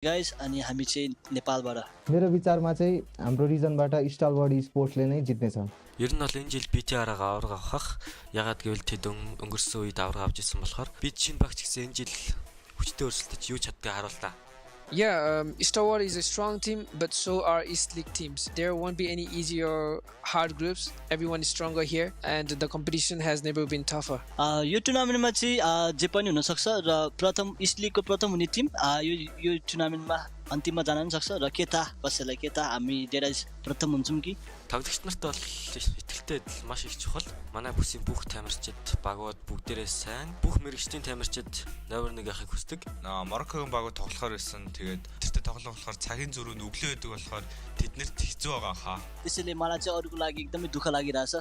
Guys अनि हामी चाहिँ नेपालबाट मेरो विचारमा चाहिँ हाम्रो रिजनबाट स्टालवर्ड स्पोर्ट्सले नै जित्नेछ. Ер нь бол энэ жил BTR-аа авраг авах. Ягаад гэвэл тэд өнгөрсөн үед авраг авч ирсэн болохоор бид шинэ багч гэсэн энэ жил хүчтэй өрсөлдөж юу чаддгийг харууллаа. Yeah, Starward is a strong team, but so are East League teams. There won't be any easy or hard groups. Everyone is stronger here, and the competition has never been tougher. यो टुर्नामेन्टमा चाहिँ जे पनि हुन सक्छ र प्रथम east लिगको प्रथम हुने Tim यो टुर्नामेन्टमा अन्तिममा जान पनि सक्छ र के та कसैलाई के та हामी डेरा प्रथम हुन्छौँ कि Тоглогч нарт бол итгэлтэй маш их чухал. Манай бүсийн бүх тамирчид, багууд бүгдээрээ сайн, бүх мэрэгчдийн тамирчид номер 1 ахыг хүсдэг. Мароккогийн багууд тоглохоор байсан. Тэгээд тэртээ тоглох болохоор цагийн зөрүүнд өглөө байдаг болохоор тэднэрт хэцүү байгаа хаа. त्यसैले मलाई चाहिँ अरूको लागि एकदमै दुःख लागिरहेछ.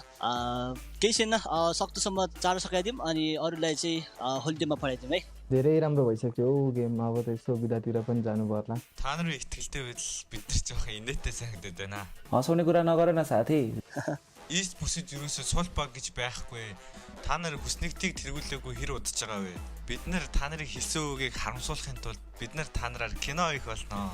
केही छैन सक्दोसम्म चाँडो सकाइदिउँ अनि अरूलाई चाहिँ होलिडेमा पठाइदिउँ है. धेरै राम्रो भइसक्यो गेम. अब त यसो बिदातिर पनि जानु पर्ला. Та нарын итгэлтэй байдал бид нар жоохон инээдтэй санагдаад байна. हँसाउने कुरा नगर न साथी. East бүсэд юусоо сул баг гэж байхгүй. Та нар бүснэгтийг тэргүүлээгүй хэр удаж байгаа вэ? Бид нар та нарын хэлсэн үгийг харамсуулахын тулд бид нар та нараар кино хийх болно.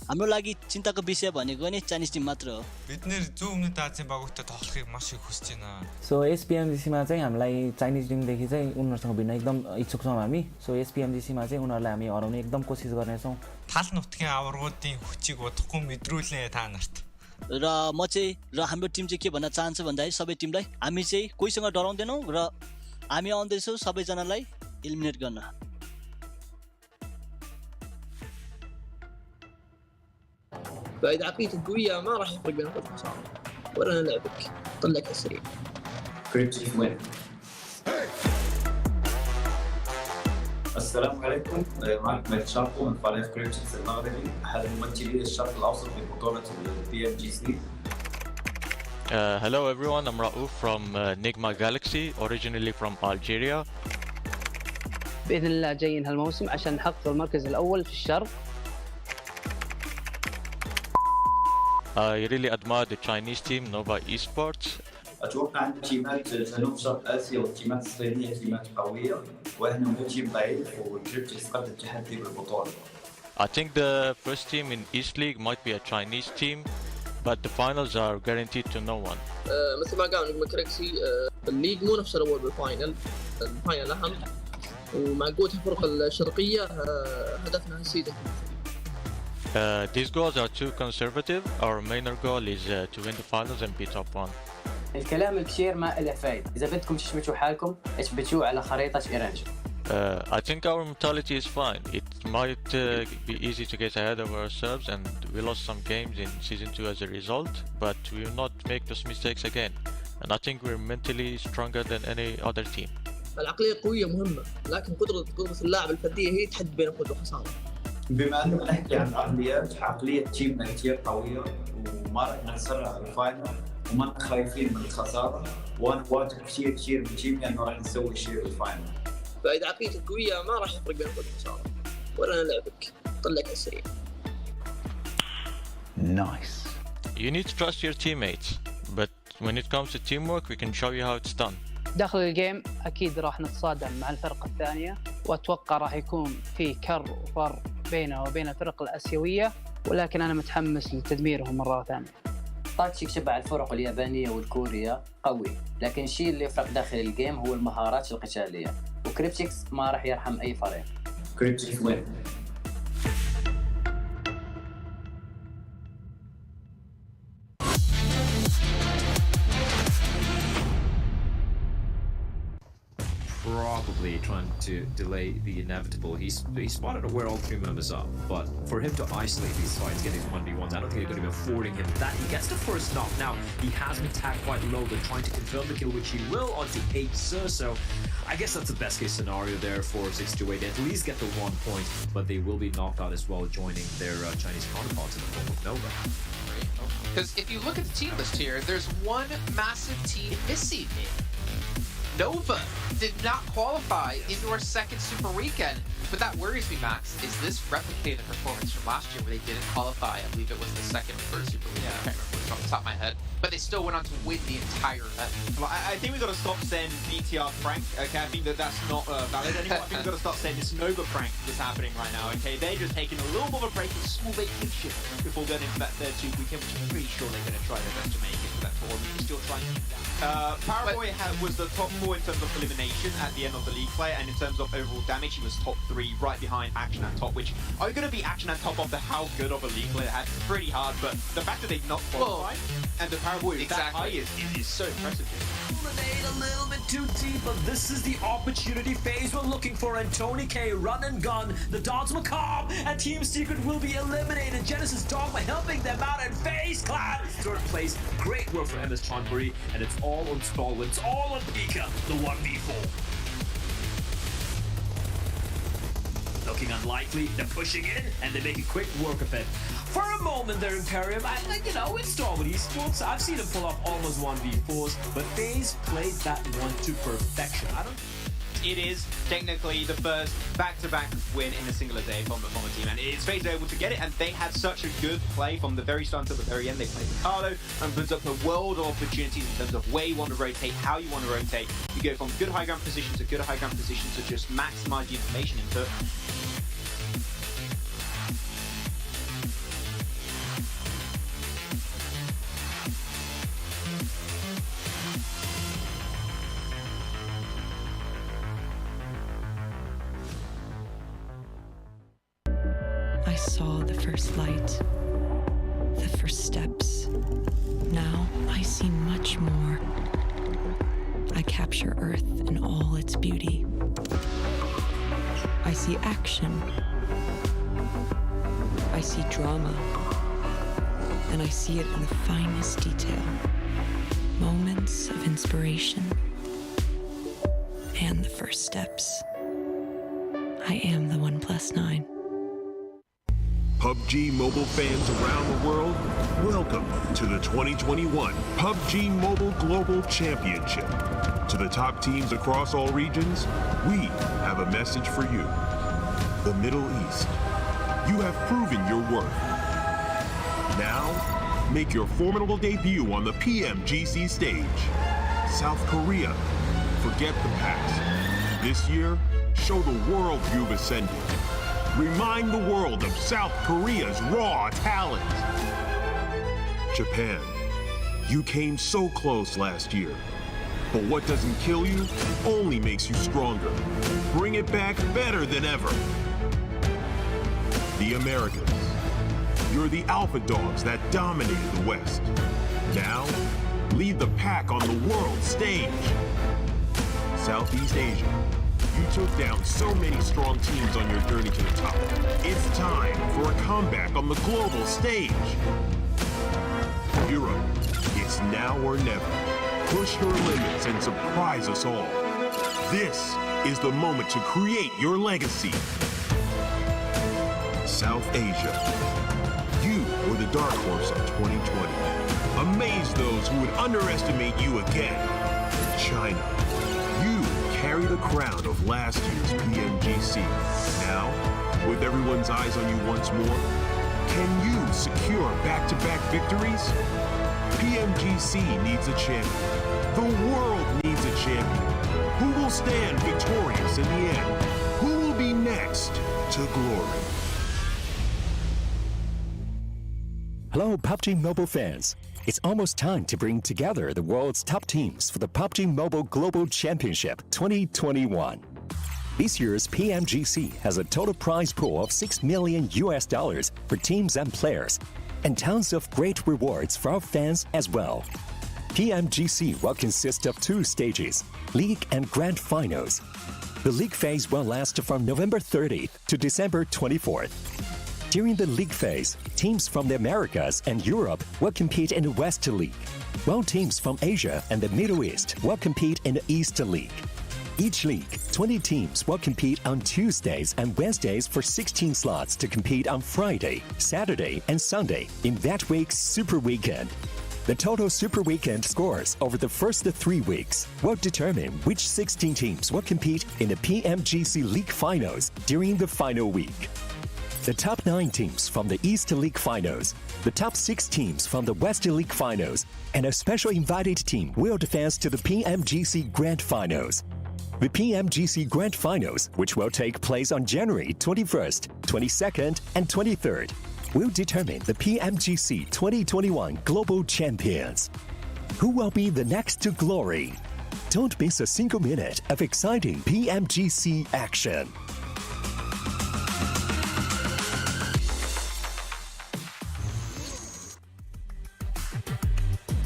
हाम्रो लागि चिन्ताको विषय भनेको नि चाइनिज टिम मात्र हो. Бид нэр зөв өмнөд Азийн багуудтай тоглохыг маш их хүсэж байна. सो SPMGC मा चाहिँ हामीलाई चाइनिज टिमदेखि चाहिँ उनीहरुसँग भिन्न एकदम इच्छुक छौं हामी. सो SPMGC मा चाहिँ उनीहरुलाई हामी हराउने एकदम कोसिस गर्नेछौं. Тал нутгийн аваргуудын хүчийг удахгүй мэдрүүлнэ та нарт. र म चाहिँ र हाम्रो टिम चाहिँ के भन्न चाहन्छु भन्दाखेरि सबै टिमलाई हामी चाहिँ कोहीसँग डराउँदैनौं र हामी आउँदैछौं सबैजनालाई एलिमिनेट गर्न. فإذا عقليتك قوية ما راح يفرق بين الفوز والخسارة ولا أنا لعبك طلعك السريع. السلام عليكم، معكم مهدي شاركو من فريق كريبتكس المغربي أحد ممثلي الشرق الأوسط في بطولة PMGC. Hello everyone, I'm Raouf from Nigma Galaxy, originally from Algeria. بإذن الله جايين هالموسم عشان نحقق المركز الأول في الشرق. I really admire the Chinese team, Nova Esports. أتوقع أن تيمات جنوب شرق آسيا والتيمات الصينية تيمات قوية وإحنا مو تيم ضعيف وكريبتكس قد التحدي بالبطولة. I think the first team in East League might be a Chinese team, but the finals are guaranteed to no one. مثل ما قال نجم كريكسي الليج مو نفس الأول بالفاينل. الفاينل أهم ومع قوة الفرق الشرقية هدفنا السيدة. These goals are too conservative. Our main goal is to win the finals and be top one. الكلام الكثير ما له فايدة. إذا بدكم تثبتوا حالكم اثبتوه على خريطة إيرانجل. I think our mentality is fine. It might be easy to get ahead of ourselves, and we lost some games in season 2 as a result, but we will not make those mistakes again. And I think we're mentally stronger than any other team. العقلية قوية مهمة، لكن قدرة اللاعب الفردية هي تحدد بين الفوز والخسارة. بما أنه نحكي عن عقليات، عقلية تيمنا كتير قوية وما رح نتسرع بالفاينل وما خايفين من الخسارة، وأنا واثق كتير من تيمي أنه رح نسوي شيء بالفاينل. فإذا عقليتك قوية ما راح يفرق بين الفوز والخسارة ولا أنا لعبك طلعك السريع. Nice. You need to trust your teammates, but when it comes to teamwork, we can show you how it's done. داخل الجيم أكيد راح نتصادم مع الفرق الثانية، وأتوقع راح يكون في كر وفر بينه وبين الفرق الآسيوية، ولكن أنا متحمس لتدميرهم مرة ثانية. تاكتيك شبع الفرق اليابانية والكورية قوي، لكن الشيء اللي يفرق داخل الجيم هو المهارات القتالية، وكريبتكس ما راح يرحم أي فريق. كريبتكس وين؟ Probably trying to delay the inevitable. He spotted where all three members are, but for him to isolate these fights, get these 1v1s, I don't think they're going to be affording him that. He gets the first knock. Now, he has been tagged quite low. They're trying to confirm the kill, which he will, onto 8 Sir, so I guess that's the best case scenario there for 628. At least get the 1 point, but they will be knocked out as well, joining their Chinese counterparts in the form of Nova. Because if you look at the team list here, there's one massive team missing. Nova did not qualify into our second Super Weekend. But that worries me, Max. Is this replicating the performance from last year where they didn't qualify? I believe it was the second or third Super Weekend. I can't remember which off the top of my head. But they still went on to win the entire event. Well, I think we've got to stop saying BTR prank. Okay, I think that's not valid anymore. I think we've got to start saying this Nova prank that's happening right now. Okay, they're just taking a little bit of a break, a small vacation before going into that third Super Weekend, which I'm pretty sure they're going to try their best to make it for that tournament. They're still trying to keep that. Paraboy was the top 4 in terms of elimination at the end of the league play, and in terms of overall damage, he was top 3, right behind Action at top. Which are you going to be Action at top after how good of a league play they had? It's pretty hard, but the fact that they've not qualified and the Paraboy is that high is so impressive. A little bit too deep, but this is the opportunity phase we're looking for. And Tony K, run and gun, the Dogs Macabre, and Team Secret will be eliminated. Genesis Dogma helping them out, and FaZe Clan third place. Great work for MS Chonburi, and it's all on Stalwart, it's all on Pika, the 1v4. Looking unlikely, they're pushing in, and they make a quick work of it. For a moment there, Imperium, it's Stalwart Esports. I've seen them pull off almost 1v4s, but FaZe played that one to perfection. It is technically the first back-to-back win in a single day from the team, and it's FaZe able to get it, and they had such a good play from the very start until the very end. They played Ricardo and puts up a world of opportunities in terms of where you want to rotate, how you want to rotate. You go from good high ground position to good high ground position to just maximize the information input. I saw the first light, the first steps. Now I see much more. I capture Earth in all its beauty. I see action. I see drama. And I see it in the finest detail. Moments of inspiration. And the first steps. I am the 1+9. PUBG Mobile fans around the world, welcome to the 2021 PUBG Mobile Global Championship. To the top teams across all regions, we have a message for you. The Middle East, you have proven your worth. Now, make your formidable debut on the PMGC stage. South Korea, forget the past. This year, show the world you've ascended. Remind the world of South Korea's raw talent. Japan, you came so close last year. But what doesn't kill you only makes you stronger. Bring it back better than ever. The Americas, you're the alpha dogs that dominated the West. Now, lead the pack on the world stage. Southeast Asia, you took down so many strong teams on your journey to the top. It's time for a comeback on the global stage. Europe, it's now or never. Push your limits and surprise us all. This is the moment to create your legacy. South Asia, you were the dark horse of 2020. Amaze those who would underestimate you again. China, you carry the crown of last year's PMGC. Now, with everyone's eyes on you once more, can you secure back-to-back victories? PMGC needs a champion. The world needs a champion. Who will stand victorious in the end? Who will be next to glory? Hello, PUBG Mobile fans. It's almost time to bring together the world's top teams for the PUBG Mobile Global Championship 2021. This year's PMGC has a total prize pool of $6 million for teams and players, and tons of great rewards for our fans as well. PMGC will consist of 2 stages, League and Grand Finals. The League phase will last from November 30th to December 24th. During the League phase, teams from the Americas and Europe will compete in the West League, while teams from Asia and the Middle East will compete in the East League. Each league, 20 teams will compete on Tuesdays and Wednesdays for 16 slots to compete on Friday, Saturday, and Sunday in that week's Super Weekend. The total Super Weekend scores over the first 3 weeks will determine which 16 teams will compete in the PMGC League Finals during the final week. The top 9 teams from the East League Finals, the top 6 teams from the West League Finals, and a special invited team will advance to the PMGC Grand Finals. The PMGC Grand Finals, which will take place on January 21st, 22nd, and 23rd, will determine the PMGC 2021 Global Champions. Who will be the next to glory? Don't miss a single minute of exciting PMGC action.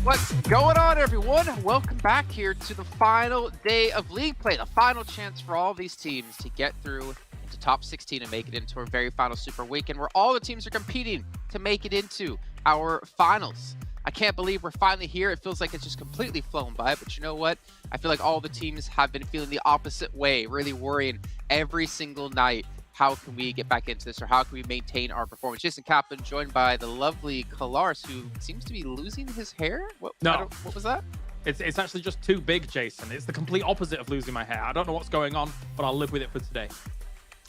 What's going on, everyone? Welcome back here to the final day of league play, the final chance for all of these teams to get through into top 16 and make it into our very final Super Weekend, where all the teams are competing to make it into our finals. I can't believe we're finally here. It feels like it's just completely flown by, but you know what? I feel like all the teams have been feeling the opposite way, really worrying every single night. How can we get back into this, or how can we maintain our performance? Jason Kaplan joined by the lovely Kalaris, who seems to be losing his hair. What was that? It's actually just too big, Jason. It's the complete opposite of losing my hair. I don't know what's going on, but I'll live with it for today.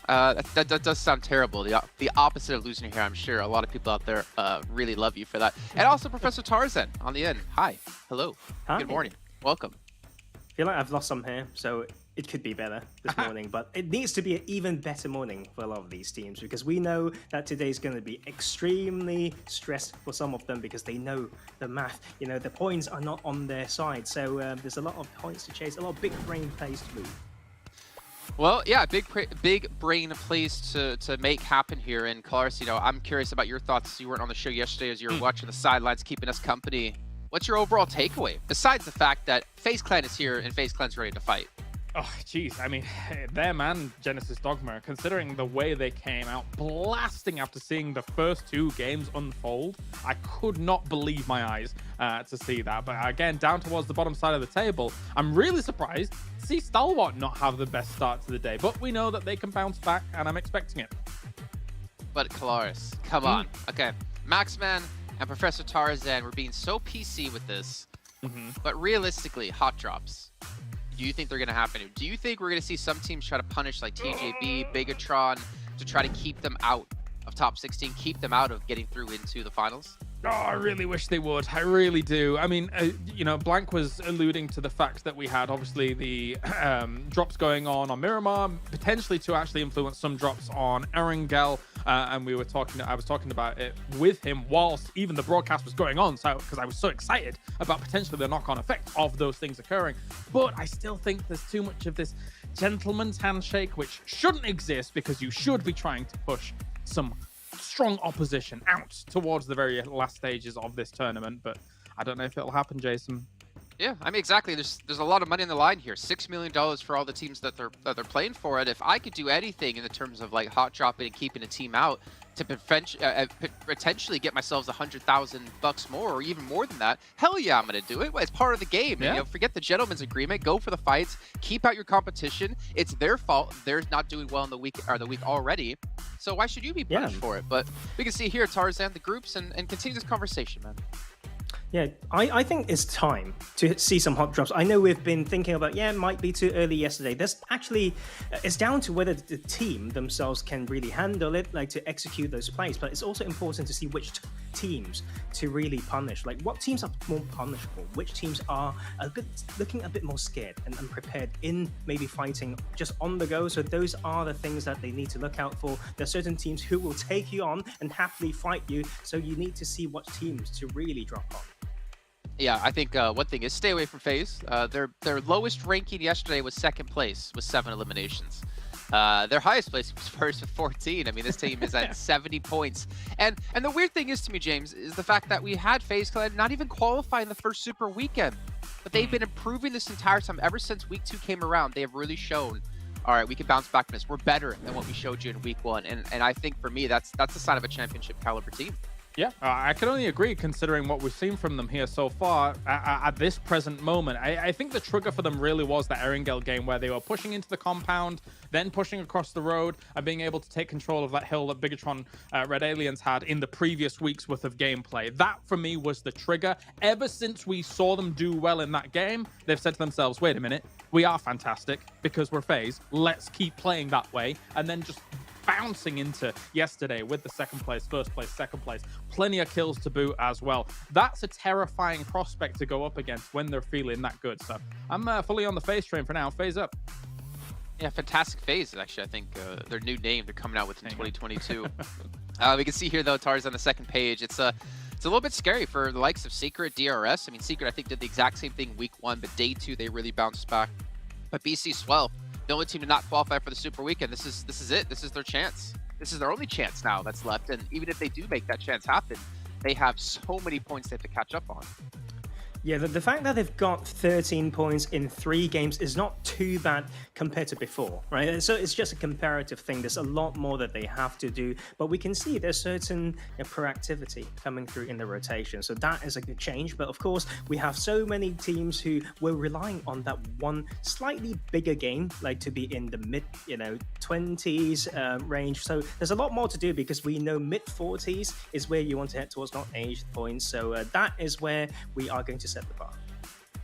That does sound terrible. The opposite of losing your hair. I'm sure a lot of people out there really love you for that. And also Professor Tarzan on the end. Hi. Hello. Hi. Good morning. Welcome. I feel like I've lost some hair, so it could be better this morning, but it needs to be an even better morning for a lot of these teams, because we know that today's going to be extremely stressed for some of them, because they know the math, the points are not on their side, so there's a lot of points to chase, a lot of big brain plays to move. Well, yeah, big brain plays to make happen here. And Kalaris, I'm curious about your thoughts. You weren't on the show yesterday as you were watching the sidelines, keeping us company. What's your overall takeaway, besides the fact that FaZe Clan is here and FaZe Clan's ready to fight? Oh, jeez. I mean, their man, Genesis Dogma, considering the way they came out blasting after seeing the first 2 games unfold, I could not believe my eyes to see that. But again, down towards the bottom side of the table, I'm really surprised to see Stalwart not have the best start to the day. But we know that they can bounce back, and I'm expecting it. But Kalaris, come on. Okay, Maxman and Professor Tarzan were being so PC with this. But realistically, hot drops. Do you think they're going to happen? Do you think we're going to see some teams try to punish like TJB, Bigatron to try to keep them out of top 16, keep them out of getting through into the finals? Oh, I really wish they would. I really do. I mean, Blank was alluding to the fact that we had obviously the drops going on Miramar, potentially to actually influence some drops on Erangel, and I was talking about it with him whilst even the broadcast was going on, so because I was so excited about potentially the knock-on effect of those things occurring. But I still think there's too much of this gentleman's handshake, which shouldn't exist, because you should be trying to push some strong opposition out towards the very last stages of this tournament, but I don't know if it'll happen, Jason. Yeah, I mean, exactly. There's a lot of money on the line here. $6 million for all the teams that they're playing for it. If I could do anything in the terms of like hot dropping and keeping a team out to potentially get myself $100,000 more, or even more than that, hell yeah, I'm gonna do it. It's part of the game. Yeah. And, forget the gentleman's agreement. Go for the fights. Keep out your competition. It's their fault. They're not doing well in the week already. So why should you be punished for it? But we can see here, Tarzan, the groups, and continue this conversation, man. Yeah, I think it's time to see some hot drops. I know we've been thinking about, it might be too early yesterday. There's actually, it's down to whether the team themselves can really handle it, like to execute those plays. But it's also important to see which teams to really punish. Like, what teams are more punishable? Which teams are looking a bit more scared and unprepared in maybe fighting just on the go? So those are the things that they need to look out for. There are certain teams who will take you on and happily fight you. So you need to see what teams to really drop on. Yeah, I think one thing is stay away from FaZe. Their lowest ranking yesterday was 2nd place with 7 eliminations. Their highest place was first with 14. I mean, this team is at 70 points. And the weird thing is to me, James, is the fact that we had FaZe Clan not even qualify in the first Super Weekend. But they've been improving this entire time. Ever since Week 2 came around, they have really shown, all right, we can bounce back from this. We're better than what we showed you in Week 1. And I think for me, that's a sign of a championship caliber team. Yeah, I can only agree considering what we've seen from them here so far at this present moment. I think the trigger for them really was that Erangel game where they were pushing into the compound, then pushing across the road and being able to take control of that hill that Bigatron Red Aliens had in the previous week's worth of gameplay. That, for me, was the trigger. Ever since we saw them do well in that game, they've said to themselves, wait a minute, we are fantastic because we're FaZe. Let's keep playing that way. And then just bouncing into yesterday with the second place, first place, second place, plenty of kills to boot as well. That's a terrifying prospect to go up against when they're feeling that good. So I'm fully on the FaZe train for now. FaZe up. Yeah, fantastic FaZe, actually. I think their new name they're coming out with in 2022. We can see here, though, Tars on the second page. It's a little bit scary for the likes of Secret, DRS. I mean, Secret, I think, did the exact same thing week 1, but day 2, they really bounced back. But BC Swell, the only team to not qualify for the Super Weekend. This is it. This is their chance. This is their only chance now that's left. And even if they do make that chance happen, they have so many points they have to catch up on. Yeah, the fact that they've got 13 points in 3 games is not too bad compared to before, right? So it's just a comparative thing. There's a lot more that they have to do, but we can see there's certain proactivity coming through in the rotation. So that is a good change. But of course, we have so many teams who were relying on that one slightly bigger game, like to be in the mid, 20s range. So there's a lot more to do because we know mid 40s is where you want to head towards, not age points. So that is where we are going to set the bar.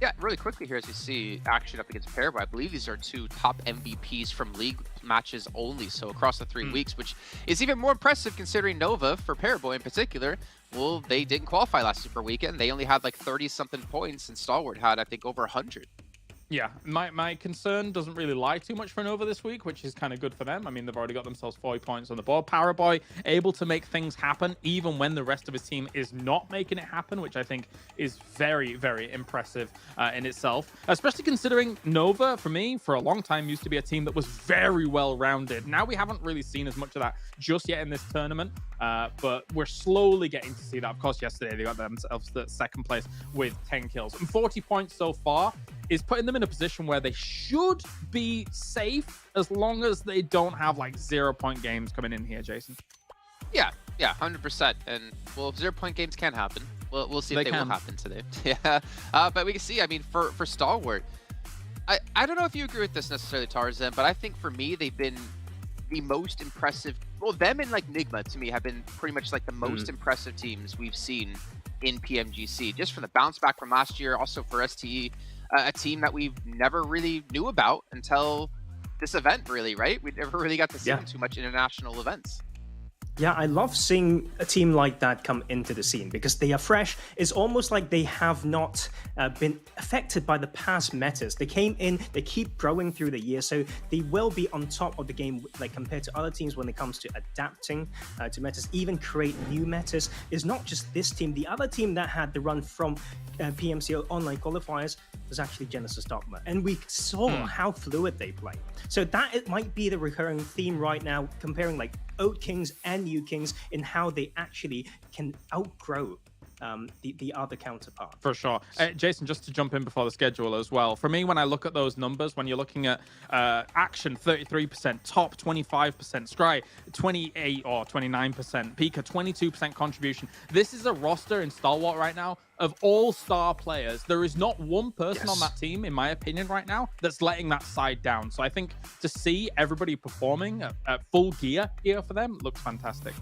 Yeah, really quickly here, as you see action up against Pairboy, I believe these are 2 top MVPs from league matches only, so across the 3 weeks, which is even more impressive considering Nova, for Pairboy in particular, well, they didn't qualify last Super Weekend. They only had like 30-something points, and Stalwart had, I think, over 100. Yeah, my concern doesn't really lie too much for Nova this week, which is kind of good for them. I mean, they've already got themselves 40 points on the board. Paraboy able to make things happen even when the rest of his team is not making it happen, which I think is very, very impressive in itself. Especially considering Nova, for me, for a long time, used to be a team that was very well-rounded. Now we haven't really seen as much of that just yet in this tournament, but we're slowly getting to see that. Of course, yesterday they got themselves the second place with 10 kills. And 40 points so far is putting them in a position where they should be safe as long as they don't have like 0-point games coming in here, Jason. Yeah, 100%. And well, 0-point games can happen. We'll see if they will happen today. Yeah, but we can see. I mean, for Stalwart, I don't know if you agree with this necessarily, Tarzan, but I think for me they've been the most impressive. Well, them and like Nigma to me have been pretty much like the most impressive teams we've seen in PMGC. Just from the bounce back from last year, also for STE. A team that we've never really knew about until this event, really, right? We never really got to see them too much international events. Yeah, I love seeing a team like that come into the scene because they are fresh. It's almost like they have not been affected by the past metas. They came in, they keep growing through the year, so they will be on top of the game, like compared to other teams when it comes to adapting to metas, even create new metas. It's not just this team. The other team that had the run from PMCO online qualifiers was actually Genesis Dogma, and we saw how fluid they play. So that it might be the recurring theme right now, comparing like old Kings and new Kings in how they actually can outgrow the other counterpart. For sure. Jason, just to jump in before the schedule as well, for me, when I look at those numbers, when you're looking at Action 33%, Top 25%, Scry 28 or 29%, Pika 22% contribution, this is a roster in Stalwart right now of all-star players. There is not one person on that team, in my opinion, right now, that's letting that side down. So I think to see everybody performing at full gear here for them looks fantastic.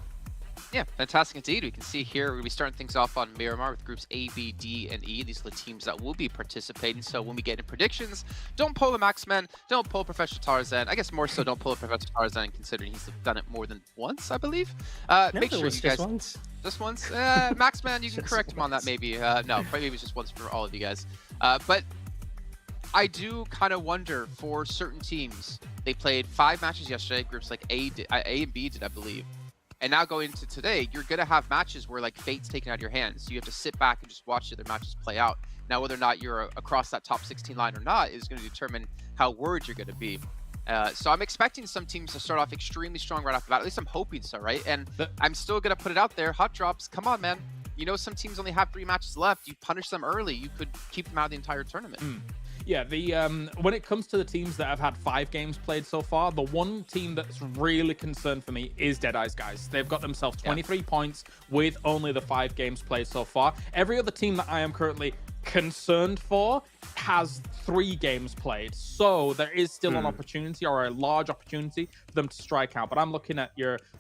Yeah, fantastic indeed. We can see here we'll be starting things off on Miramar with groups A, B, D, and E. These are the teams that will be participating. So when we get in predictions, don't pull a Maxman, don't pull Professional Tarzan. I guess more so don't pull a Professional Tarzan, considering he's done it more than once, I believe. Make sure you guys. Just once? Maxman, you can correct him on that maybe. No, maybe it was just once for all of you guys. But I do kind of wonder for certain teams. They played 5 matches yesterday. Groups like A and B did, I believe. And now going into today, you're going to have matches where like fate's taken out of your hands. So you have to sit back and just watch the other matches play out. Now, whether or not you're across that top 16 line or not is going to determine how worried you're going to be. So I'm expecting some teams to start off extremely strong right off the bat. At least I'm hoping so, right? And I'm still going to put it out there. Hot drops, come on, man. You know, some teams only have 3 matches left. You punish them early. You could keep them out of the entire tournament. Yeah, when it comes to the teams that have had 5 games played so far, the one team that's really concerned for me is Deadeye's guys. They've got themselves 23 points with only the 5 games played so far. Every other team that I am currently concerned for has 3 games played, so there is still an opportunity, or a large opportunity, for them to strike out. But I'm looking at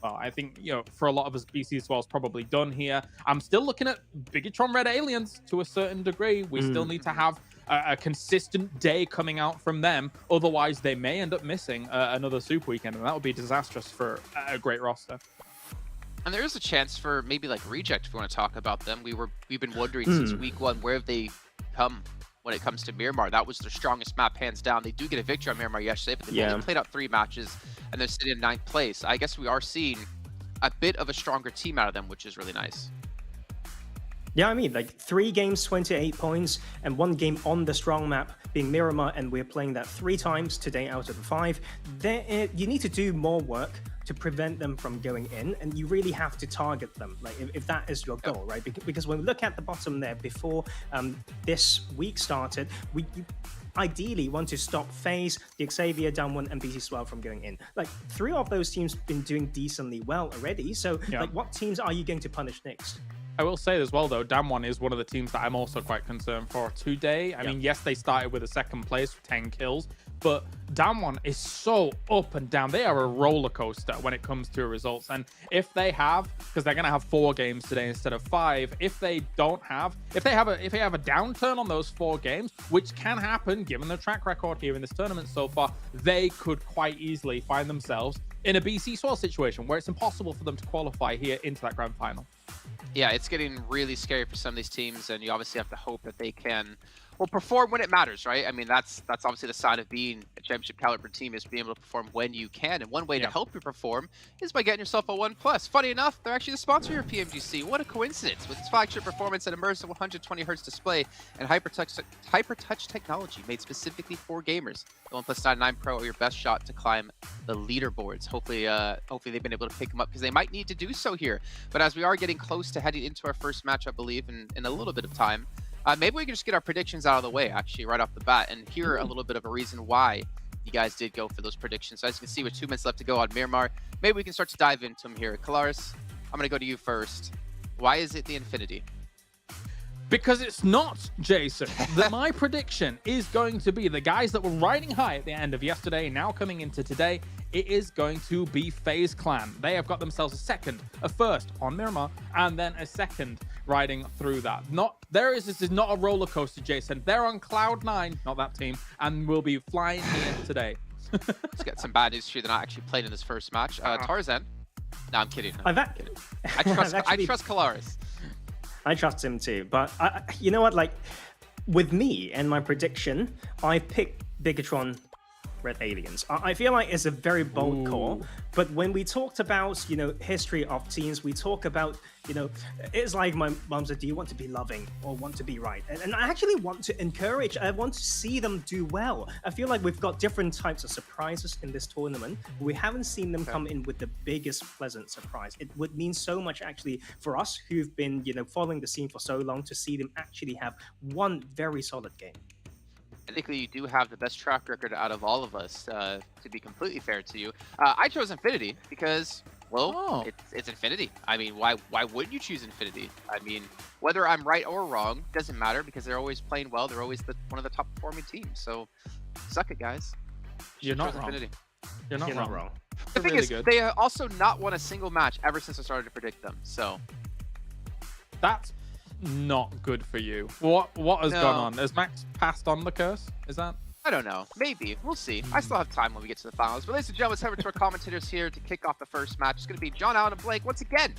I think, for a lot of us, BC as well is probably done here. I'm still looking at Bigatron Red Aliens to a certain degree. We still need to have a consistent day coming out from them, otherwise they may end up missing another Super Weekend, and that would be disastrous for a great roster. And there is a chance for maybe like Reject, if we want to talk about them. We've been wondering since week 1, where have they come when it comes to Miramar? That was their strongest map, hands down. They do get a victory on Miramar yesterday, but they've only played out 3 matches, and they're sitting in 9th place. I guess we are seeing a bit of a stronger team out of them, which is really nice. Yeah, I mean, like 3 games, 28 points, and 1 game on the strong map being Miramar, and we're playing that 3 times today out of the 5. You need to do more work to prevent them from going in, and you really have to target them, like if that is your goal, right? Because when we look at the bottom there, before this week started, you ideally want to stop FaZe, the Xavier, Damwon, and BC Swell from going in. Like 3 of those teams been doing decently well already, so like what teams are you going to punish next? I will say as well, though, Damwon is one of the teams that I'm also quite concerned for today. I mean, yes, they started with a 2nd place with 10 kills, but Damwon is so up and down. They are a roller coaster when it comes to results. And if they have, because they're going to have 4 games today instead of 5, if they have a downturn on those 4 games, which can happen given the track record here in this tournament so far, they could quite easily find themselves in a BC Swell situation where it's impossible for them to qualify here into that grand final. Yeah, it's getting really scary for some of these teams, and you obviously have to hope that they can perform when it matters, right? I mean, that's obviously the sign of being a championship caliber team, is being able to perform when you can. And one way to help you perform is by getting yourself a 1+. Funny enough, they're actually the sponsor here of PMGC. What a coincidence! With its flagship performance and immersive 120Hz display and hyper-touch technology made specifically for gamers, the 1+99 Pro are your best shot to climb the leaderboards. Hopefully they've been able to pick them up, because they might need to do so here. But as we are getting close to heading into our first match, I believe, in a little bit of time, maybe we can just get our predictions out of the way, actually, right off the bat, and hear a little bit of a reason why you guys did go for those predictions. So as you can see, with 2 minutes left to go on Miramar, maybe we can start to dive into them here. Kalaris, I'm going to go to you first. Why is it the Infinity? Because it's not, Jason. My prediction is going to be the guys that were riding high at the end of yesterday, now coming into today. It is going to be FaZe Clan. They have got themselves a 2nd, a 1st on Miramar, and then a 2nd riding through that. This is not a roller coaster, Jason. They're on cloud 9, not that team, and will be flying here today. Let's get some bad news for you. They're not actually playing in this first match. Tarzan. No, I'm kidding. I trust Kalaris. I trust him too, but you know what? Like with me and my prediction, I picked Bigatron Red Aliens. I feel like it's a very bold call, but when we talked about, history of teams, we talk about, it's like my mom said, do you want to be loving or want to be right? And I actually want to encourage, I want to see them do well. I feel like we've got different types of surprises in this tournament. We haven't seen them come in with the biggest pleasant surprise. It would mean so much actually for us who've been, following the scene for so long, to see them actually have one very solid game. I think you do have the best track record out of all of us, to be completely fair to you. I chose Infinity because, it's Infinity. I mean, why wouldn't you choose Infinity? I mean, whether I'm right or wrong doesn't matter, because they're always playing well. They're always one of the top performing teams. So, suck it, guys. You're not wrong. Infinity. You're not wrong. The thing is, they also not won a single match ever since I started to predict them. So, that's not good for you. What has gone on? Has Max passed on the curse? Is that? I don't know. Maybe. We'll see. I still have time when we get to the finals. But ladies and gentlemen, let's head over to our commentators here to kick off the first match. It's going to be John Allen and Blake once again.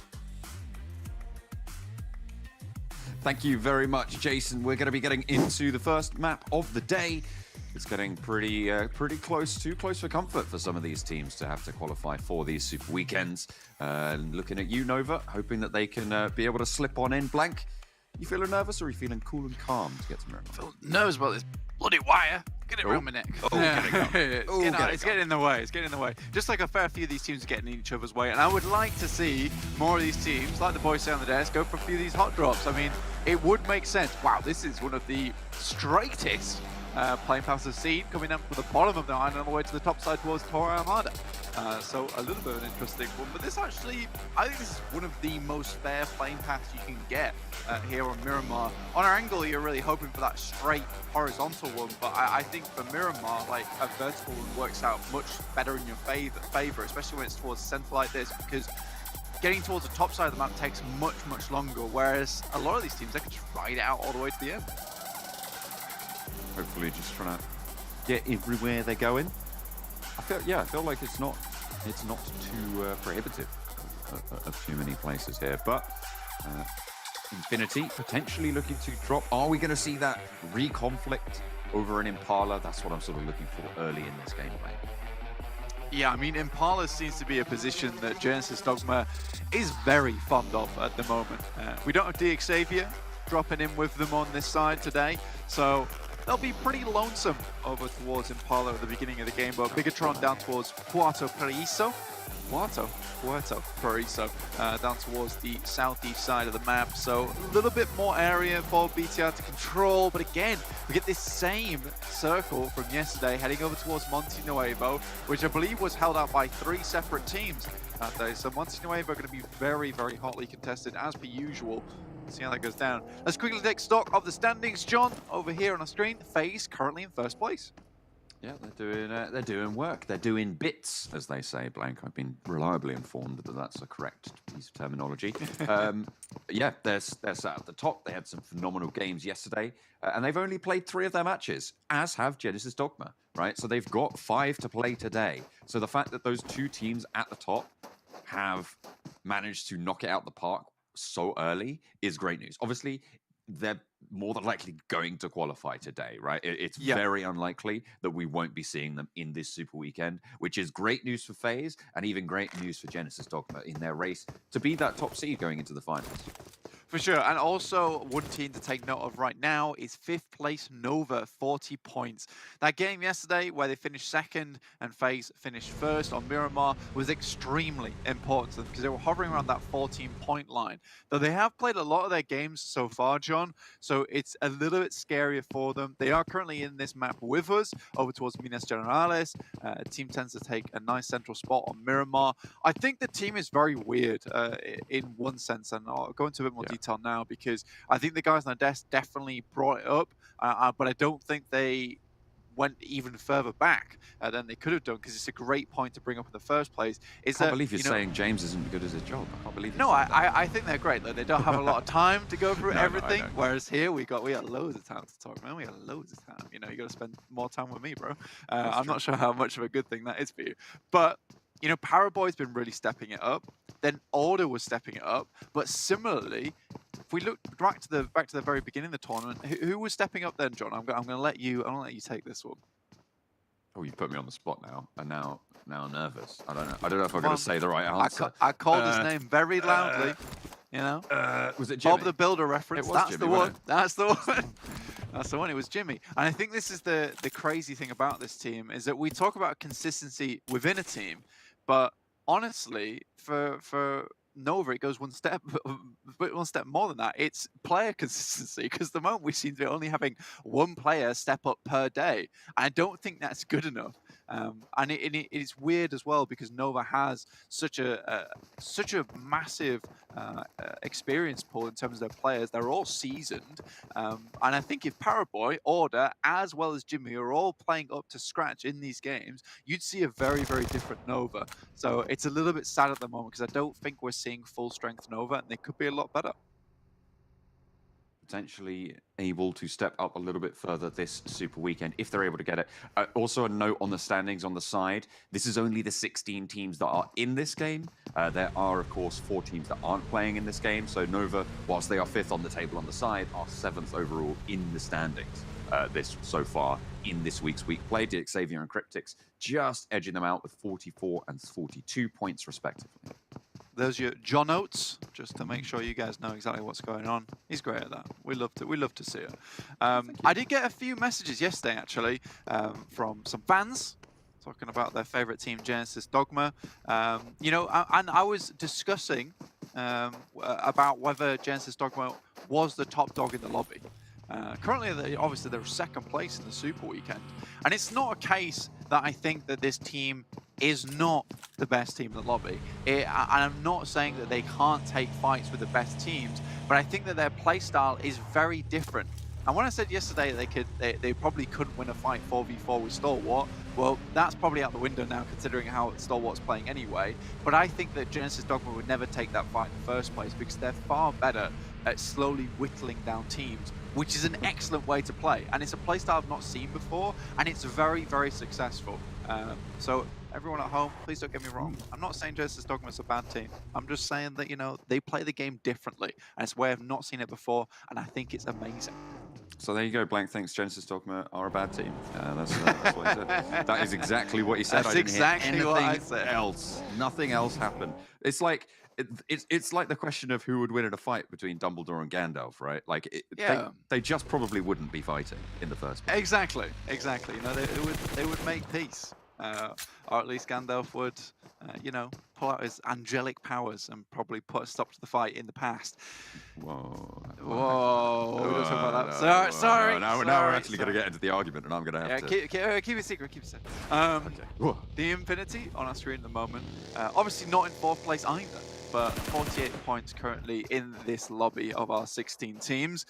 Thank you very much, Jason. We're going to be getting into the first map of the day. It's getting pretty close, too close for comfort for some of these teams to have to qualify for these super weekends. Looking at you, Nova, hoping that they can be able to slip on in. Blank, you feeling nervous, or are you feeling cool and calm to get to Miramar? I feel nervous about this bloody wire. Get it around my neck. It's getting in the way. It's getting in the way. Just like a fair few of these teams are getting in each other's way. And I would like to see more of these teams, like the boys say on the desk, go for a few of these hot drops. I mean, it would make sense. Wow, this is one of the straightest playing paths of Seed coming down from the bottom of the island all the way to the top side towards Tora Armada. So a little bit of an interesting one, but this actually, I think this is one of the most fair playing paths you can get here on Miramar. On Erangel, you're really hoping for that straight horizontal one, but I think for Miramar, like a vertical one works out much better in your favor, especially when it's towards the center like this, because getting towards the top side of the map takes much, much longer, whereas a lot of these teams, they can just ride it out all the way to the end. Hopefully just trying to get everywhere they're going. I feel like it's not too prohibitive of too many places here, but Infinity potentially looking to drop. Are we going to see that reconflict over an Impala? That's what I'm sort of looking for early in this gameplay. Yeah, I mean, Impala seems to be a position that Genesis Dogma is very fond of at the moment. We don't have DX Xavier dropping in with them on this side today, so they'll be pretty lonesome over towards Impala at the beginning of the game, but Bigatron down towards Puerto Paraíso, down towards the southeast side of the map. So a little bit more area for BTR to control, but again, we get this same circle from yesterday heading over towards Monte Nuevo, which I believe was held out by 3 separate teams that day. So Monte Nuevo are going to be very, very hotly contested as per usual. See how that goes down. Let's quickly take stock of the standings, John. Over here on the screen, FaZe currently in first place. Yeah, they're doing work. They're doing bits, as they say, Blank. I've been reliably informed that that's a correct piece of terminology. Yeah, they're sat at the top. They had some phenomenal games yesterday, and they've only played 3 of their matches, as have Genesis Dogma, right? So they've got 5 to play today. So the fact that those 2 teams at the top have managed to knock it out the park so early is great news. Obviously, they're more than likely going to qualify today, right? It's very unlikely that we won't be seeing them in this Super Weekend, which is great news for FaZe and even great news for Genesis Dogma in their race to be that top seed going into the finals. For sure, and also one team to take note of right now is 5th place Nova, 40 points. That game yesterday where they finished 2nd and FaZe finished 1st on Miramar was extremely important to them because they were hovering around that 14-point line. Though they have played a lot of their games so far, John, so it's a little bit scarier for them. They are currently in this map with us over towards Minas Generales. Team tends to take a nice central spot on Miramar. I think the team is very weird in one sense, and I'll go into a bit more detail now because I think the guys on the desk definitely brought it up, but I don't think they went even further back than they could have done because it's a great point to bring up in the first place. I can't believe you're saying James isn't good at his job. I can't believe. No, I think they're great. Like, they don't have a lot of time to go through everything, whereas here we got loads of time to talk, man. We got loads of time. You know, you got to spend more time with me, bro. I'm not sure how much of a good thing that is for you, but you know, Paraboy's been really stepping it up. Then Order was stepping it up, but similarly, if we look back to the very beginning of the tournament, who was stepping up then, John? I'm going to let you take this one. Oh, you put me on the spot now, and now I'm nervous. I don't know if I'm going to say the right answer. I called his name very loudly. You know, was it Jimmy? Bob the Builder reference? That's Jimmy, the one. That's the one. That's the one. It was Jimmy. And I think this is the crazy thing about this team is that we talk about consistency within a team, but honestly, for Nova, it goes one step more than that. It's player consistency because the moment we seem to be only having 1 player step up per day. I don't think that's good enough. And it's weird as well because Nova has such a massive experience pool in terms of their players. They're all seasoned, and I think if Paraboy, Order, as well as Jimmy are all playing up to scratch in these games, you'd see a very, very different Nova. So it's a little bit sad at the moment because I don't think we're seeing full strength Nova, and they could be a lot better. Potentially able to step up a little bit further this Super Weekend if they're able to get it. Also a note on the standings on the side, this is only the 16 teams that are in this game. There are of course 4 teams that aren't playing in this game, so Nova, whilst they are 5th on the table on the side, are 7th overall in the standings this so far in this week's week play. DX Xavier and Cryptics just edging them out with 44 and 42 points respectively. There's your John Oates, just to make sure you guys know exactly what's going on. He's great at that. We love to see it. I did get a few messages yesterday, actually, from some fans talking about their favorite team, Genesis Dogma. You know, and I was discussing about whether Genesis Dogma was the top dog in the lobby. Currently, obviously, they're second place in the Super Weekend. And it's not a case that I think that this team is not the best team in the lobby. And I'm not saying that they can't take fights with the best teams, but I think that their playstyle is very different. And when I said yesterday they probably couldn't win a fight 4v4 with Stalwart, well, that's probably out the window now considering how Stalwart's playing anyway. But I think that Genesis Dogma would never take that fight in the first place because they're far better at slowly whittling down teams, which is an excellent way to play. And it's a playstyle I've not seen before, and it's very, very successful. So everyone at home, please don't get me wrong. I'm not saying Genesis Dogma is a bad team. I'm just saying that, you know, they play the game differently. And it's a way I've not seen it before, and I think it's amazing. So there you go. Blank thinks Genesis Dogma are a bad team. That's what he said. That is exactly what he said. That's I didn't exactly hear what I anything said. else. Nothing else happened. It's like it's like the question of who would win in a fight between Dumbledore and Gandalf, right? Like they just probably wouldn't be fighting in the first place. Exactly. You know, they would make peace, or at least Gandalf would, you know, pull out his angelic powers and probably put a stop to the fight in the past. Whoa! We don't talk about that. Sorry. Now we're actually going to get into the argument, and I'm going to have to keep it secret. Keep it secret. The Infinity on our screen at the moment, obviously not in 4th place either. But 48 points currently in this lobby of our 16 teams.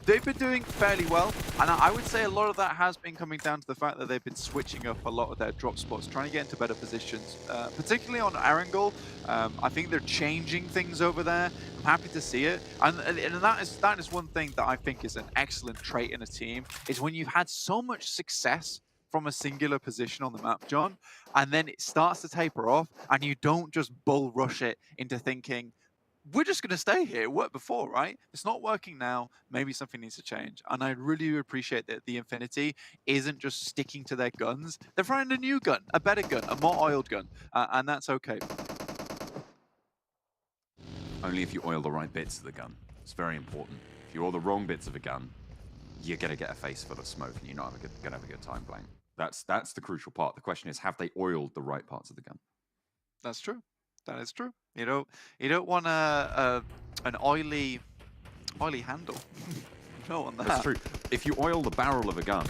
They've been doing fairly well, and I would say a lot of that has been coming down to the fact that they've been switching up a lot of their drop spots, trying to get into better positions, particularly on Erangel. I think they're changing things over there. I'm happy to see it, and that is one thing that I think is an excellent trait in a team, is when you've had so much success from a singular position on the map, John, and then it starts to taper off, and you don't just bull rush it into thinking, we're just going to stay here. It worked before, right? It's not working now. Maybe something needs to change. And I really appreciate that the Infinity isn't just sticking to their guns. They're finding a new gun, a better gun, a more oiled gun, and that's okay. Only if you oil the right bits of the gun. It's very important. If you oil the wrong bits of a gun, you're going to get a face full of smoke, and you're not going to have a good time playing. That's the crucial part. The question is, have they oiled the right parts of the gun? That's true. That is true. You don't want an oily handle. You don't want that. That's true. If you oil the barrel of a gun,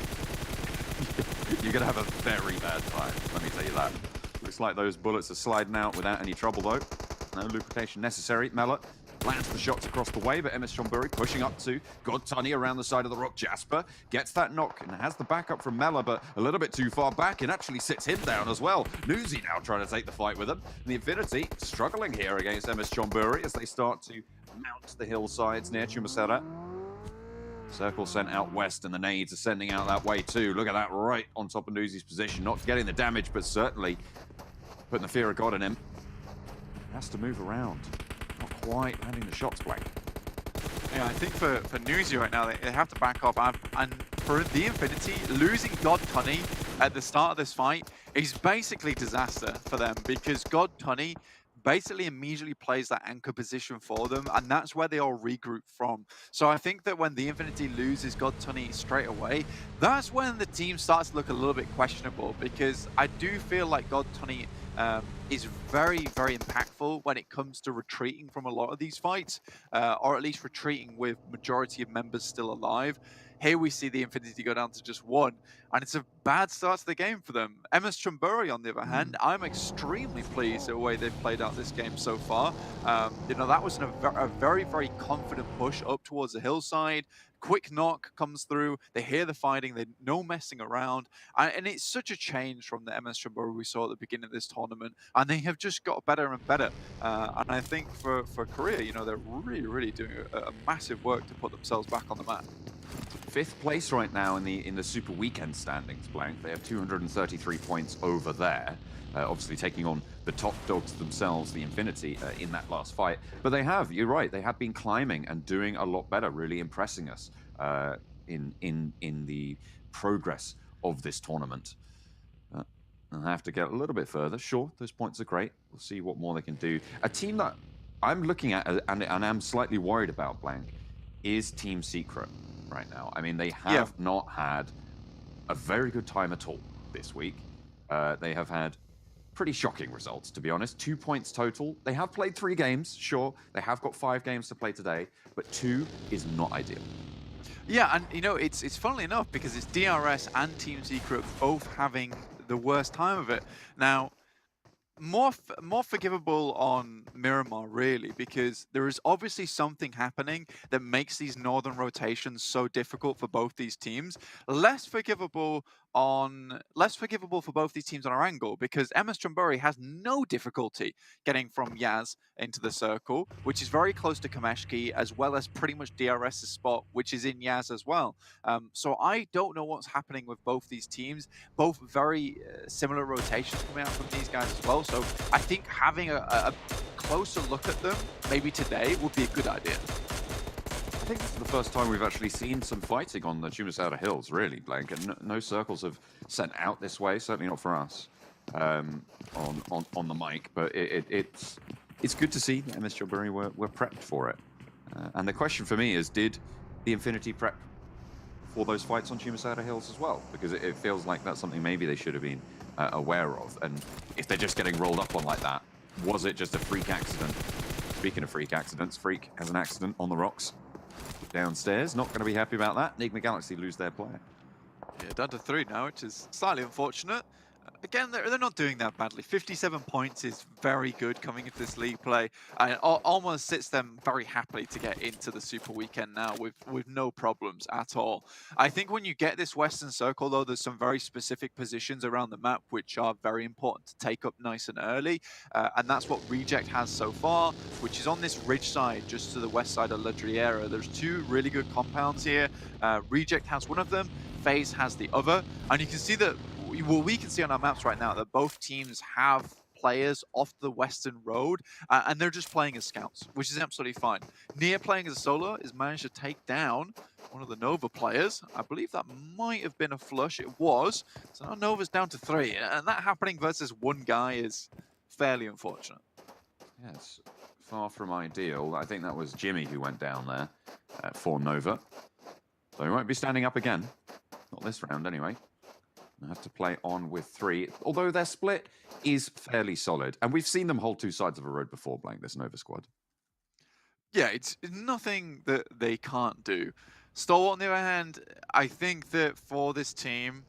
you're going to have a very bad time. Let me tell you that. Looks like those bullets are sliding out without any trouble, though. No lubrication necessary. Mela lands the shots across the way, but MS Chonburi pushing up to God Tunny around the side of the rock. Jasper gets that knock and has the backup from Mela, but a little bit too far back and actually sits him down as well. Newsy now trying to take the fight with him. And the Infinity struggling here against MS Chonburi as they start to mount the hillsides near Chumasera. Circle sent out west, and the nades are sending out that way too. Look at that, right on top of Newsy's position. Not getting the damage, but certainly putting the fear of God in him. He has to move around. Not quite landing the shots, Blank. Yeah, I think for Newsy right now, they have to back off. And for the Infinity, losing God Tunny at the start of this fight is basically disaster for them, because God Tunny basically immediately plays that anchor position for them, and that's where they all regroup from. So I think that when the Infinity loses God Tunny straight away, that's when the team starts to look a little bit questionable, because I do feel like God Tunny is very, very impactful when it comes to retreating from a lot of these fights, or at least retreating with majority of members still alive. Here we see the Infinity go down to just one, and it's a bad start to the game for them. MS Chonburi, on the other hand, I'm extremely pleased with the way they've played out this game so far. You know, that was a very, very confident push up towards the hillside. Quick knock comes through, they hear the fighting, they no messing around, and it's such a change from the MS Chonburi we saw at the beginning of this tournament, and they have just got better and better. And I think for Korea, you know, they're really, really doing a massive work to put themselves back on the map. 5th place right now in the Super Weekend standings, Blank. They have 233 points over there. Obviously taking on the top dogs themselves, the Infinity, in that last fight. But they have, you're right, they have been climbing and doing a lot better, really impressing us in the progress of this tournament. They'll have to get a little bit further. Sure, those points are great. We'll see what more they can do. A team that I'm looking at and I'm slightly worried about, Blank, is Team Secret right now. I mean, they have not had a very good time at all this week. They have had pretty shocking results, to be honest. 2 points total. They have played 3 games, sure. They have got 5 games to play today, but 2 is not ideal. Yeah, and you know, it's funnily enough because it's DRS and Team Secret both having the worst time of it. Now, more forgivable on Miramar, really, because there is obviously something happening that makes these northern rotations so difficult for both these teams. Less forgivable for both these teams on Erangel, because MS Chamburi has no difficulty getting from Yaz into the circle, which is very close to Kameshki, as well as pretty much DRS's spot, which is in Yaz as well. So I don't know what's happening with both these teams. Both very similar rotations coming out from these guys as well. So I think having a closer look at them, maybe today, would be a good idea. I think this is the first time we've actually seen some fighting on the Chumasada Hills, really, Blank. And no circles have sent out this way, certainly not for us on the mic. But it's good to see that MS Chilbury were prepped for it. And the question for me is, did the Infinity prep for those fights on Chumasada Hills as well? Because it feels like that's something maybe they should have been aware of. And if they're just getting rolled up on like that, was it just a freak accident? Speaking of freak accidents, Freak has an accident on the rocks downstairs. Not going to be happy about that. Enigma Galaxy lose their player. Yeah, down to 3 now, which is slightly unfortunate. Again, they're not doing that badly. 57 points is very good coming into this league play, and it almost sits them very happily to get into the Super Weekend now with no problems at all. I think when you get this Western Circle, though, there's some very specific positions around the map which are very important to take up nice and early, and that's what Reject has so far, which is on this ridge side, just to the west side of La Driera. There's 2 really good compounds here. Reject has one of them, FaZe has the other, and you can see that we can see on our maps right now that both teams have players off the western road, and they're just playing as scouts, which is absolutely fine. Nia playing as a solo has managed to take down one of the Nova players. I believe that might have been a flush. It was. So now Nova's down to 3, and that happening versus one guy is fairly unfortunate. Yes, far from ideal. I think that was Jimmy who went down there for Nova. So he won't be standing up again. Not this round, anyway. They have to play on with 3, although their split is fairly solid. And we've seen them hold 2 sides of a road before, Blank, this Nova squad. Yeah, it's nothing that they can't do. Stalwart, on the other hand, I think that for this team,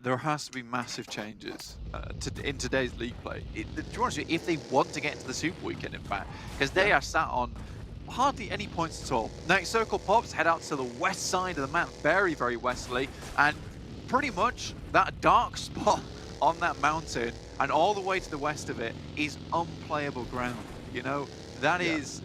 there has to be massive changes in today's league play. To be honest with you, if they want to get into the Super Weekend, in fact, because they are sat on hardly any points at all. Next circle pops, head out to the west side of the map, very, very westerly, and pretty much that dark spot on that mountain and all the way to the west of it is unplayable ground. You know, that is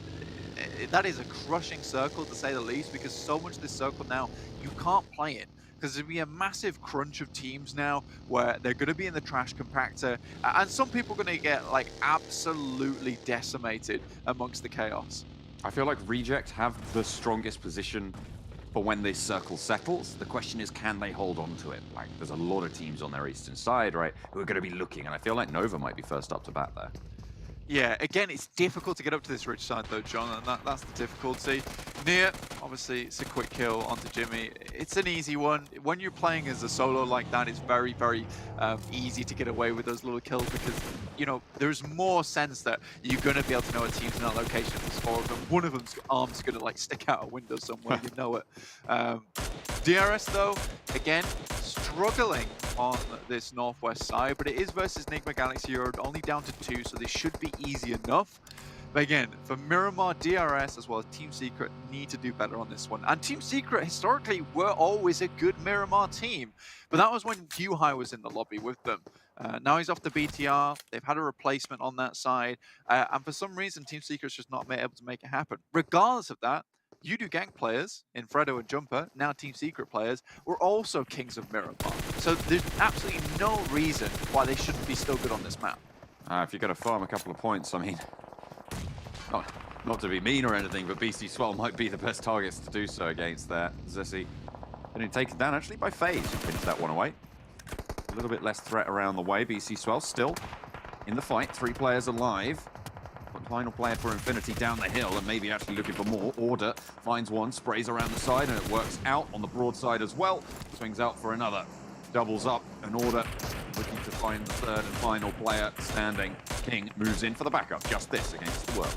a crushing circle, to say the least, because so much of this circle now you can't play it, because there'll be a massive crunch of teams now where they're going to be in the trash compactor, and some people are going to get like absolutely decimated amongst the chaos. I feel like Reject have the strongest position for when this circle settles. The question is, can they hold on to it? Like, there's a lot of teams on their eastern side, right, who are going to be looking, and I feel like Nova might be first up to bat there. Yeah, again, it's difficult to get up to this ridge side though, John, and that's the difficulty. Nia, obviously, it's a quick kill onto Jimmy. It's an easy one. When you're playing as a solo like that, it's very, very easy to get away with those little kills, because, you know, there's more sense that you're going to be able to know a team's in that location if there's 4 of them. One of them's arm's going to, like, stick out a window somewhere, you know it. DRS, though, again, struggling on this northwest side, but it is versus Enigma Galaxy. You're only down to 2, so this should be easy enough. But again, for Miramar, DRS, as well as Team Secret, need to do better on this one. And Team Secret, historically, were always a good Miramar team. But that was when Yuhai was in the lobby with them. Now he's off the BTR. They've had a replacement on that side. And for some reason, Team Secret's just not able to make it happen. Regardless of that, Yudu Gang players, in Fredo and Jumper, now Team Secret players, were also kings of Miramar. So there's absolutely no reason why they shouldn't be still good on this map. If you're going to farm a couple of points, I mean, not to be mean or anything, but BC Swell might be the best targets to do so against there. Zessi getting taken down actually by FaZe, who finished that one away. A little bit less threat around the way. BC Swell still in the fight, 3 players alive. Final player for Infinity down the hill, and maybe actually looking for more. Order finds one, sprays around the side, and it works out on the broad side as well. Swings out for another. Doubles up, and Order looking to find the 3rd and final player standing. King moves in for the backup. Just this against the world.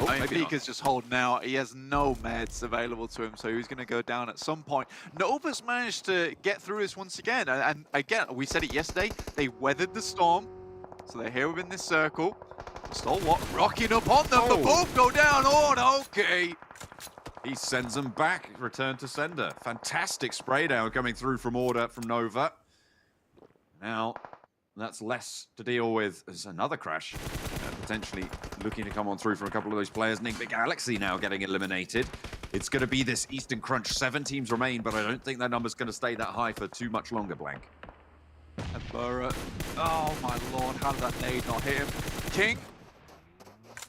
Oh, I mean, maybe not. Pika's just holding out. He has no meds available to him, so he's going to go down at some point. Nova's managed to get through this once again. And again, we said it yesterday, they weathered the storm. So they're here within this circle. Stalwart rocking up on them, but both go down. Oh, okay. He sends them back, return to sender. Fantastic spray down coming through from Order from Nova. Now, that's less to deal with as another crash. Potentially looking to come on through from a couple of those players. Big Galaxy now getting eliminated. It's going to be this Eastern Crunch. 7 teams remain, but I don't think that number's going to stay that high for too much longer, Blank. And Burra. Oh my lord, how did that nade not hit him? King.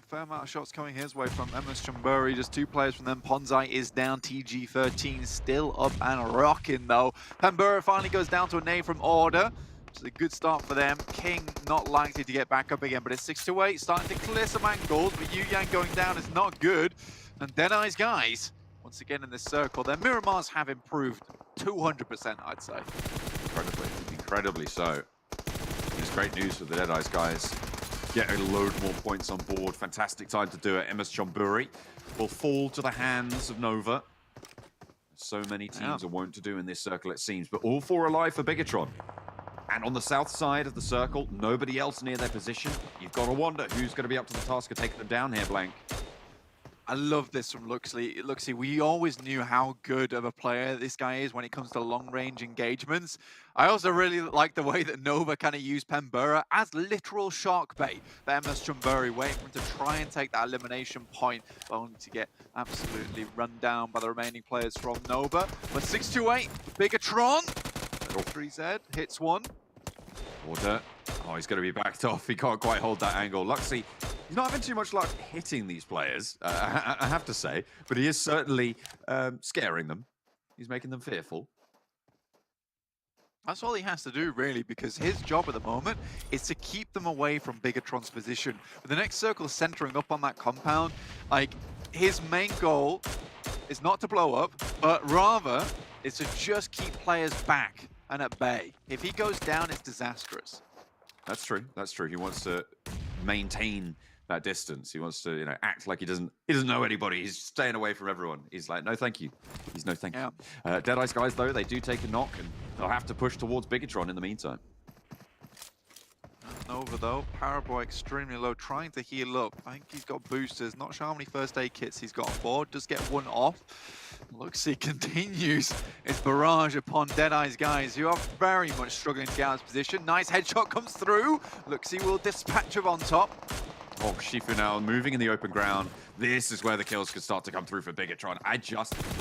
Fair amount of shots coming his way from MS Chamburi. Just 2 players from them. Ponzai is down. TG13 still up and rocking though. Pambura finally goes down to a nade from Order. It's a good start for them. King not likely to get back up again, but it's 6-8, starting to clear some angles, but Yu Yang going down is not good. And Deadeye's guys, once again in this circle, their Miramars have improved 200%, I'd say. Incredibly so. It's great news for the Deadeye's guys. Get a load more points on board. Fantastic time to do it. MS Chamburi will fall to the hands of Nova. So many teams are wont to do in this circle, it seems, but all 4 alive for Bigatron. And on the south side of the circle, nobody else near their position. You've got to wonder who's going to be up to the task of taking them down here, Blank. I love this from Luxley. Luxley, we always knew how good of a player this guy is when it comes to long-range engagements. I also really like the way that Nova kind of used Pambura as literal shark bait for MS Chamburi, waiting for him to try and take that elimination point, only to get absolutely run down by the remaining players from Nova. But 6-8, Bigatron. 3Z hits one. Order. Oh, he's going to be backed off. He can't quite hold that angle. Luxley, he's not having too much luck hitting these players, I have to say, but he is certainly scaring them. He's making them fearful. That's all he has to do, really, because his job at the moment is to keep them away from Bigatron's position. With the next circle centering up on that compound, like, his main goal is not to blow up, but rather is to just keep players back and at bay. If he goes down, it's disastrous. That's true. That's true. He wants to maintain that distance. He wants to, act like he doesn't know anybody. He's staying away from everyone. He's like, no, thank you. He's no, thank you. Deadeye's guys, though, they do take a knock, and they'll have to push towards Bigatron in the meantime. Nova, though, Paraboy extremely low, trying to heal up. I think he's got boosters. Not sure how many first aid kits he's got on board. Does get one off. Luxy continues its barrage upon Deadeye's guys, who are very much struggling to get out of position. Nice headshot comes through. Luxy will dispatch of on top. Oh, Shifu now moving in the open ground. This is where the kills could start to come through for Bigatron.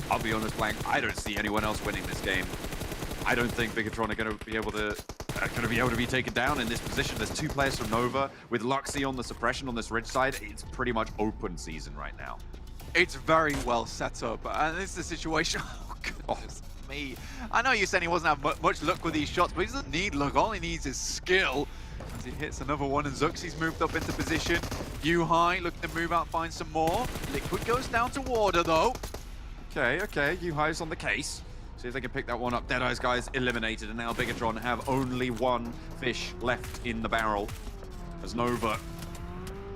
I'll be honest, Blank, I don't see anyone else winning this game. I don't think Bigatron are going to be able to be taken down in this position. There's 2 players from Nova. With Luxy on the suppression on this ridge side, it's pretty much open season right now. It's very well set up, and this is the situation. Oh, goodness me. I know you're saying he wasn't having much luck with these shots, but he doesn't need luck. All he needs is skill. As he hits another one, and Zuxi's moved up into position. Yuhai looking to move out, find some more. Liquid goes down to Water, though. Okay. Yuhai's on the case. See if they can pick that one up. Deadeye's guys eliminated, and now Bigatron have only 1 fish left in the barrel. As Nova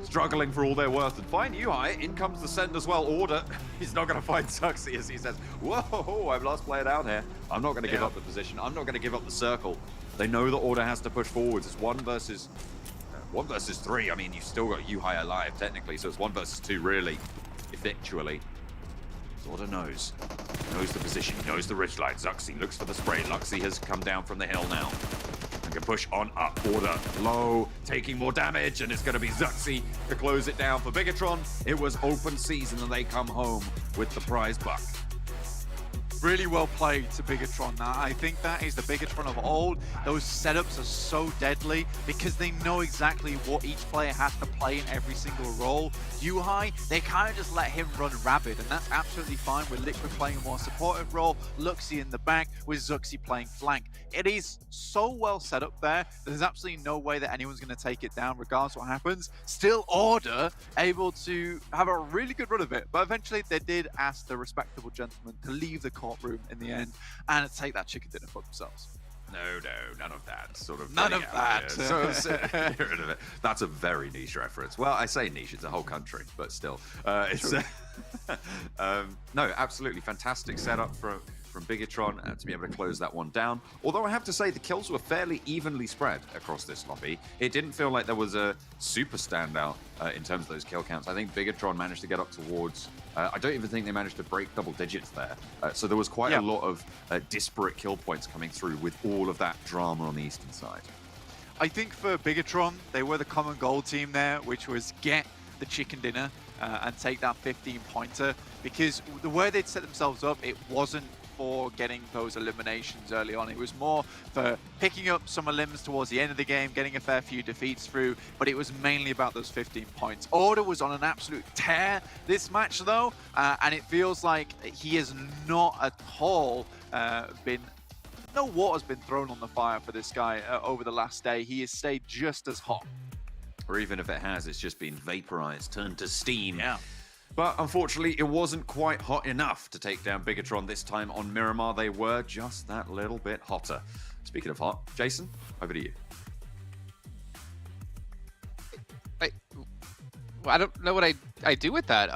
struggling for all their worth, and find Yuhai. In comes the send as well. Order. He's not going to find Zuxi, as he says, whoa, I've last played out here. I'm not going to give up the position. I'm not going to give up the circle. They know the Order has to push forwards. It's 1 versus 3. I mean, you've still got Yuhai alive, technically, so it's 1 versus 2, really, effectually. Order knows the position, he knows the ridgeline. Zuxi looks for the spray. Luxy has come down from the hill now and can push on up. Order low, taking more damage, and it's going to be Zuxi to close it down for Bigatron. It was open season, and they come home with the prize buck. Really well played to Bigatron now. I think that is the Bigatron of old. Those setups are so deadly because they know exactly what each player has to play in every single role. Yuhai, they kind of just let him run rabid, and that's absolutely fine with Liquid playing a more supportive role, Luxy in the back, with Zuxi playing flank. It is so well set up there, there's absolutely no way that anyone's going to take it down regardless what happens. Still Order able to have a really good run of it, but eventually they did ask the respectable gentleman to leave the courtroom in the end and take that chicken dinner for themselves. No, none of that. Sort of. None of that. Get rid of it. That's a very niche reference. Well, I say niche, it's a whole country, but still. It's no, absolutely fantastic setup from Bigatron to be able to close that one down. Although I have to say the kills were fairly evenly spread across this lobby. It didn't feel like there was a super standout in terms of those kill counts. I think Bigatron managed to get up towards, I don't even think they managed to break double digits there. So there was quite a lot of disparate kill points coming through with all of that drama on the eastern side. I think for Bigatron, they were the common goal team there, which was get the chicken dinner and take that 15-pointer, because the way they'd set themselves up, it wasn't for getting those eliminations early on. It was more for picking up some elims towards the end of the game, getting a fair few defeats through, but it was mainly about those 15 points. Order was on an absolute tear this match though, and it feels like he has not at all no water's been thrown on the fire for this guy over the last day. He has stayed just as hot. Or even if it has, it's just been vaporized, turned to steam. Yeah. But unfortunately, it wasn't quite hot enough to take down Bigatron this time on Miramar. They were just that little bit hotter. Speaking of hot, Jason, over to you. I don't know what I do with that.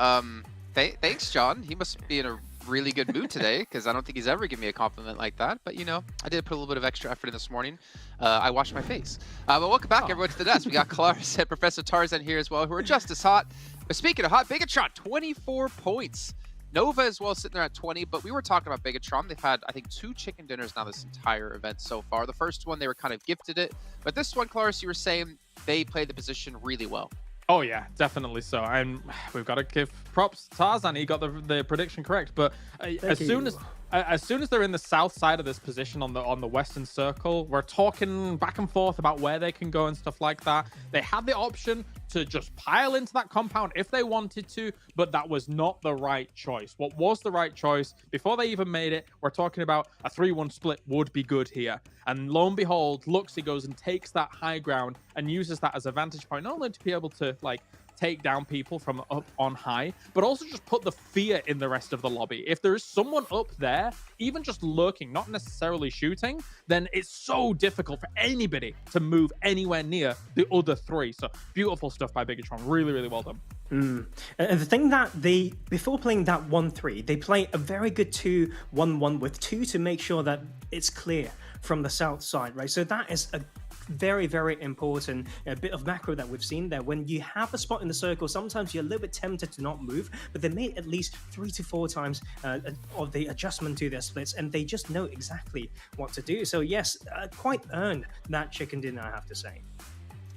Thanks, John. He must be in a really good mood today, because I don't think he's ever given me a compliment like that. But, you know, I did put a little bit of extra effort in this morning. I washed my face. But welcome back, everyone, to the desk. We got Kalaris and Professor Tarzan here as well, who are just as hot. But speaking of hot, Bigatron, 24 points. Nova as well, sitting there at 20. But we were talking about Bigatron. They've had, I think, 2 chicken dinners now this entire event so far. The first one, they were kind of gifted it. But this one, Kalaris, you were saying they played the position really well. Oh yeah, definitely so. And we've got to give props to Tarzan. He got the prediction correct. But as soon as they're in the south side of this position on the western circle, we're talking back and forth about where they can go and stuff like that. They had the option to just pile into that compound if they wanted to, but that was not the right choice. What was the right choice before they even made it? We're talking about a 3-1 split would be good here. And lo and behold, Luxy goes and takes that high ground and uses that as a vantage point, not only to be able to like take down people from up on high, but also just put the fear in the rest of the lobby. If there is someone up there, even just lurking, not necessarily shooting, then it's so difficult for anybody to move anywhere near the other 3. So beautiful stuff by Bigatron. Really, really well done. And the thing that before playing that 1-3, they play a very good 2-1-1 with 2 to make sure that it's clear from the south side, right? So that is a very, very important bit of macro that we've seen there. When you have a spot in the circle, sometimes you're a little bit tempted to not move, but they made at least 3 to 4 times of the adjustment to their splits, and they just know exactly what to do. So yes, quite earned that chicken dinner, I have to say.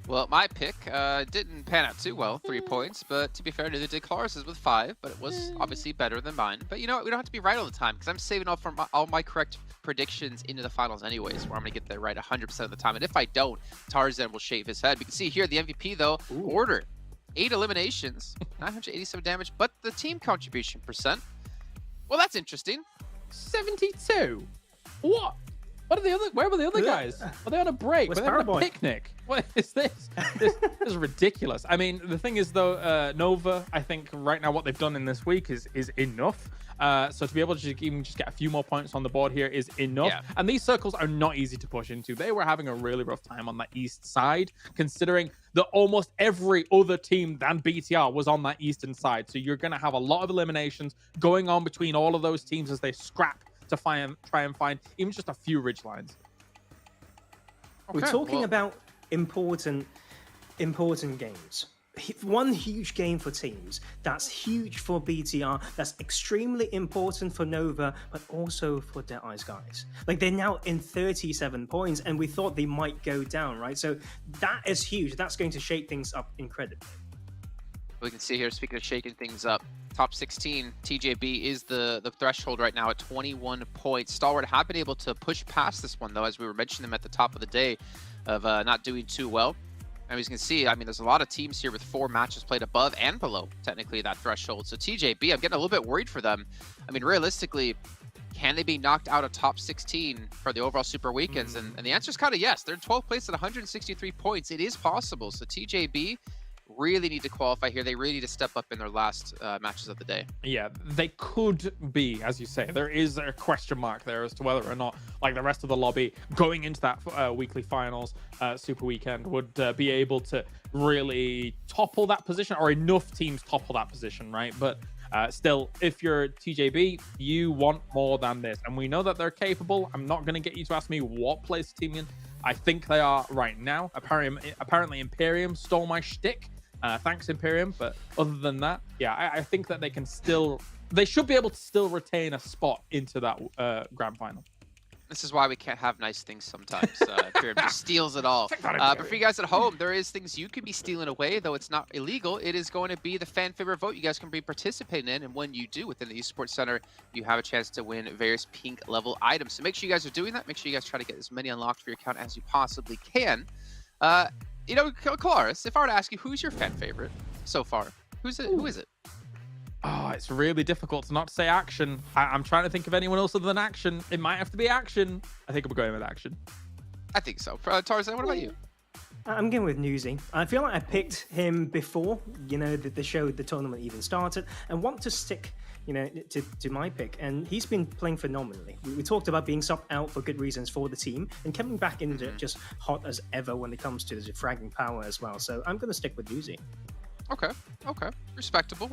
Well, my pick didn't pan out too well, 3 points, but to be fair, neither did Kalaris with 5, but it was obviously better than mine. But you know what, we don't have to be right all the time, because I'm saving all from all my correct predictions into the finals anyways, where I'm going to get that right 100% of the time. And if I don't, Tarzan will shave his head. We can see here the MVP, though, Order. 8 eliminations, 987 damage, but the team contribution percent, well, that's interesting. 72? What? What are the other? Where were the other guys? Were they on a break? Were they on a picnic? What is this? This is ridiculous. I mean, the thing is, though, Nova, I think right now what they've done in this week is enough. So to be able to even just get a few more points on the board here is enough. Yeah. And these circles are not easy to push into. They were having a really rough time on that east side, considering that almost every other team than BTR was on that eastern side. So you're going to have a lot of eliminations going on between all of those teams as they scrap to try and find even just a few ridge lines. Okay, we're talking about important games. One huge game for teams. That's huge for BTR. That's extremely important for Nova, but also for Dead Eyes guys. Like, they're now in 37 points, and we thought they might go down, right? So that is huge. That's going to shake things up incredibly. We can see here, speaking of shaking things up, top 16, TJB is the threshold right now at 21 points. Stalwart have been able to push past this one, though, as we were mentioning them at the top of the day, of not doing too well. And as you can see, I mean, there's a lot of teams here with 4 matches played above and below, technically, that threshold. So TJB, I'm getting a little bit worried for them. I mean, realistically, can they be knocked out of top 16 for the overall Super Weekends? And the answer is kind of yes. They're in 12th place at 163 points. It is possible. So TJB, really need to qualify here. They really need to step up in their last matches of the day. Yeah, they could be, as you say. There is a question mark there as to whether or not, like the rest of the lobby, going into that weekly finals Super Weekend would be able to really topple that position, or enough teams topple that position, right? But still, if you're TJB, you want more than this. And we know that they're capable. I'm not going to get you to ask me what place team in. I think they are right now. Apparently Imperium stole my shtick. Thanks, Imperium. But other than that, yeah, I think that they should be able to still retain a spot into that grand final. This is why we can't have nice things sometimes. Imperium just steals it all. But for you guys at home, there is things you could be stealing away, though it's not illegal. It is going to be the fan favorite vote you guys can be participating in. And when you do within the Esports Center, you have a chance to win various pink level items. So make sure you guys are doing that. Make sure you guys try to get as many unlocked for your account as you possibly can. You know, Kalaris, if I were to ask you, who's your fan favorite so far? Who is it? Oh, it's really difficult to not say Action. I'm trying to think of anyone else other than Action. It might have to be Action. I think I'm going with Action. I think so. Tarzan, what about you? I'm going with Newsy. I feel like I picked him before, you know, the show, the tournament even started, and want to stick, you know, to my pick. And he's been playing phenomenally. We talked about being subbed out for good reasons for the team, and coming back in just hot as ever when it comes to the fragging power as well. So I'm going to stick with Newsy. Okay. Respectable.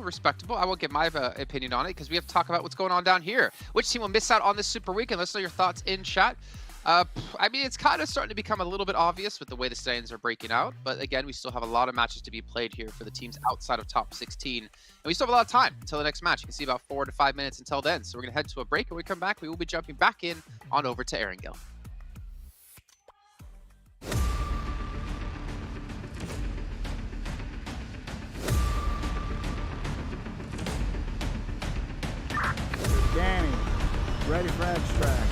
I will give my opinion on it because we have to talk about what's going on down here. Which team will miss out on this Super Weekend? Let's know your thoughts in chat. I mean, it's kind of starting to become a little bit obvious with the way the standings are breaking out. But again, we still have a lot of matches to be played here for the teams outside of top 16. And we still have a lot of time until the next match. You can see about 4 to 5 minutes until then. So we're going to head to a break. And when we come back, we will be jumping back in on over to Erangel. Danny, ready for extract.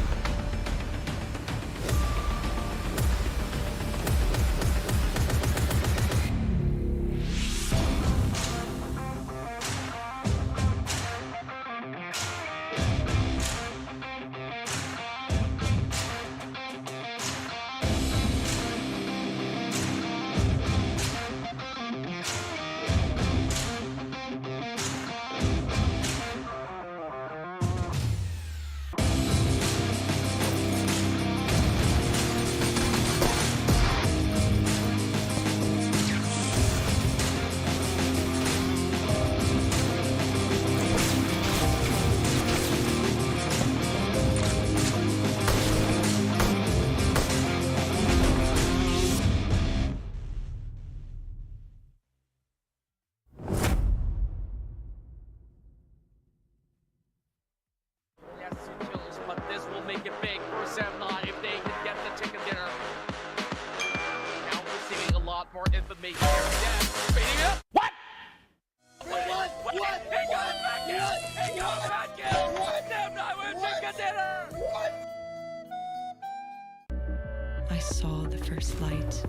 I saw the first light,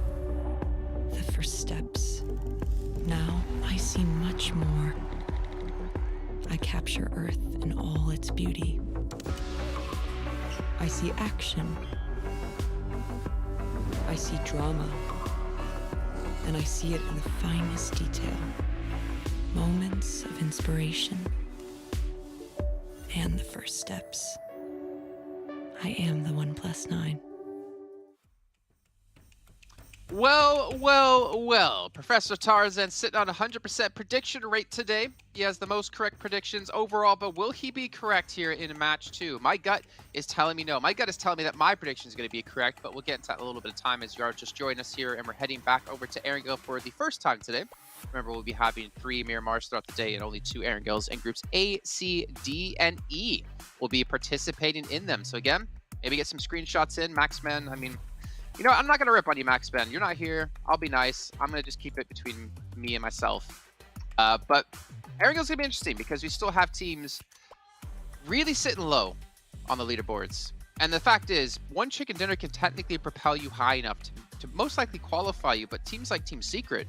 the first steps. Now I see much more. I capture Earth in all its beauty. I see action. I see drama. And I see it in the finest detail. Moments of inspiration and the first steps. I am the 1+9. Well. Professor Tarzan sitting on 100% prediction rate today. He has the most correct predictions overall, but will he be correct here in match 2? My gut is telling me no. My gut is telling me that my prediction is going to be correct, but we'll get into that in a little bit of time as you are just joining us here, and we're heading back over to Erangel for the first time today. Remember, we'll be having 3 Miramars throughout the day and only 2 Erangels in groups A, C, D, and E will be participating in them. So again, maybe get some screenshots in. Maxman, I mean, you know, I'm not going to rip on you, Maxman. You're not here. I'll be nice. I'm going to just keep it between me and myself. But Erangel's going to be interesting because we still have teams really sitting low on the leaderboards. And the fact is, one chicken dinner can technically propel you high enough to most likely qualify you. But teams like Team Secret,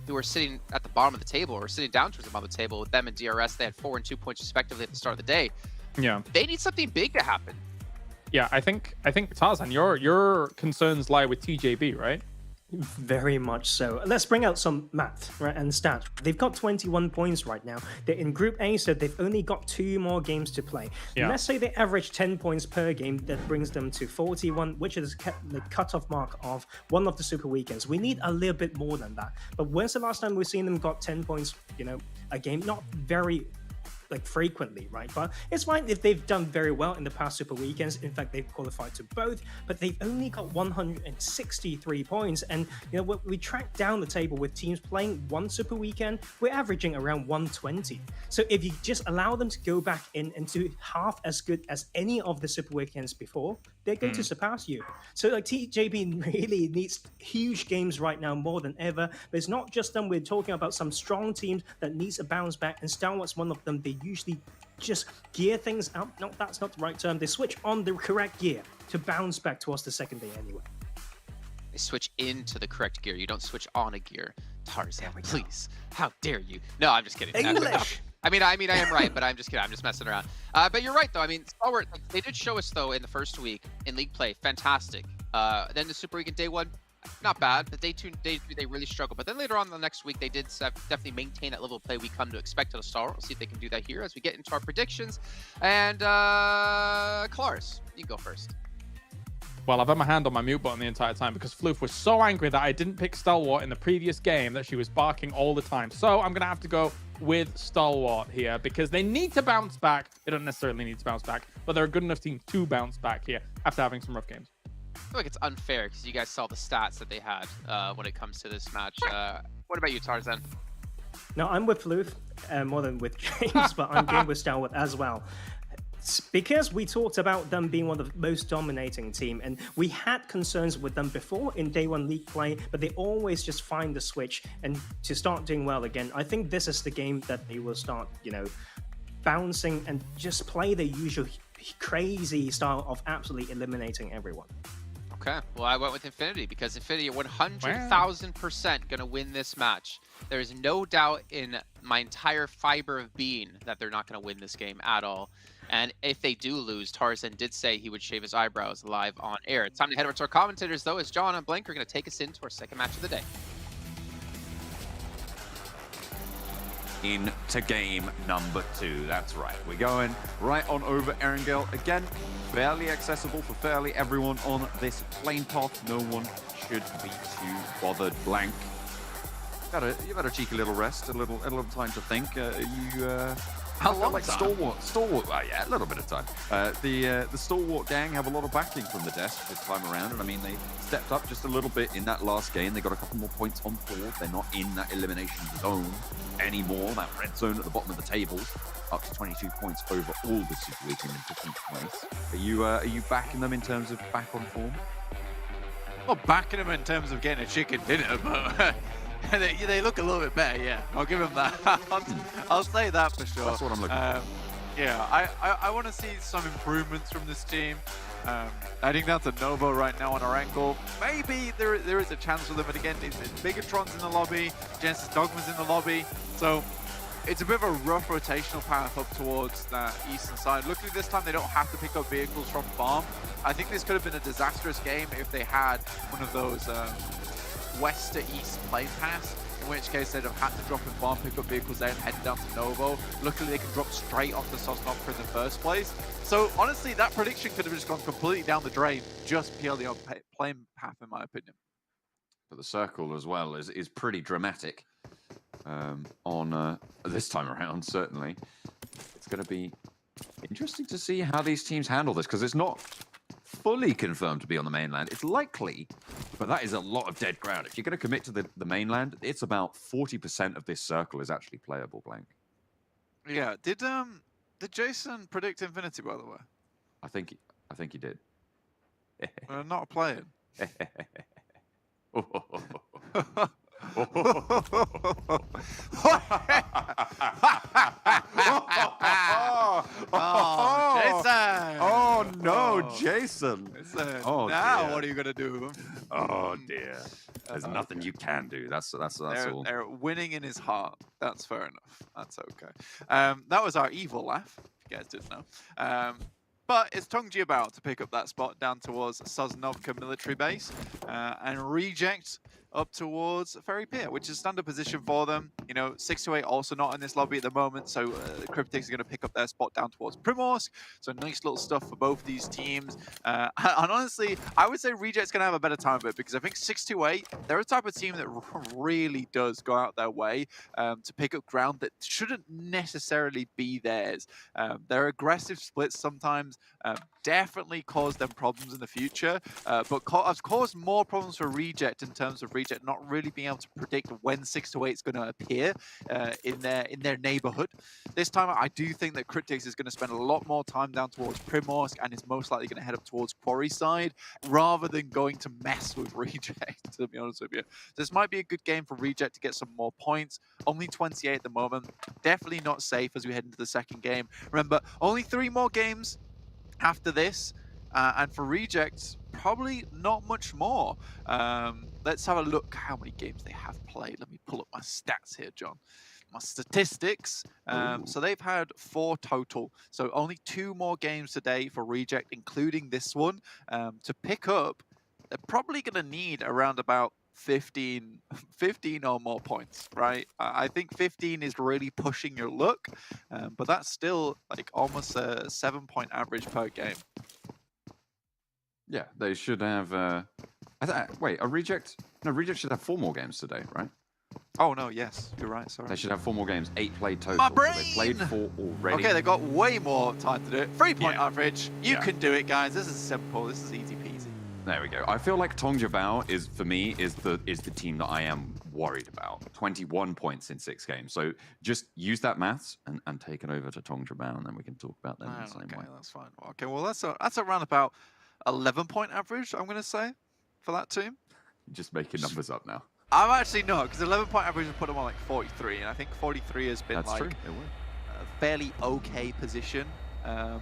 who are sitting at the bottom of the table or sitting down towards the bottom of the table with them and DRS, they had 4 and 2 points respectively at the start of the day. Yeah. They need something big to happen. Yeah, I think Tarzan, your concerns lie with TJB, right? Very much so. Let's bring out some math, right, and stats. They've got 21 points right now. They're in Group A, so they've only got 2 more games to play. Yeah. Let's say they average 10 points per game. That brings them to 41, which is the cutoff mark of one of the Super Weekends. We need a little bit more than that. But when's the last time we've seen them got 10 points, a game? Not very frequently, right? But it's fine if they've done very well in the past Super Weekends. In fact, they've qualified to both, but they've only got 163 points. And when we track down the table with teams playing one Super Weekend, we're averaging around 120. So if you just allow them to go back in and do half as good as any of the Super Weekends before, they're going to surpass you. So TJB really needs huge games right now more than ever. But it's not just them. We're talking about some strong teams that needs a bounce back, and Stalwart's one of them. They usually just gear things up. No, that's not the right term. They switch on the correct gear to bounce back towards the second day anyway. They switch into the correct gear. You don't switch on a gear. Tarzan, please. How dare you? No, I'm just kidding. English. I mean, I am right, but I'm just kidding. I'm just messing around. But you're right, though. I mean, Stalwart, they did show us, though, in the first week in league play, fantastic. Then the Super Weekend day 1, not bad, but day 2, day 3, they really struggled. But then later on the next week, they did definitely maintain that level of play we come to expect out of Stalwart. We'll see if they can do that here as we get into our predictions. And Klaris, you can go first. Well, I've had my hand on my mute button the entire time because Floof was so angry that I didn't pick Stalwart in the previous game that she was barking all the time. So I'm going to have to go with Stalwart here because they need to bounce back. They don't necessarily need to bounce back, but they're a good enough team to bounce back here after having some rough games. I feel like it's unfair because you guys saw the stats that they had when it comes to this match. What about you, Tarzan? No, I'm with Floof more than with James, but I'm going with Stalwart as well. Because we talked about them being one of the most dominating team, and we had concerns with them before in day 1 league play, but they always just find the switch and to start doing well again. I think this is the game that they will start, bouncing and just play the usual crazy style of absolutely eliminating everyone. Okay, well, I went with Infinity because Infinity are 100,000% going to win this match. There is no doubt in my entire fiber of being that they're not going to win this game at all. And if they do lose, Tarzan did say he would shave his eyebrows live on air. It's time to head over to our commentators, though, as John and Blank are going to take us into our second match of the day. Into game number 2. That's right. We're going right on over Erangel. Again, fairly accessible for fairly everyone on this plane path. No one should be too bothered. Blank. You've had a cheeky little rest, a little time to think. How long? Like Stalwart. Well, yeah, a little bit of time. The Stalwart gang have a lot of backing from the desk this time around, and I mean they stepped up just a little bit in that last game. They got a couple more points on board. They're not in that elimination zone anymore. That red zone at the bottom of the table, up to 22 points over all the Super Weekend in 15th place. Are you backing them in terms of back on form? Well, backing them in terms of getting a chicken dinner, but. They look a little bit better, yeah. I'll give them that. I'll say that for sure. That's what I'm looking for. Yeah, I want to see some improvements from this team. I think that's a no-go right now on Erangel. Maybe there is a chance for them, but again, it's Bigatron's in the lobby, Genesis Dogma's in the lobby, so it's a bit of a rough rotational path up towards that eastern side. Luckily this time they don't have to pick up vehicles from farm. I think this could have been a disastrous game if they had one of those west to east plane paths, in which case they'd have had to drop in farm, pick up vehicles there and head down to Novo. Luckily they can drop straight onto Sosnovka in the first place. So honestly, that prediction could have just gone completely down the drain, just purely on plane path in my opinion. But the circle as well is pretty dramatic on this time around, certainly. It's going to be interesting to see how these teams handle this, because it's not fully confirmed to be on the mainland. It's likely, but that is a lot of dead ground. If you're going to commit to the mainland, it's about 40% of this circle is actually playable, Blank. Yeah, did Jason predict Infinity, by the way? I think he did. Not playing. Jason! Oh no, Jason! Oh, now dear. What are you gonna do? Oh dear. There's nothing you can do. That's all. They're winning in his heart. That's fair enough. That's okay. That was our evil laugh, if you guys didn't know. But it's Tongji about to pick up that spot down towards Sosnovka military base and reject up towards Ferry Pier, which is standard position for them. You know, 628 also not in this lobby at the moment, so Cryptics are going to pick up their spot down towards Primorsk. So nice little stuff for both these teams. And honestly, I would say Reject's going to have a better time of it, because I think 628, they're a type of team that really does go out their way to pick up ground that shouldn't necessarily be theirs. Their aggressive splits sometimes definitely cause them problems in the future, but have caused more problems for Reject in terms of Reject not really being able to predict when 628 is going to appear in their neighborhood. This time, I do think that Cryptics is going to spend a lot more time down towards Primorsk and is most likely going to head up towards Quarry side rather than going to mess with Reject, to be honest with you. This might be a good game for Reject to get some more points. Only 28 at the moment. Definitely not safe as we head into the second game. Remember, only 3 more games after this, and for Rejects, probably not much more. Let's have a look how many games they have played. Let me pull up my stats here, John. My statistics. So they've had 4 total. So only 2 more games today for Reject, including this one. To pick up, they're probably going to need around about 15 or more points, right? I think 15 is really pushing your luck, but that's still like almost a 7-point average per game. Yeah, they should have. Wait, a Reject? No, Reject should have 4 more games today, right? Oh no, yes, you're right. Sorry. They should have 4 more games. 8 played total. My brain! So they played 4 already. Okay, they've got way more time to do it. 3-point average. You can do it, guys. This is simple. This is easy peasy. There we go. I feel like Tongjavao is, for me, is the team that I am worried about. 21 points in 6 games. So just use that maths and take it over to Tongjavao, and then we can talk about them in the same way. That's fine. Okay, well that's around about 11-point average, I'm going to say, for that team. Just making numbers up now. I'm actually not, because 11-point average would put them on like 43, and I think 43 has been That's like true. It would. a fairly okay position.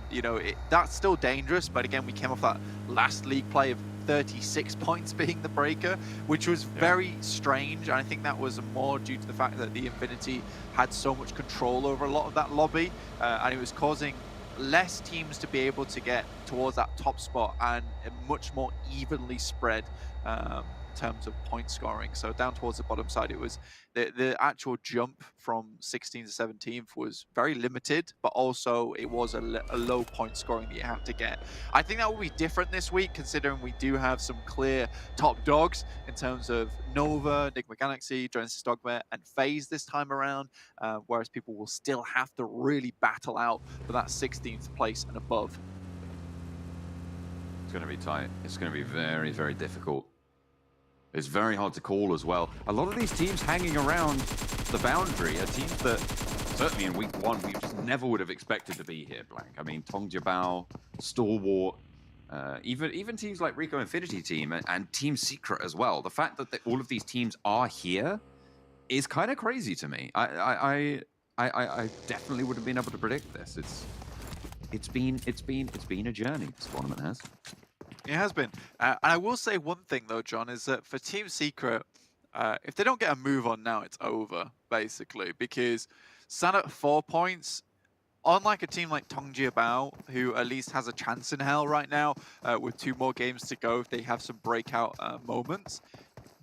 You know, that's still dangerous, but again, we came off that last league play of 36 points being the breaker, which was very strange, and I think that was more due to the fact that the Infinity had so much control over a lot of that lobby, and it was causing less teams to be able to get towards that top spot and much more evenly spread in terms of point scoring. So down towards the bottom side, it was the actual jump from 16th to 17th was very limited, but also it was a low point scoring that you have to get. I think that will be different this week, considering we do have some clear top dogs in terms of Nova, Enigma Galaxy, Genesis Dogma, and FaZe this time around, whereas people will still have to really battle out for that 16th place and above. It's going to be tight. It's going to be very, very difficult. It's very hard to call as well. A lot of these teams hanging around the boundary are teams that, certainly in week 1, we just never would have expected to be here, Blank. I mean, Tongjabao, Stalwart, even teams like Rico Infinity Team and Team Secret as well. The fact that all of these teams are here is kind of crazy to me. I definitely would have been able to predict this. It's been a journey. This tournament has. It has been. And I will say one thing, though, John, is that for Team Secret, if they don't get a move on now, it's over, basically. Because sat at 4 points, unlike a team like Tongjabao, who at least has a chance in hell right now, with 2 more games to go if they have some breakout moments,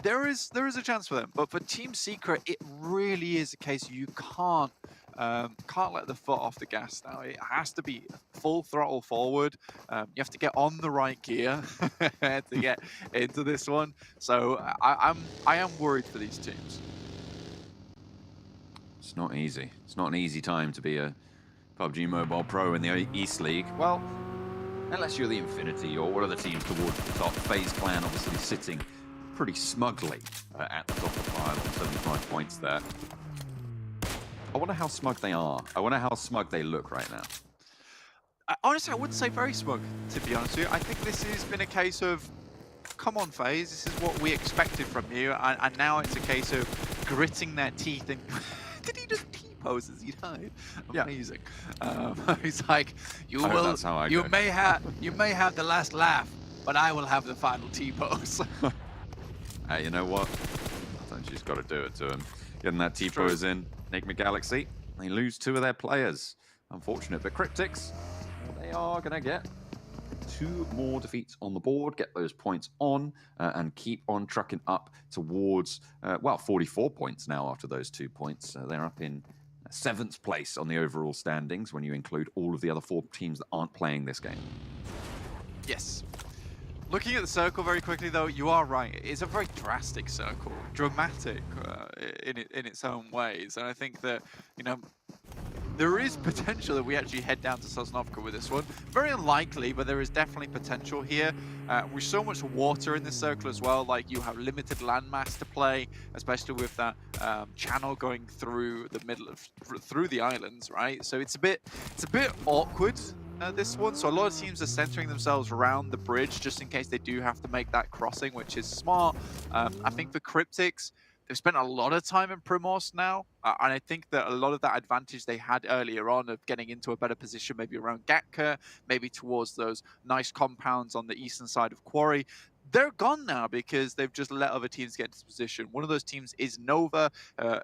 there is a chance for them. But for Team Secret, it really is a case you can't let the foot off the gas now. It has to be full throttle forward. You have to get on the right gear to get into this one. So I am worried for these teams. It's not easy. It's not an easy time to be a PUBG Mobile Pro in the East League. Well, unless you're the Infinity or one of the teams towards the top. FaZe Clan obviously sitting pretty smugly at the top of the pile on 75 points there. I wonder how smug they are. I wonder how smug they look right now. Honestly, I wouldn't say very smug, to be honest with you. I think this has been a case of, come on, FaZe, this is what we expected from you, and now it's a case of gritting their teeth and... Did he just T-pose as he died? Amazing. Yeah. He's like, you may have the last laugh, but I will have the final T-pose. Hey, you know what? Sometimes you just got to do it to him. Getting that T-pose in. Enigma Galaxy, they lose 2 of their players. Unfortunate, but Cryptics, they are going to get 2 more defeats on the board, get those points on, and keep on trucking up towards, 44 points now after those 2 points. They're up in 7th place on the overall standings when you include all of the other 4 teams that aren't playing this game. Yes. Looking at the circle very quickly, though, you are right. It's a very drastic circle, dramatic in its own ways. And I think that, there is potential that we actually head down to Sosnovka with this one. Very unlikely, but there is definitely potential here. With so much water in this circle as well, like you have limited landmass to play, especially with that channel going through the middle of through the islands, right? So it's a bit awkward. This one, so a lot of teams are centering themselves around the bridge just in case they do have to make that crossing, which is smart. I think for Cryptics, they've spent a lot of time in Primorsk now, and I think that a lot of that advantage they had earlier on of getting into a better position, maybe around Gatka, maybe towards those nice compounds on the eastern side of Quarry, they're gone now because they've just let other teams get into position. One of those teams is Nova,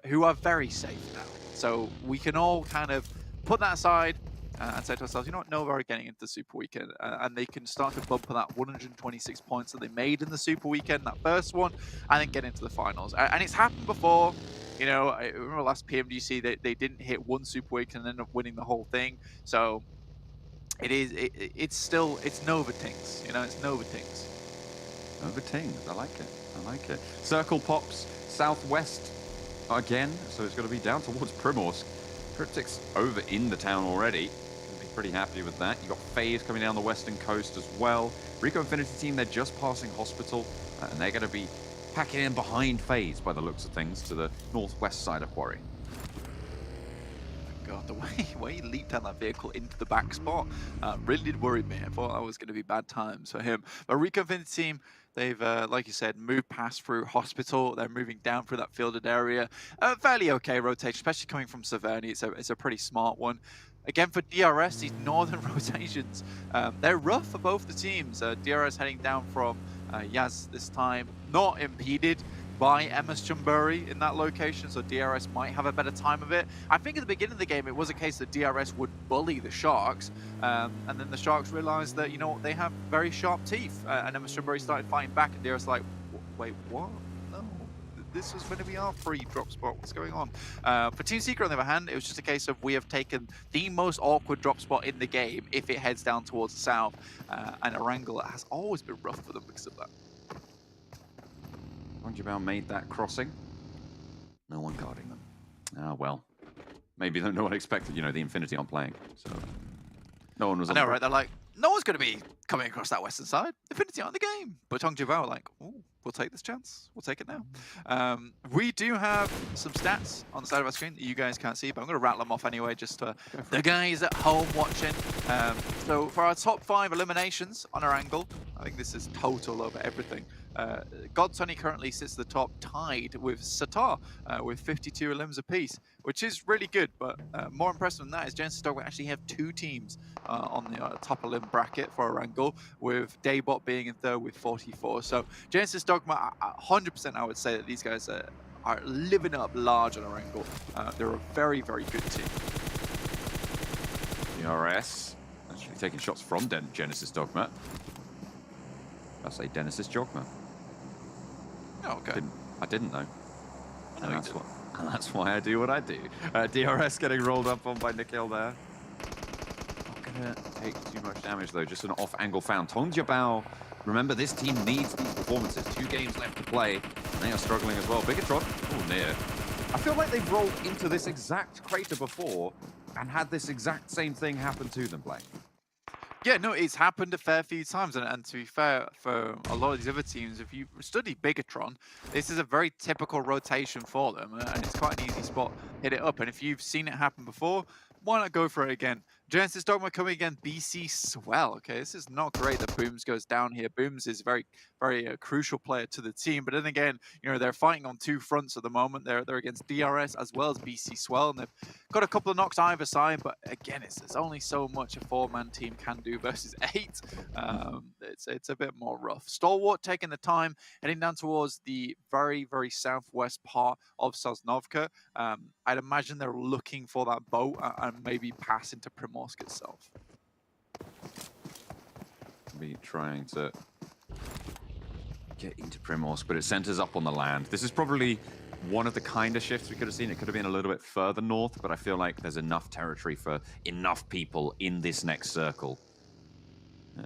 who are very safe now. So we can all kind of put that aside and say to ourselves, you know what, Nova are getting into the Super Weekend, and they can start to bump that 126 points that they made in the Super Weekend, that first one, and then get into the finals. And it's happened before. I remember last PMGC, they didn't hit one Super Weekend and ended up winning the whole thing. So it's Nova Tings, it's Nova Tings. Nova Tings, I like it. Circle pops southwest again, so it's going to be down towards Primorsk. Cryptics over in the town already. Pretty happy with that. You got FaZe coming down the western coast as well. Rico Infinity team, they're just passing Hospital, and they're going to be packing in behind FaZe by the looks of things to the northwest side of Quarry. God, the way he leaped out that vehicle into the back spot really did worry me. I thought that was going to be bad times for him. But Rico Infinity team, they've, like you said, moved past through Hospital. They're moving down through that fielded area. Fairly okay rotation, especially coming from Severny. It's a pretty smart one. Again, for DRS, these northern rotations, they're rough for both the teams. DRS heading down from Yaz this time, not impeded by MS Chumburi in that location, so DRS might have a better time of it. I think at the beginning of the game, it was a case that DRS would bully the Sharks, and then the Sharks realized that, they have very sharp teeth, and MS Chumburi started fighting back, and DRS like, wait, what? No, this was going to be our free drop spot. What's going on? For Team Secret, on the other hand, it was just a case of we have taken the most awkward drop spot in the game if it heads down towards the south, and Erangel has always been rough for them because of that. Ronjabal made that crossing. No one guarding them. Ah, well. Maybe no one expected, the Infinity aren't playing. So no one was on I know, right? They're like, no one's going to be coming across that western side. Infinity aren't in the game. But Ronjabal are like, oh, we'll take this chance. We'll take it now. We do have some stats on the side of our screen that you guys can't see, but I'm going to rattle them off anyway, just for the guys at home watching. So for our top 5 eliminations on Erangel, I think this is total over everything. Godsunny currently sits at the top, tied with Satar with 52 elims apiece, which is really good. But more impressive than that is Genesis Dogma actually have 2 teams on the top elim bracket for Erangel, with Daybot being in 3rd with 44. So Genesis Dogma, 100% I would say that these guys are living up large on Erangel. They're a very, very good team. DRS actually taking shots from Genesis Dogma. I say Genesis Dogma. Oh, okay. I didn't know. No, and that's why I do what I do. DRS getting rolled up on by Nikhil there. Not gonna take too much damage though, just an off-angle found. Tongjabao, remember this team needs these performances. 2 games left to play, and they are struggling as well. Bigatron, oh near. I feel like they've rolled into this exact crater before and had this exact same thing happen to them, Blake. Yeah, no, it's happened a fair few times, and to be fair, for a lot of these other teams, if you study Bigatron, this is a very typical rotation for them, and it's quite an easy spot, hit it up, and if you've seen it happen before, why not go for it again? Genesis Dogma coming again, BC Swell. Okay, this is not great that Booms goes down here. Booms is a very, very crucial player to the team. But then again, they're fighting on 2 fronts at the moment. They're against DRS as well as BC Swell, and they've got a couple of knocks either side. But again, it's only so much a 4-man team can do versus 8. It's a bit more rough. Stalwart taking the time, heading down towards the very, very southwest part of Sosnovka. I'd imagine they're looking for that boat and maybe pass into Primorsk itself. be trying to get into Primorsk, but it centers up on the land. This is probably one of the kind of shifts we could have seen. It could have been a little bit further north, but I feel like there's enough territory for enough people in this next circle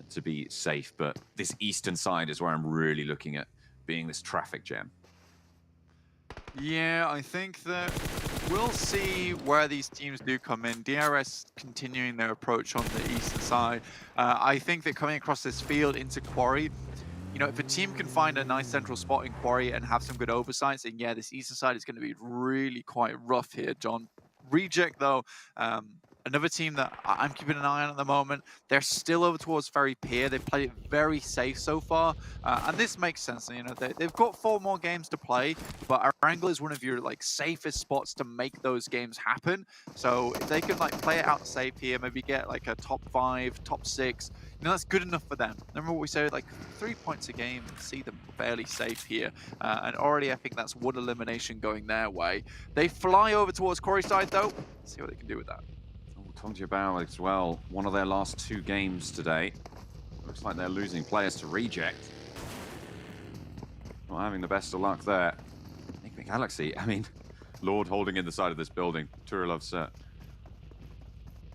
to be safe. But this eastern side is where I'm really looking at being this traffic jam. Yeah, I think that we'll see where these teams do come in. DRS continuing their approach on the eastern side. I think that coming across this field into Quarry, you know, if a team can find a nice central spot in Quarry and have some good oversights, then yeah, this eastern side is going to be really quite rough here, John. Reject, though, another team that I'm keeping an eye on at the moment. They're still over towards Ferry Pier. They've played it very safe so far, and this makes sense. You know, they've got 4 more games to play, but Erangel is one of your like safest spots to make those games happen. So if they can like play it out safe here, maybe get like a top 5, top 6, you know, that's good enough for them. Remember what we said, like 3 points a game, see them fairly safe here, and already I think that's one elimination going their way. They fly over towards Quarry side though. Let's see what they can do with that. PMGC as well, one of their last 2 games today. Looks like they're losing players to Reject. Not having the best of luck there. Enigma Galaxy, I mean, Lord holding in the side of this building. Turilov's not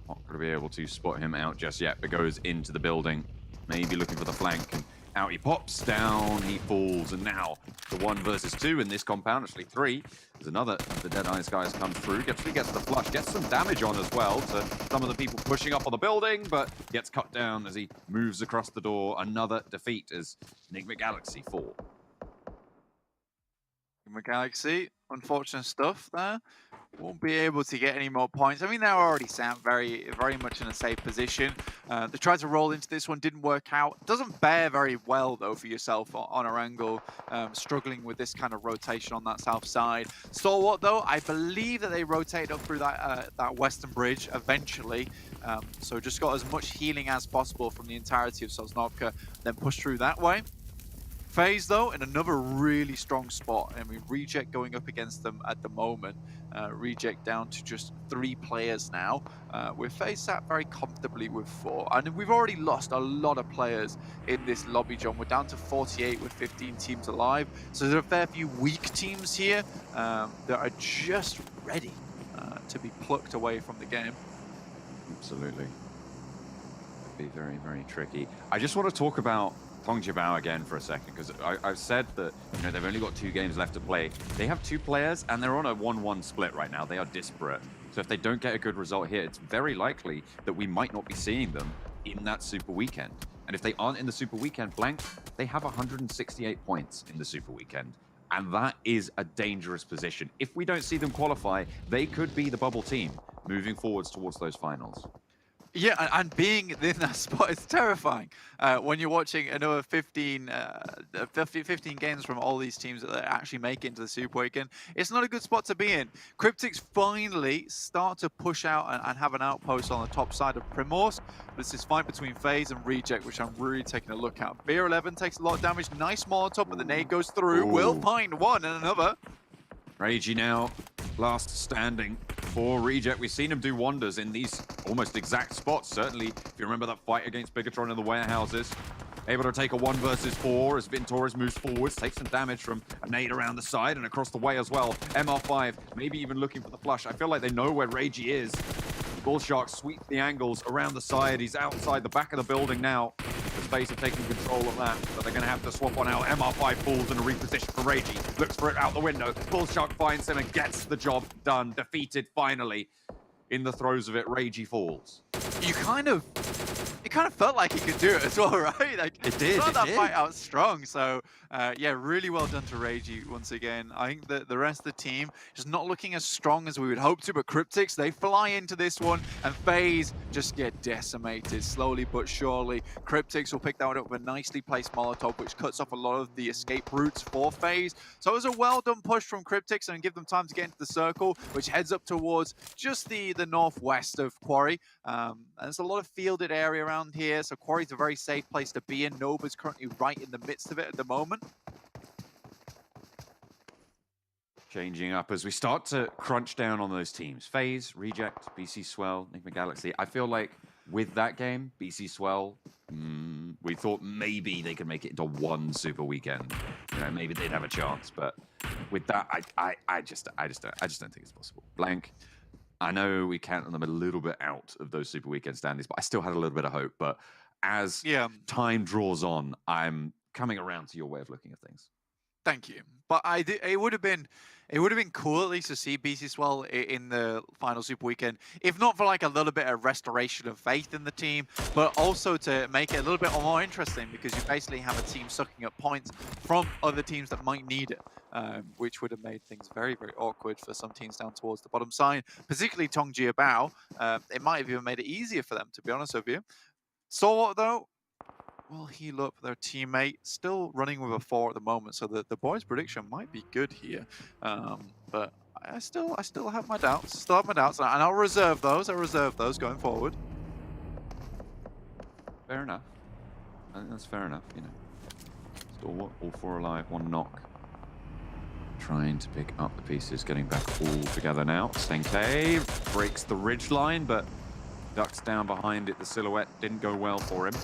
going to be able to spot him out just yet, but goes into the building, maybe looking for the flank, and out he pops, down he falls, and now the 1 versus 2 in this compound, actually 3. There's another of the Dead Eyes guys come through, gets the flush, gets some damage on as well to some of the people pushing up on the building, but gets cut down as he moves across the door. Another defeat as Enigma Galaxy fall. Enigma Galaxy, unfortunate stuff there. Won't be able to get any more points. I mean, they're already sound very much in a safe position. They tried to roll into this one, didn't work out. Doesn't bear very well, though, for yourself on Erangel, struggling with this kind of rotation on that south side. Stalwart, though, I believe that they rotate up through that western bridge eventually. So just got as much healing as possible from the entirety of Sosnovka, then push through that way. FaZe, though, in another really strong spot. I mean, Reject going up against them at the moment. Reject down to just 3 players now. With FaZe sat very comfortably with 4. And we've already lost a lot of players in this lobby, John. We're down to 48 with 15 teams alive. So there are a fair few weak teams here that are just ready to be plucked away from the game. Absolutely. It'd be very, very tricky. I just want to talk about PMGC again for a second, because I've said that, you know, they've only got 2 games left to play. They have 2 players and they're on a 1-1 split right now. They are disparate. So if they don't get a good result here, it's very likely that we might not be seeing them in that Super Weekend. And if they aren't in the Super Weekend, Blank, they have 168 points in the Super Weekend. And that is a dangerous position. If we don't see them qualify, they could be the bubble team moving forwards towards those finals. Yeah, and being in that spot is terrifying. When you're watching another 15 games from all these teams that actually make it into the Super Weekend, it's not a good spot to be in. Cryptics finally start to push out and have an outpost on the top side of Primorsk. This is fight between FaZe and Reject, which I'm really taking a look at. Beer 11 takes a lot of damage. Nice Molotov, but the nade goes through. Will find one and another. Ragey now, last standing for Reject. We've seen him do wonders in these almost exact spots. Certainly, if you remember that fight against Bigatron in the warehouses. Able to take a 1 versus 4 as Vintorres moves forwards, takes some damage from a nade around the side and across the way as well. MR5, maybe even looking for the flush. I feel like they know where Ragey is. Bullshark sweeps the angles around the side. He's outside the back of the building now. The FaZe have taken control of that, but they're going to have to swap one out. MR5 falls in a reposition for Ragey. Looks for it out the window. Bullshark finds him and gets the job done. Defeated finally. In the throes of it, Ragey falls. It kind of felt like he could do it as well, right? Like, it did. Started that fight out strong. So, yeah, really well done to Ragey once again. I think that the rest of the team is not looking as strong as we would hope to, but Cryptics, they fly into this one, and FaZe just get decimated slowly but surely. Cryptics will pick that one up with a nicely placed Molotov, which cuts off a lot of the escape routes for FaZe. So it was a well-done push from Cryptics and give them time to get into the circle, which heads up towards just the northwest of Quarry. And there's a lot of fielded area around here, so Quarry's a very safe place to be in. Nova's currently right in the midst of it at the moment. Changing up as we start to crunch down on those teams. FaZe, Reject, BC Swell, Enigma Galaxy. I feel like with that game, BC Swell We thought maybe they could make it into one super weekend. You know, maybe they'd have a chance. But with that, I just don't think it's possible. Blank. I know we counted them a little bit out of those super weekend standings, but I still had a little bit of hope. But as time draws on, I'm coming around to your way of looking at things. Thank you. But it would have been cool at least to see BC Swell in the final Super Weekend, if not for like a little bit of restoration of faith in the team, but also to make it a little bit more interesting, because you basically have a team sucking up points from other teams that might need it, which would have made things very, very awkward for some teams down towards the bottom side, particularly Tongji Bao. It might have even made it easier for them, to be honest with you. Stalwart, though, will heal up their teammate. Still running with a 4 at the moment, so the boys' prediction might be good here. But I still have my doubts. And I'll reserve those. Going forward. Fair enough. I think that's fair enough. You know, still all 4 alive, 1 knock. Trying to pick up the pieces, getting back all together now. Senke breaks the ridge line, but ducks down behind it. The silhouette didn't go well for him.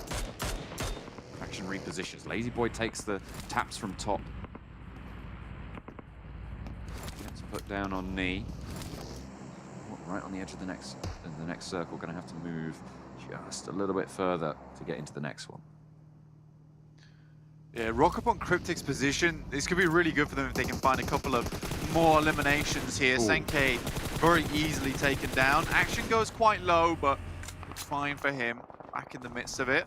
Action repositions. Lazy Boy takes the taps from top. Gets put down on knee. Right on the edge of the next circle. Going to have to move just a little bit further to get into the next one. Yeah, rock up on Cryptic's position. This could be really good for them if they can find a couple of more eliminations here. Senke very easily taken down. Action goes quite low, but it's fine for him. Back in the midst of it.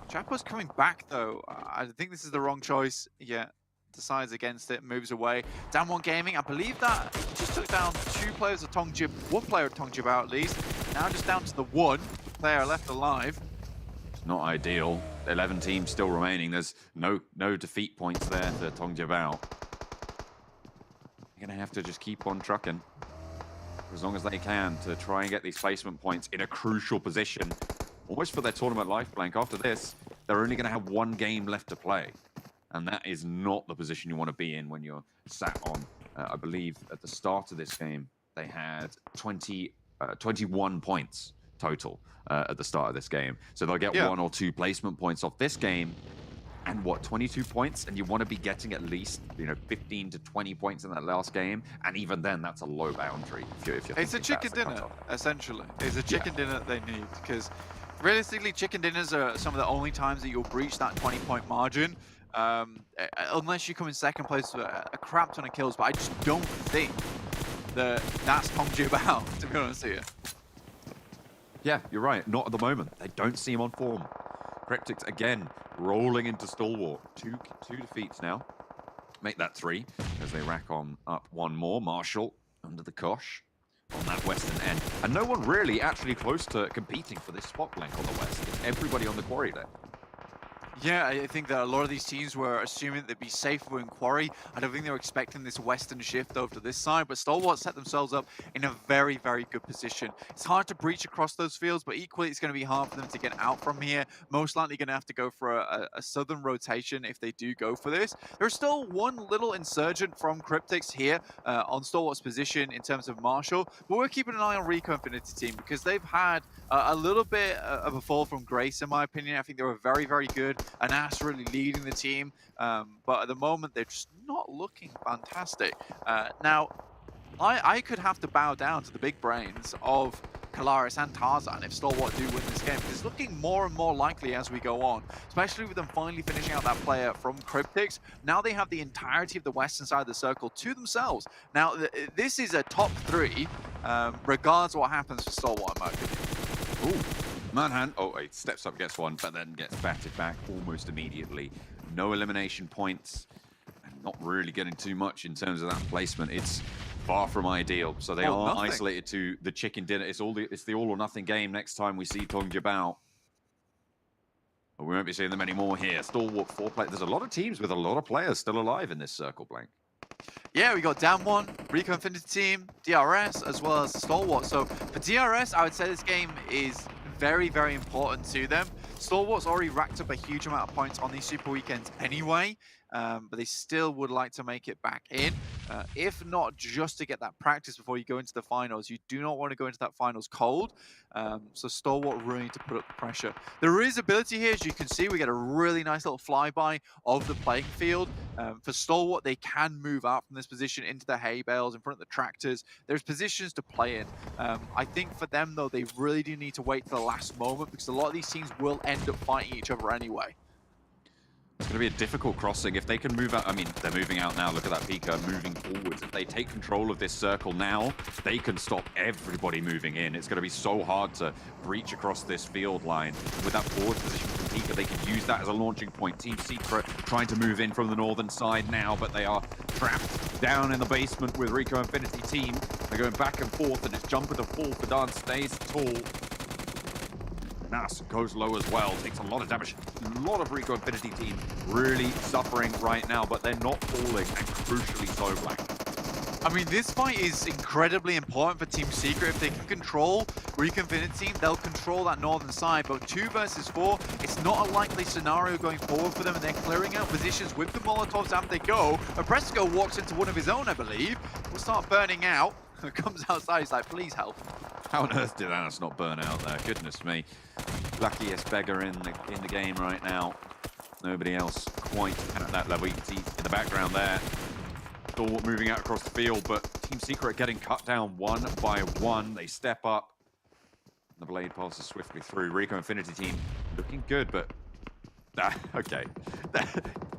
Chapo's coming back, though. I think this is the wrong choice. Yeah, decides against it, moves away. Down 1 Gaming, I believe that he just took down 2 players of Tongji, 1 player of Tongji Bao at least. Now just down to the 1 player left alive. It's not ideal. 11 teams still remaining. There's no defeat points there to Tongji Bao. You're going to have to just keep on trucking for as long as they can to try and get these placement points in a crucial position. Almost for their tournament life, Blank. After this, they're only going to have 1 game left to play. And that is not the position you want to be in when you're sat on, I believe, at the start of this game, they had 21 points total at the start of this game. So they'll get 1 or 2 placement points off this game. And what, 22 points? And you want to be getting at least, 15 to 20 points in that last game. And even then, that's a low boundary. If you're it's a chicken dinner, essentially. It's a chicken dinner that they need, because realistically, chicken dinners are some of the only times that you'll breach that 20-point margin. Unless you come in second place with a crap ton of kills, but I just don't think that's Tongji Bao, to be honest with you. Yeah, you're right. Not at the moment. They don't seem on form. Cryptics, again, rolling into Stalwart. Two defeats now. Make that 3 as they rack on up 1 more. Marshall under the cosh on that western end. And no one really actually close to competing for this spot blank on the west. It's everybody on the quarry there. Yeah, I think that a lot of these teams were assuming they'd be safer in Quarry. I don't think they were expecting this western shift over to this side, but Stalwart set themselves up in a very, very good position. It's hard to breach across those fields, but equally it's going to be hard for them to get out from here. Most likely going to have to go for a southern rotation if they do go for this. There's still 1 little insurgent from Cryptics here on Stalwart's position in terms of Marshall, but we're keeping an eye on Rico Infinity team because they've had a little bit of a fall from grace, in my opinion. I think they were very, very good. Anas really leading the team, but at the moment they're just not looking fantastic. Now, I could have to bow down to the big brains of Kalaris and Tarzan if Stalwart do win this game. It's looking more and more likely as we go on, especially with them finally finishing out that player from Cryptics. Now they have the entirety of the western side of the circle to themselves. Now, this is a top 3, regardless of what happens for Stalwart, in my opinion. Ooh. Manhunt, it steps up, gets 1, but then gets batted back almost immediately. No elimination points, and not really getting too much in terms of that placement. It's far from ideal, so they are isolated to the chicken dinner. It's the all or nothing game next time we see Tongji Bao. But we won't be seeing them anymore here. Stalwart 4 players. There's a lot of teams with a lot of players still alive in this circle, Blank. Yeah, we got down 1, Rico Infinity team, DRS, as well as Stalwart. So for DRS, I would say this game is very, very important to them. Stalwart's already racked up a huge amount of points on these super weekends anyway, but they still would like to make it back in. if not just to get that practice before you go into the finals. You do not want to go into that finals cold. So Stalwart really need to put up the pressure. There is ability here, as you can see. We get a really nice little flyby of the playing field. For Stalwart, they can move out from this position into the hay bales in front of the tractors. There's positions to play in. I think for them, though, they really do need to wait to the last moment because a lot of these teams will end up fighting each other anyway. It's going to be a difficult crossing. If they can move out, I mean, they're moving out now. Look at that Pika moving forwards. If they take control of this circle now, they can stop everybody moving in. It's going to be so hard to breach across this field line. With that forward position from Pika, they can use that as a launching point. Team Secret trying to move in from the northern side now, but they are trapped down in the basement with Rico Infinity team. They're going back and forth, and it's jumper to fall. Fadan stays tall. Nas goes low as well, takes a lot of damage. A lot of Rico Infinity team really suffering right now, but they're not falling, and crucially so, Black. I mean, this fight is incredibly important for Team Secret. If they can control Rico Infinity team, they'll control that northern side. But 2 versus 4, it's not a likely scenario going forward for them, and they're clearing out positions with the Molotovs and they go. Apresco walks into one of his own, I believe. Will start burning out. Comes outside, he's like, please help. How on earth did Anas not burn out there? Goodness me. Luckiest beggar in the game right now. Nobody else quite at that level. You can see in the background there, Stalwart moving out across the field, but Team Secret getting cut down one by one. They step up. The blade passes swiftly through. Rico Infinity team looking good, but okay.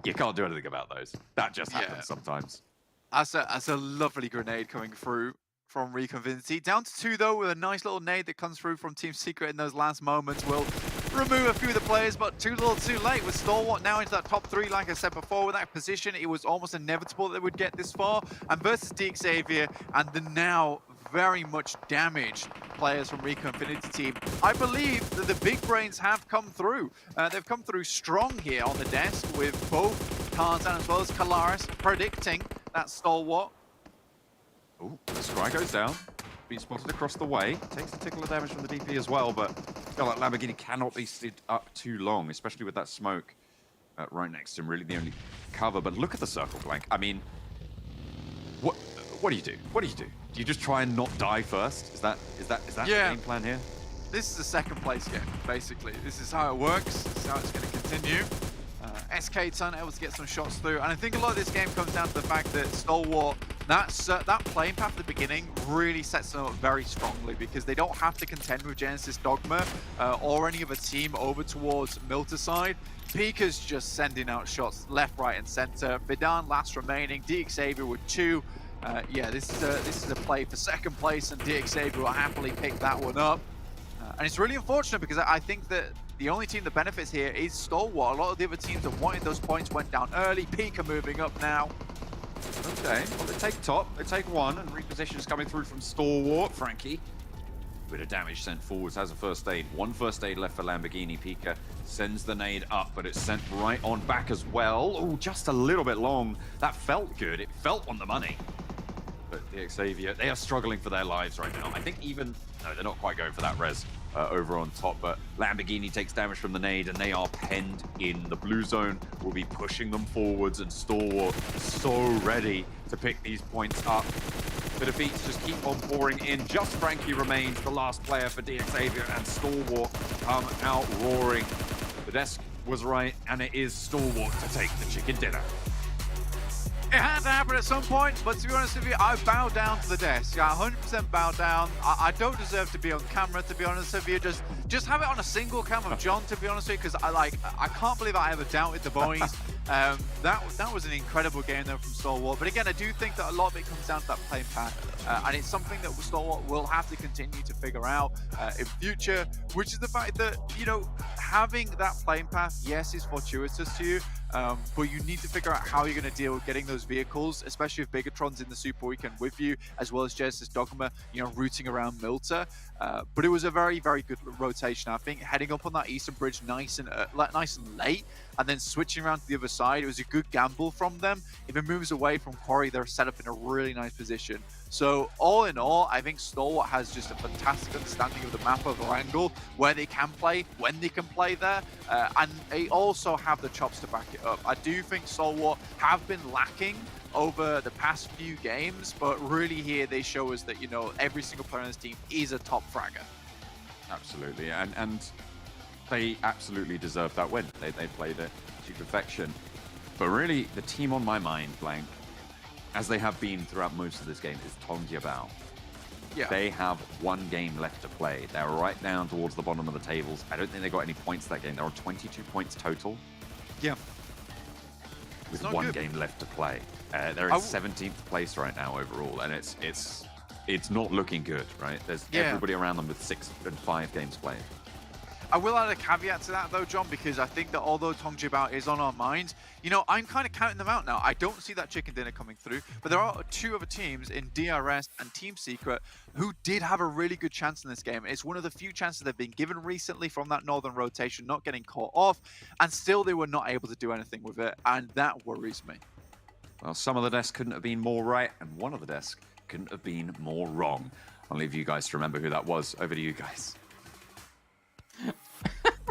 You can't do anything about those. That just happens sometimes. That's a lovely grenade coming through from Rico Infinity. Down to 2 though, with a nice little nade that comes through from Team Secret in those last moments. Will remove a few of the players, but too little too late with Stalwart now into that top 3. Like I said before, with that position, it was almost inevitable that they would get this far. And versus D Xavier and the now very much damaged players from Rico Infinity team, I believe that the big brains have come through. They've come through strong here on the desk with both Tarzan as well as Kalaris predicting that Stalwart. Oh, the Scry goes down. Being spotted across the way. Takes a tickle of damage from the DP as well, but I feel like Lamborghini cannot be stood up too long, especially with that smoke right next to him. Really the only cover. But look at the circle blank. I mean, what do you do? What do you do? Do you just try and not die first? Is that the game plan here? This is a second place game, basically. This is how it works. This is how it's going to continue. SK Ton able to get some shots through, and I think a lot of this game comes down to the fact that Stalwart, that playing path at the beginning really sets them up very strongly because they don't have to contend with Genesis Dogma or any other team over towards Milta side. Pika's just sending out shots left, right, and center. Vidan last remaining. DXavier with 2. Yeah, this is a play for second place, and DXavier will happily pick that one up. And it's really unfortunate because I think that the only team that benefits here is Stalwart. A lot of the other teams that wanted those points went down early. Pika moving up now. Okay, well, they take top, they take 1, and reposition is coming through from Stalwart. Frankie, bit of damage sent forwards, has a first aid. 1 first aid left for Lamborghini. Pika sends the nade up, but it's sent right on back as well. Oh, just a little bit long. That felt good. It felt on the money. But the Xavier, they are struggling for their lives right now. I think even, no, they're not quite going for that res over on top, but Lamborghini takes damage from the nade, and they are penned in. The blue zone will be pushing them forwards, and Stalwart so ready to pick these points up. The defeats just keep on pouring in. Just Frankie remains the last player for DXavier, and Stalwart come out roaring. The desk was right, and it is Stalwart to take the chicken dinner. It had to happen at some point, but to be honest with you, I bow down to the desk. I 100% bow down. I don't deserve to be on camera, to be honest with you. Just have it on a single cam of John, to be honest with you, because I can't believe I ever doubted the boys. That was an incredible game though from Stalwart. But again, I do think that a lot of it comes down to that playing path. And it's something that Stalwart will have to continue to figure out in future, which is the fact that, you know, having that playing path, yes, is fortuitous to you, but you need to figure out how you're going to deal with getting those vehicles, especially if Bigatron's in the Super Weekend with you, as well as Genesis Dogma, you know, rooting around Milta. But it was a very, very good rotation. I think heading up on that Eastern Bridge nice and late, and then switching around to the other side, it was a good gamble from them. If it moves away from Quarry, they're set up in a really nice position. So all in all, I think Stalwart has just a fantastic understanding of the map of Erangel, where they can play, when they can play there, and they also have the chops to back it up. I do think Stalwart have been lacking over the past few games, but really here they show us that, you know, every single player on this team is a top fragger. Absolutely, and they absolutely deserved that win. They played it to perfection. But really, the team on my mind, Blank, as they have been throughout most of this game, is Tongjabao. Yeah. They have one game left to play. They're right down towards the bottom of the tables. I don't think they got any points that game. There are 22 points total. Yeah. With one game left to play. They're in 17th place right now overall, and it's not looking good, right? There's everybody around them with 6 and 5 games played. I will add a caveat to that though, John, because I think that although Tongjabao is on our minds, you know, I'm kind of counting them out now. I don't see that chicken dinner coming through, but there are 2 other teams in DRS and Team Secret who did have a really good chance in this game. It's one of the few chances they've been given recently from that northern rotation, not getting caught off, and still they were not able to do anything with it, and that worries me. Well, some of the desks couldn't have been more right, and one of the desks couldn't have been more wrong. I'll leave you guys to remember who that was. Over to you guys.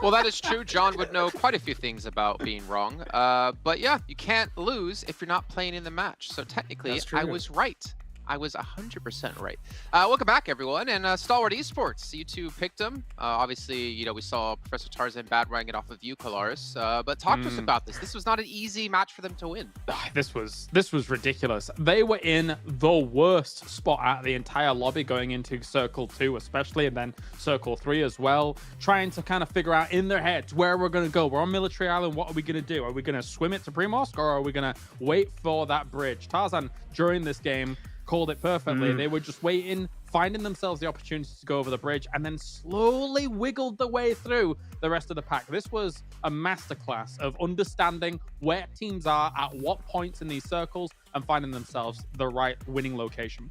Well, that is true. John would know quite a few things about being wrong. But yeah, you can't lose if you're not playing in the match. So technically, I was right. I was 100% right. Welcome back, everyone. And Stalwart Esports, you two picked them. Obviously, you know, we saw Professor Tarzan bad-ranking it off of you, Kalaris. But talk to us about this. This was not an easy match for them to win. This was ridiculous. They were in the worst spot at the entire lobby going into Circle 2 especially, and then Circle 3 as well, trying to kind of figure out in their heads where we're going to go. We're on Military Island. What are we going to do? Are we going to swim it to Primorsk, or are we going to wait for that bridge? Tarzan, during this game, called it perfectly. They were just waiting, finding themselves the opportunity to go over the bridge, and then slowly wiggled their way through the rest of the pack. This was a masterclass of understanding where teams are at what points in these circles and finding themselves the right winning location.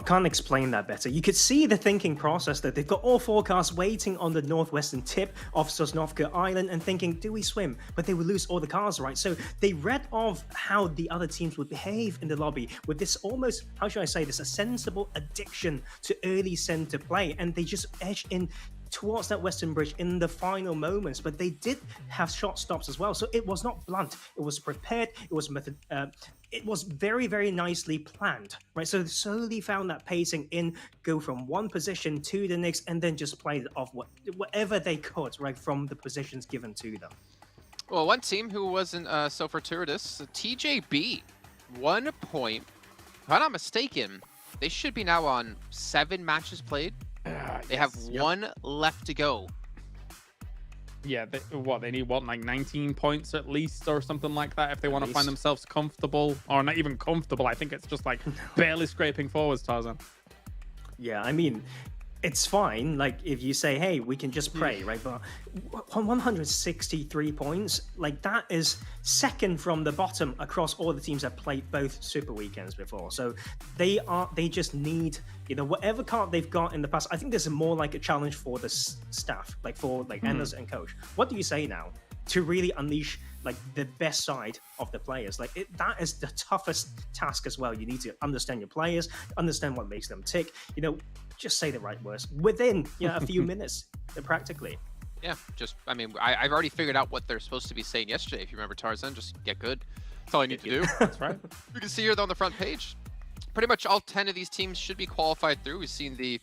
Can't explain that better. You could see the thinking process that they've got all forecasts waiting on the northwestern tip of Sosnovka Island and thinking, do we swim? But they would lose all the cars, right? So they read of how the other teams would behave in the lobby with this almost, how should I say this, a sensible addiction to early center play. And they just edged in towards that western bridge in the final moments, but they did have shot stops as well. So it was not blunt. It was prepared. It was it was very, very nicely planned, right? So they slowly found that pacing in, go from one position to the next, and then just played it off whatever they could, right, from the positions given to them. Well, one team who wasn't so fortuitous, TJB, 1 point. If I'm not mistaken, they should be now on 7 matches played. They have 1 left to go. Yeah, they need like 19 points at least or something like that if they want to find themselves comfortable, or not even comfortable. I think it's just like barely scraping forwards, Tarzan. Yeah, I mean, it's fine, like, if you say, hey, we can just pray, right? But 163 points, like, that is second from the bottom across all the teams that played both Super Weekends before. So they just need, you know, whatever card they've got in the past. I think this is more like a challenge for the staff, like for like Anders and coach. What do you say now to really unleash like the best side of the players? Like that is the toughest task as well. You need to understand your players, understand what makes them tick, you know, just say the right words within, you know, a few minutes practically. Yeah, just, I mean, I've already figured out what they're supposed to be saying yesterday. If you remember, Tarzan, just get good. That's all I need to do. That's right. You can see here on the front page, pretty much all 10 of these teams should be qualified through. We've seen the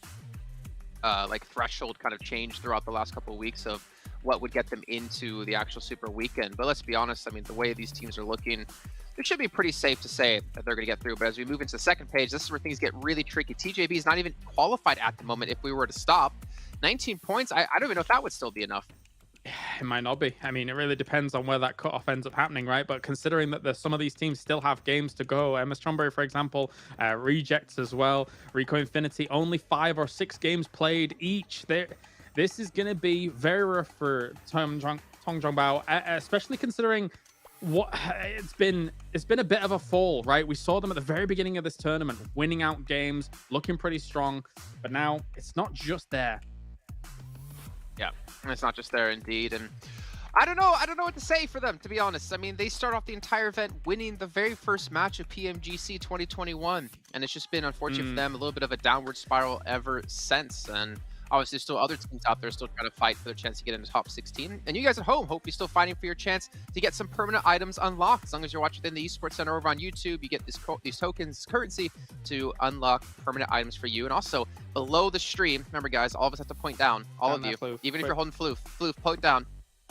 like threshold kind of change throughout the last couple of weeks of what would get them into the actual Super Weekend. But let's be honest, I mean, the way these teams are looking, it should be pretty safe to say that they're going to get through. But as we move into the second page, this is where things get really tricky. TJB is not even qualified at the moment if we were to stop. 19 points, I don't even know if that would still be enough. It might not be. I mean, it really depends on where that cutoff ends up happening, right? But considering that some of these teams still have games to go, MS Chonburi, for example, Rejects as well, Rico Infinity, only 5 or 6 games played each. This is going to be very rough for Tongjabao, especially considering what it's been a bit of a fall, right? We saw them at the very beginning of this tournament, winning out games, looking pretty strong, but now it's not just there. Yeah, it's not just there indeed, and I don't know what to say for them, to be honest. I mean, they start off the entire event winning the very first match of PMGC 2021, and it's just been unfortunate for them, a little bit of a downward spiral ever since. And Obviously, there's still other teams out there still trying to fight for their chance to get in the top 16. And you guys at home, hope you're still fighting for your chance to get some permanent items unlocked. As long as you're watching within the Esports Center over on YouTube, you get these tokens, currency, to unlock permanent items for you. And also, below the stream, remember guys, all of us have to point down. All of you, even if you're holding Floof, point down.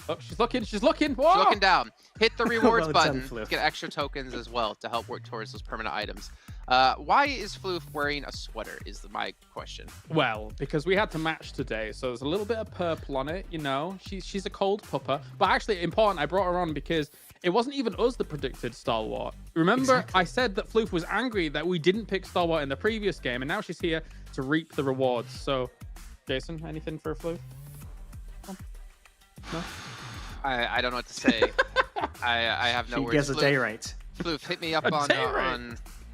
Oh, she's looking. Whoa! She's looking down. Hit the rewards Well button done, Floof. to get extra tokens as well to help work towards those permanent items. Why is Floof wearing a sweater is my question. Well, because we had to match today, so there's a little bit of purple on it, you know. She's a cold pupper. But actually, important, I brought her on because it wasn't even us that predicted Stalwart. Remember, I said that Floof was angry that we didn't pick Stalwart in the previous game, and now she's here to reap the rewards. So, Jason, anything for Floof? No? I don't know what to say. I have no She words. gets a day rate. Floof, hit me up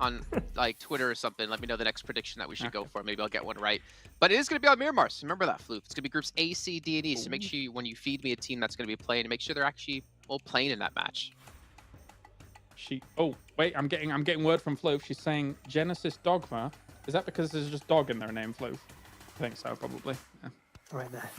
on like Twitter or something. Let me know the next prediction that we should go for. Maybe I'll get one right. But it is going to be on Miramar. So remember that, Floof. It's going to be groups A, C, D, and E. So make sure when you feed me a team that's going to be playing, make sure they're actually playing in that match. Oh wait, I'm getting word from Floof. She's saying Genesis Dogma. Is that because there's just dog in their name, Floof? I think so, probably. Yeah. Right there.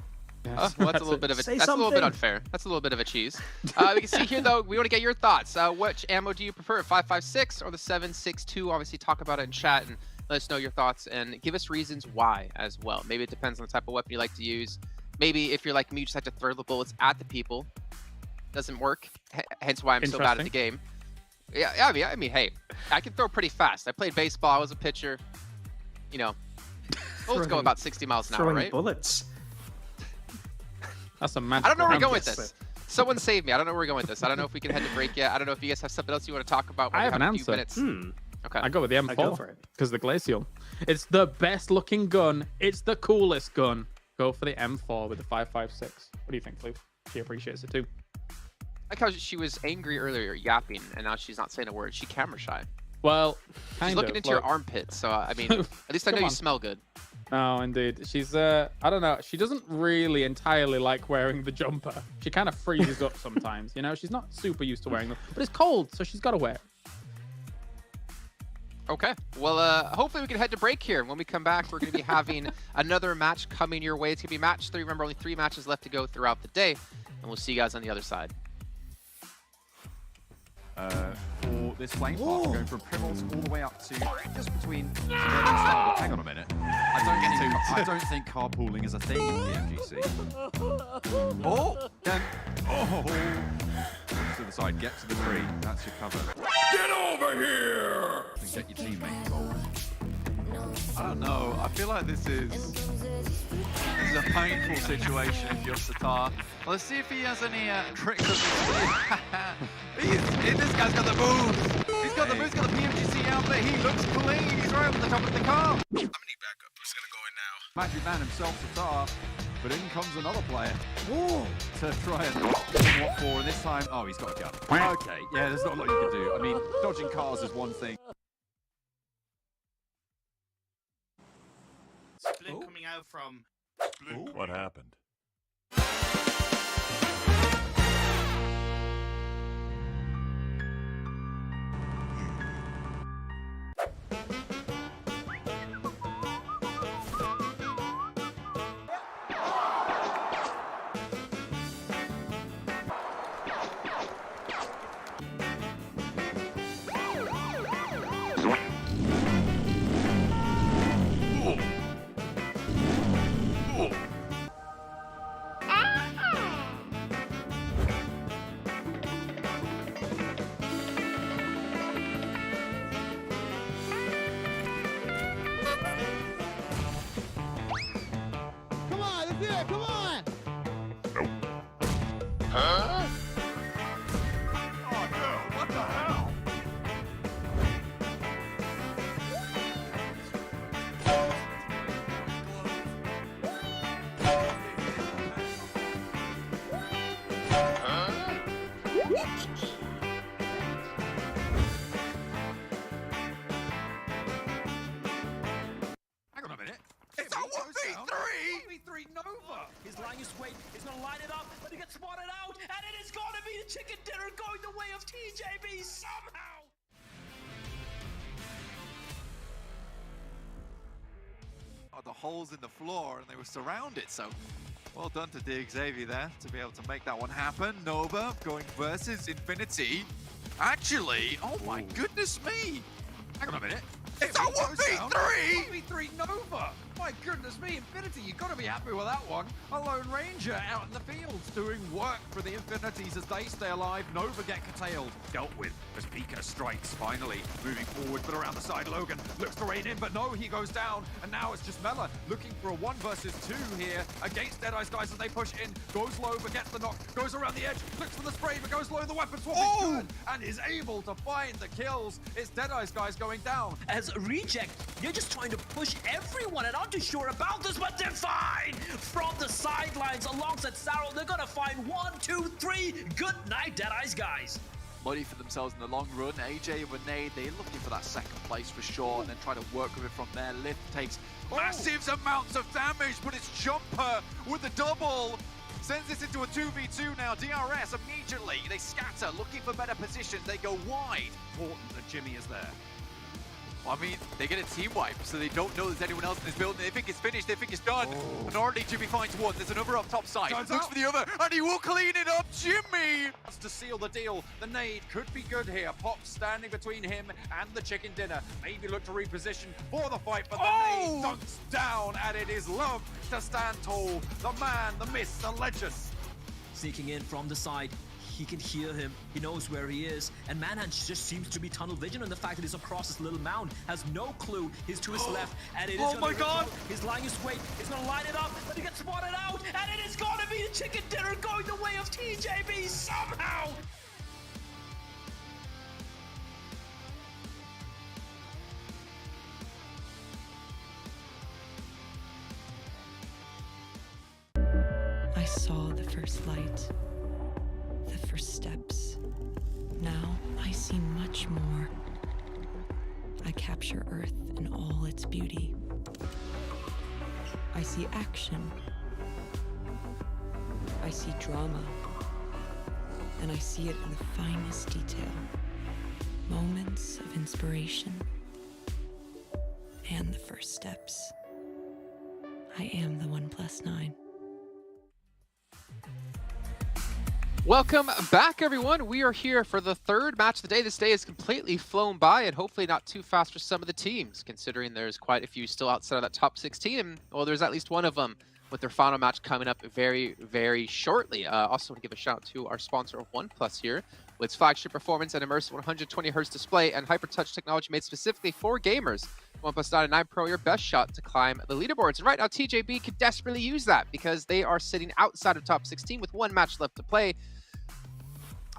Yes. Well, that's a little bit of a a little bit unfair. That's a little bit of a cheese. We can see here though. We want to get your thoughts. Which ammo do you prefer, 5.56 or the 7.62? Obviously, talk about it in chat and let us know your thoughts and give us reasons why as well. Maybe it depends on the type of weapon you like to use. Maybe if you're like me, you just like to throw the bullets at the people. Doesn't work. Hence why I'm so bad at the game. Yeah, I mean, hey, I can throw pretty fast. I played baseball. I was a pitcher. You know, bullets go about 60 miles an hour, right? Bullets. That's a magic. I don't know where we're going with this. Someone save me. I don't know where we're going with this. I don't know if we can head to break yet. I don't know if you guys have something else you want to talk about. I have an a few answer. minutes. Okay. I go with the M4. I go for it. Because the Glacial. It's the best looking gun. It's the coolest gun. Go for the M4 with the 5.56. What do you think, Floof? She appreciates it too. Like how she was angry earlier, yapping, and now she's not saying a word. She's camera shy. Well, she's looking into your armpits. So I mean, at least I know you smell good. No, indeed. She's, I don't know. She doesn't really entirely like wearing the jumper. She kind of freezes up sometimes, you know? She's not super used to wearing them. But it's cold, so she's got to wear it. Okay. Well, hopefully we can head to break here. When we come back, we're going to be having another match coming your way. It's going to be match 3. Remember, only 3 matches left to go throughout the day. And we'll see you guys on the other side. For this flame path, we're going from Primals all the way up to just between hang on a minute. I don't think carpooling is a thing in PMGC. Oh! To the side, get to the tree. That's your cover. Get over here! And get your teammate involved. I don't know. I feel like this is a painful situation if you're Satar. Well, let's see if he has any tricks up his sleeve. This guy's got the moves. He's got the moves. Got the PMGC outfit. He looks clean. He's right up at the top of the car. I'm gonna need backup. Who's gonna go in now? Magic Man himself, Satar. But in comes another player to try and what for, and this time, he's got a gun. Okay, yeah, there's not a lot you can do. I mean, dodging cars is one thing. Split coming out from... What happened? Huh? Oh no, what the hell? Hang on a minute. It's a 1v3! 1v3 Nova! He's lying his weight, he's gonna line it up, but he gets spotted out, and it is gonna be the chicken dinner going the way of TJB somehow! of the holes in the floor and they were surrounded. So well done to DXavier there to be able to make that one happen. Nova going versus Infinity. Actually, oh my goodness me. Hang on a minute. It's a 1v3! 1v3 Nova! My goodness me, Infinity, you've got to be happy with that one. A Lone Ranger out in the fields doing work for the Infinities as they stay alive. Nova get curtailed. Dealt with as Pika strikes finally. Moving forward, but around the side, Logan looks to rain in, but no, he goes down. And now it's just Mela looking for a 1 versus 2 here against Deadeye's guys as they push in. Goes low, but gets the knock. Goes around the edge, looks for the spray, but goes low. The weapon swap is good and is able to find the kills. It's Deadeye's guys going down. As a reject, you're just trying to push everyone, and I'm too sure about this, but they're fine! From the sidelines alongside Sarrel, they're gonna find 1, 2, 3. Good night, Deadeye's guys. Money for themselves in the long run. AJ and Renee, they're looking for that second place for sure, and then try to work with it from there. Lift takes massive amounts of damage, but it's Jumper with the double. Sends this into a 2v2 now. DRS immediately, they scatter, looking for better positions. They go wide. Important that Jimmy is there. I mean, they get a team wipe, so they don't know there's anyone else in this building. They think it's finished, they think it's done. And already Jimmy finds one. There's another up top side. Looks for the other, and he will clean it up. Jimmy! That's to seal the deal. The nade could be good here. Pop standing between him and the chicken dinner. Maybe look to reposition for the fight, but the nade dunks down, and it is Love to stand tall. The man, the myth, the legend. Sneaking in from the side. He can hear him, he knows where he is, and Manhunt just seems to be tunnel vision on the fact that he's across this little mound, has no clue, he's to his left, and it is my God! He's lying his weight, He's gonna line it up, but he gets spotted out, and it is gonna be the chicken dinner going the way of TJB somehow! I saw the first light, the first steps. Now I see much more. I capture Earth in all its beauty. I see action. I see drama. And I see it in the finest detail. Moments of inspiration. And the first steps. I am the 1+9. Welcome back, everyone. We are here for the third match of the day. This day has completely flown by, and hopefully not too fast for some of the teams, considering there's quite a few still outside of that top 16. And, well, there's at least one of them with their final match coming up very, very shortly. Also want to give a shout out to our sponsor of OnePlus here, with its flagship performance and immersive 120Hz display and hyper-touch technology made specifically for gamers. OnePlus 9 and 9 Pro, your best shot to climb the leaderboards. And right now, TJB could desperately use that because they are sitting outside of top 16 with one match left to play.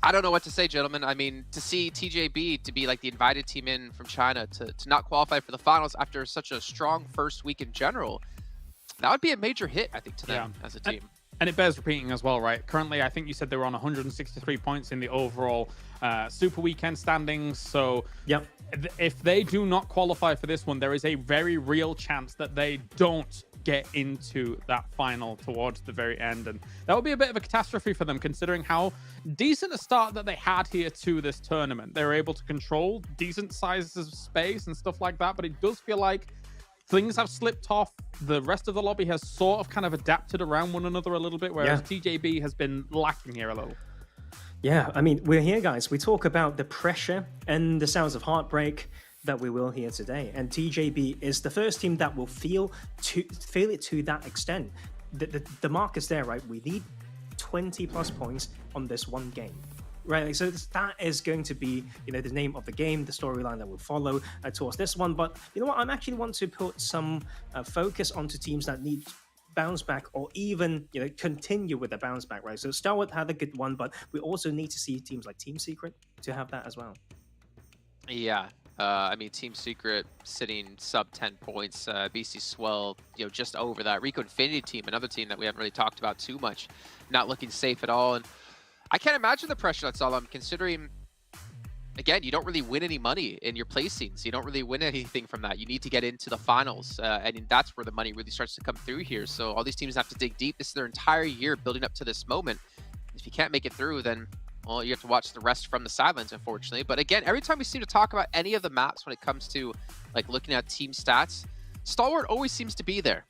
I don't know what to say, gentlemen. I mean, to see TJB to be like the invited team in from China to not qualify for the finals after such a strong first week in general, that would be a major hit, I think, to them as a team. And it bears repeating as well, right? Currently, I think you said they were on 163 points in the overall Super Weekend standings. So if they do not qualify for this one, there is a very real chance that they don't get into that final towards the very end, and that would be a bit of a catastrophe for them, considering how decent a start that they had here to this tournament. They were able to control decent sizes of space and stuff like that, but it does feel like things have slipped off. The rest of the lobby has sort of kind of adapted around one another a little bit, whereas TJB has been lacking here a little. Yeah, I mean, we're here, guys. We talk about the pressure and the sounds of heartbreak that we will hear today, and TJB is the first team that will feel it to that extent. The mark is there, right? We need 20+ points on this one game, right? Like, so that is going to be, you know, the name of the game, the storyline that will follow towards this one. But you know what? I'm actually want to put some focus onto teams that need bounce back, or even, you know, continue with the bounce back, right? So Starwood had a good one, but we also need to see teams like Team Secret to have that as well. Yeah. I mean, Team Secret sitting sub 10 points. BC Swell, you know, just over that. Rico Infinity team, another team that we haven't really talked about too much, not looking safe at all. And I can't imagine the pressure that's all on, considering, again, you don't really win any money in your placings. You don't really win anything from that. You need to get into the finals, and that's where the money really starts to come through here. So all these teams have to dig deep. This is their entire year building up to this moment. If you can't make it through, then, well, you have to watch the rest from the sidelines, unfortunately. But again, every time we seem to talk about any of the maps when it comes to like looking at team stats, Stalwart always seems to be there.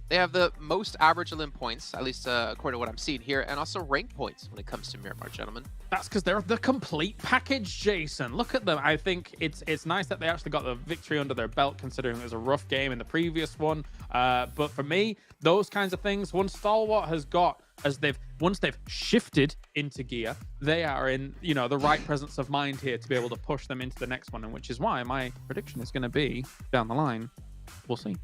They have the most average Olymp points, at least according to what I'm seeing here, and also rank points when it comes to Miramar, gentlemen. That's because they're the complete package, Jason. Look at them. I think it's nice that they actually got the victory under their belt, considering it was a rough game in the previous one. But for me, those kinds of things, once Stalwart has got, once they've shifted into gear, they are in, you know, the right presence of mind here to be able to push them into the next one, and which is why my prediction is going to be down the line. We'll see.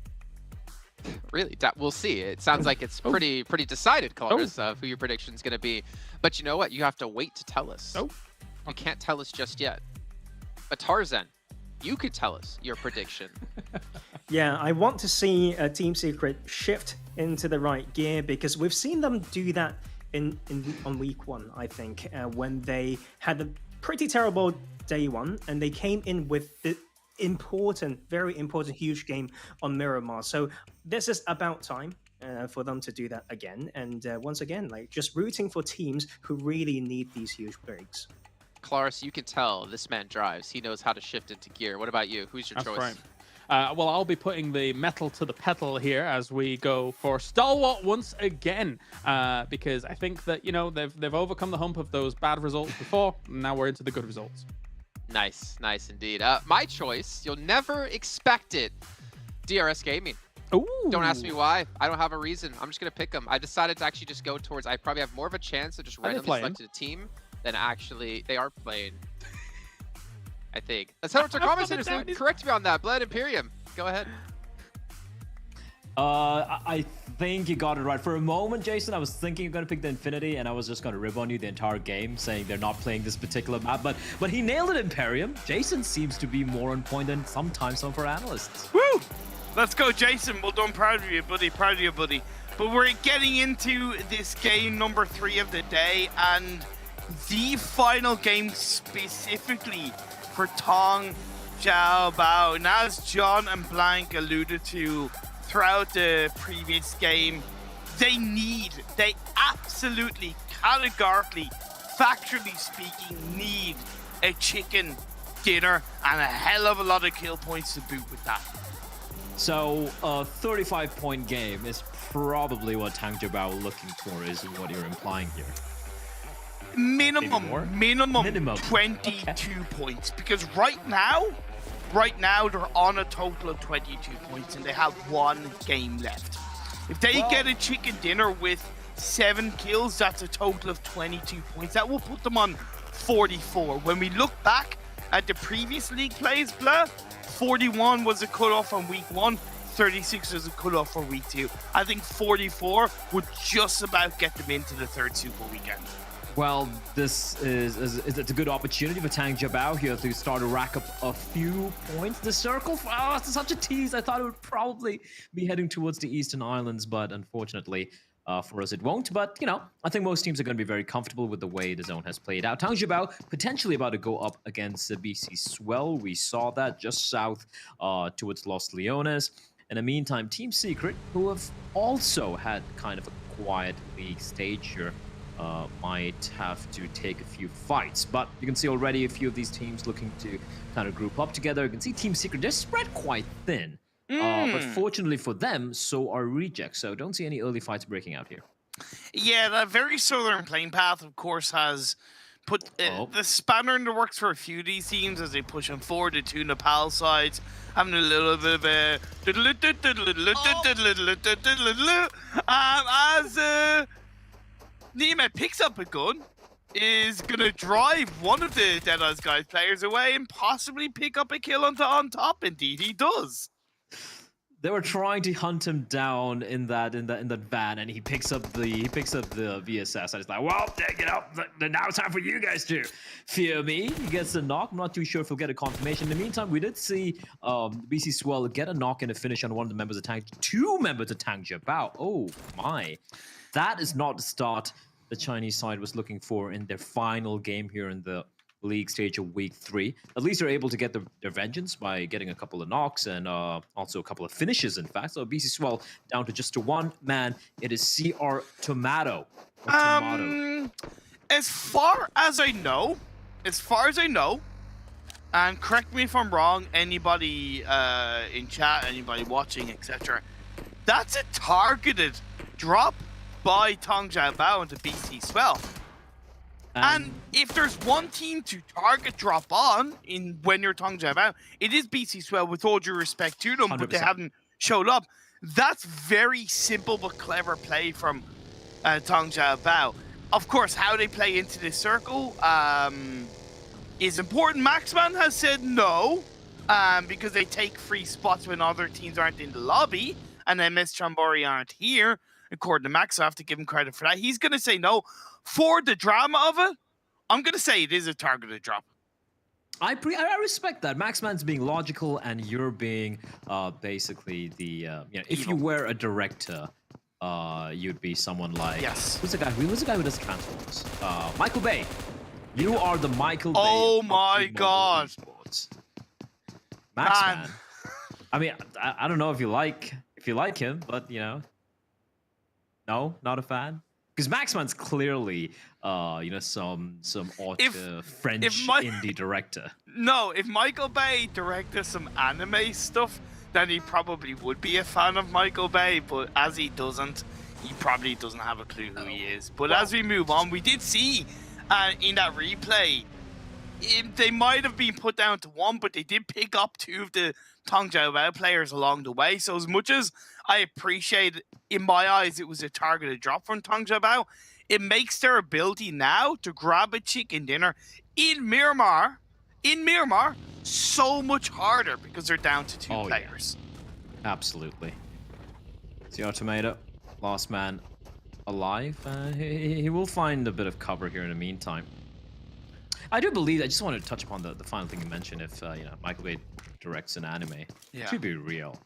Really, we'll see. It sounds like it's pretty decided, Colors, of who your prediction is going to be. But you know what? You have to wait to tell us. You can't tell us just yet. But Tarzan, you could tell us your prediction. Yeah, I want to see Team Secret shift into the right gear, because we've seen them do that on week 1, I think, when they had a pretty terrible day 1 and they came in with the very important, huge game on Miramar. So this is about time for them to do that again. And once again, like, just rooting for teams who really need these huge breaks. Claris, you can tell this man drives. He knows how to shift into gear. What about you? Who's your choice? Right. Well, I'll be putting the metal to the pedal here as we go for Stalwart once again, because I think that, you know, they've overcome the hump of those bad results before. And now we're into the good results. Nice indeed. My choice, you'll never expect it, DRS Gaming. Ooh. Don't ask me why. I don't have a reason. I'm just going to pick them. I decided to actually just go towards, I probably have more of a chance of just randomly selecting a team than actually they are playing. I think. Let's head over to commentators. Correct me on that. Bled Imperium. Go ahead. I think you got it right. For a moment, Jason, I was thinking you're going to pick the Infinity, and I was just going to rib on you the entire game, saying they're not playing this particular map. But he nailed it, Imperium. Jason seems to be more on point than sometimes some of our analysts. Woo! Let's go, Jason. Well done. Proud of you, buddy. Proud of you, buddy. But we're getting into this game number 3 of the day, and the final game specifically for Tong Jiao Bao. And as John and Blank alluded to throughout the previous game, they absolutely, categorically, factually speaking, need a chicken dinner and a hell of a lot of kill points to boot with that. So a 35-point game is probably what Tang Jiao looking for, is what you're implying here. Minimum 22 points, because right now they're on a total of 22 points and they have 1 game left. If they get a chicken dinner with 7 kills, that's a total of 22 points. That will put them on 44. When we look back at the previous league plays, 41 was a cutoff on week 1, 36 was a cutoff for week 2. I think 44 would just about get them into the 3rd super weekend. Well, this is it's a good opportunity for Tang Jiao here to start to rack up a few points. The circle, it's such a tease. I thought it would probably be heading towards the Eastern Islands, but unfortunately for us it won't. But, you know, I think most teams are going to be very comfortable with the way the zone has played out. Tang Jiao potentially about to go up against BC Swell. We saw that just south towards Los Leones. In the meantime, Team Secret, who have also had kind of a quiet league stage here, might have to take a few fights. But you can see already a few of these teams looking to kind of group up together. You can see Team Secret, they're spread quite thin. But fortunately for them, so are Rejects. So don't see any early fights breaking out here. Yeah, that very southern playing path, of course, has put the spanner in the works for a few of these teams as they push them forward. The 2 Nepal sides having a little bit of a as Nima picks up a gun, is going to drive one of the Dead Eyes guys players away and possibly pick up a kill on top. Indeed, he does. They were trying to hunt him down in that van, and he picks up the VSS. And it's like, well, you know, now it's time for you guys to fear me. He gets a knock. I'm not too sure if he'll get a confirmation. In the meantime, we did see BC Swell get a knock and a finish on one of the members of two members of Tang Jiao. Oh my, that is not the start the Chinese side was looking for in their final game here in the league stage of week 3. At least they're able to get their vengeance by getting a couple of knocks and also a couple of finishes, in fact. So BC Swell down to just 1 man. It is CR Tomato. As far as I know, And correct me if I'm wrong, anybody in chat, anybody watching, etc. That's a targeted drop by Tong Bao into BC Swell. And if there's one team to target drop on when you're Tong Bao, it is BC Swell, with all due respect to them, 100%. But they haven't showed up. That's very simple but clever play from Tong Bao. Of course, how they play into this circle is important. Maxman has said no, because they take free spots when other teams aren't in the lobby, and MS Chambori aren't here. According to Max, I have to give him credit for that. He's going to say no. For the drama of it, I'm going to say it is a targeted drop. I respect that. Maxman's being logical, and you're being basically the you know, if you were a director, you'd be someone like who's the guy who does Transformers? Michael Bay. You are the Michael Bay. Oh my God, Maxman. I mean, I don't know if you like him, but you know, no, not a fan. Because Maxman's clearly, you know, some French indie director. No, if Michael Bay directed some anime stuff, then he probably would be a fan of Michael Bay. But as he doesn't, he probably doesn't have a clue who he is. But as we move on, we did see in that replay, they might have been put down to 1, but they did pick up 2 of the Tong Bao players along the way. So as much as I appreciate, in my eyes, it was a targeted drop from Tong Bao, it makes their ability now to grab a chicken dinner in Miramar so much harder because they're down to 2 players. Yeah. Absolutely. The Automator, last man alive. He will find a bit of cover here in the meantime. I do believe, I just wanted to touch upon the final thing you mentioned, if you know, Michael Bay directs an anime, it should be real.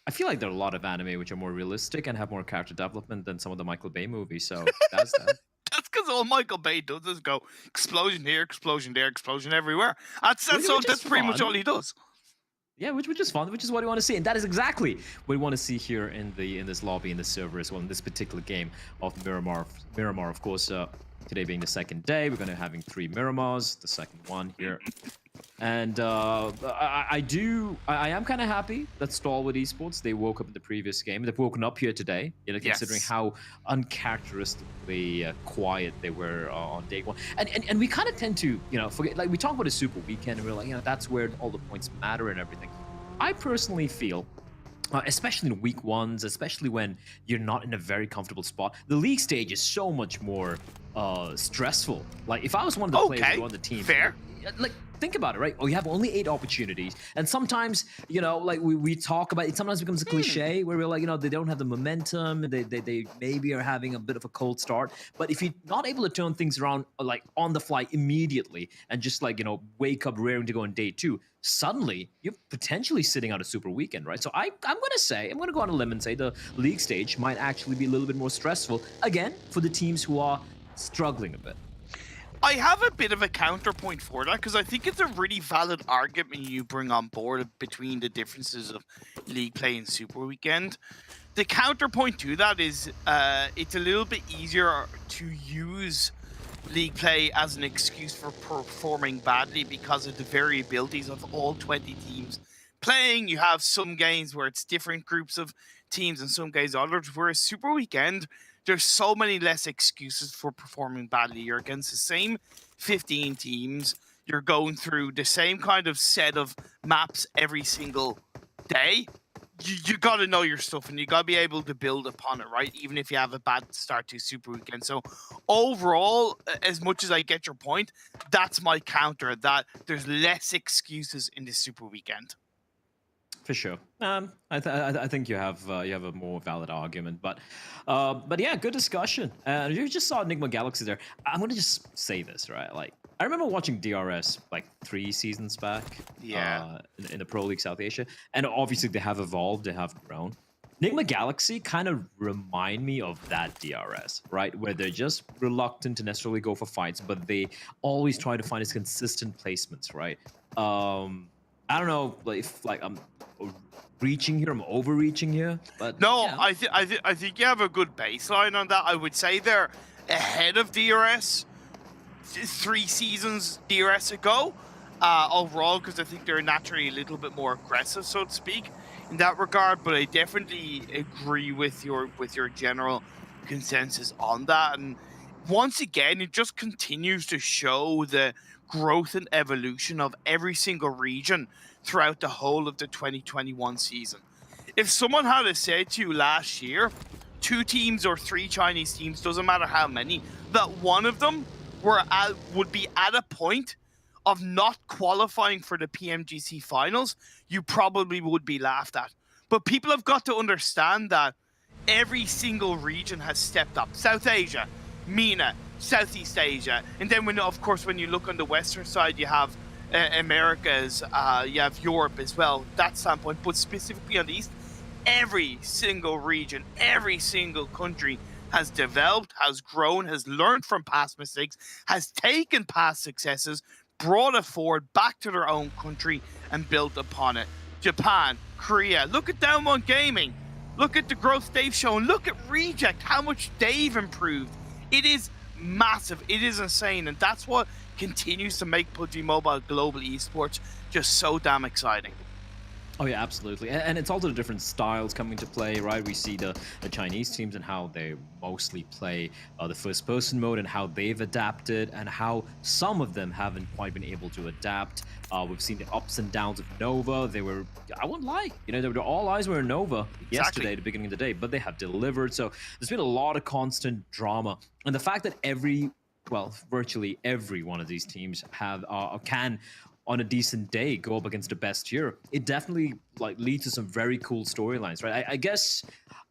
I feel like there are a lot of anime which are more realistic and have more character development than some of the Michael Bay movies, so that's that. That's because all Michael Bay does is go explosion here, explosion there, explosion everywhere. That's pretty much all he does. Yeah, which is fun, which is what we want to see, and that is exactly what we want to see here in this lobby, in this server as well, in this particular game of Miramar. Miramar, of course, today being the second day, we're going to be having 3 Miramars, the second one here. And I am kind of happy that Stalwart Esports, they woke up in the previous game. They've woken up here today, you know, considering how uncharacteristically quiet they were on day 1. And we kind of tend to, you know, forget, like we talk about a super weekend and we're like, you know, that's where all the points matter and everything. I personally feel, especially in week 1s, especially when you're not in a very comfortable spot, the league stage is so much more stressful. Like if I was one of the players on the team, like think about it, right? Oh, you have only 8 opportunities, and sometimes, you know, like we talk about it, sometimes it becomes a cliche where we're like, you know, they don't have the momentum, they maybe are having a bit of a cold start. But if you're not able to turn things around like on the fly immediately and just like, you know, wake up raring to go on day 2, suddenly you're potentially sitting out a super weekend, right? So I'm gonna go on a limb and say the league stage might actually be a little bit more stressful, again, for the teams who are struggling a bit. I have a bit of a counterpoint for that, because I think it's a really valid argument you bring on board between the differences of league play and super weekend. The counterpoint to that is it's a little bit easier to use league play as an excuse for performing badly because of the variabilities of all 20 teams playing. You have some games where it's different groups of teams and some games others, whereas super weekend, there's so many less excuses for performing badly. You're against the same 15 teams. You're going through the same kind of set of maps every single day. You got to know your stuff, and you got to be able to build upon it, right? Even if you have a bad start to super weekend. So overall, as much as I get your point, that's my counter, that there's less excuses in the super weekend. For sure. I think you have a more valid argument, but yeah, good discussion. You just saw Enigma Galaxy there. I'm gonna just say this, right? Like, I remember watching DRS like 3 seasons back. Yeah. In the Pro League South Asia, and obviously they have evolved, they have grown. Enigma Galaxy kind of remind me of that DRS, right? Where they're just reluctant to necessarily go for fights, but they always try to find its consistent placements, right? I don't know if like I'm reaching here, I'm overreaching here, but no, yeah. I think you have a good baseline on that. I would say they're ahead of DRS 3 seasons DRS ago, overall, because I think they're naturally a little bit more aggressive, so to speak, in that regard. But I definitely agree with your general consensus on that. And once again, it just continues to show the growth and evolution of every single region throughout the whole of the 2021 season. If someone had said to you last year, 2 teams or 3 Chinese teams, doesn't matter how many, that one of them would be at a point of not qualifying for the PMGC finals, you probably would be laughed at. But people have got to understand that every single region has stepped up. South Asia, MENA, Southeast Asia, and then when you look on the Western side, you have Americas, you have Europe as well, that standpoint. But specifically on the East, every single region, every single country has developed, has grown, has learned from past mistakes, has taken past successes, brought it forward back to their own country and built upon it. Japan, Korea, look at Down One Gaming. Look at the growth they've shown. Look at Reject, how much they've improved. It is massive. It is insane. And that's what continues to make PUBG Mobile Global Esports just so damn exciting. Oh yeah, absolutely. And it's also the different styles coming into play, right? We see the Chinese teams and how they mostly play the first-person mode and how they've adapted and how some of them haven't quite been able to adapt. We've seen the ups and downs of Nova. They were, I wouldn't lie, all eyes were on Nova yesterday, at the beginning of the day, but they have delivered. So there's been a lot of constant drama. And the fact that virtually every one of these teams can on a decent day go up against the best here, it definitely leads to some very cool storylines, right? I guess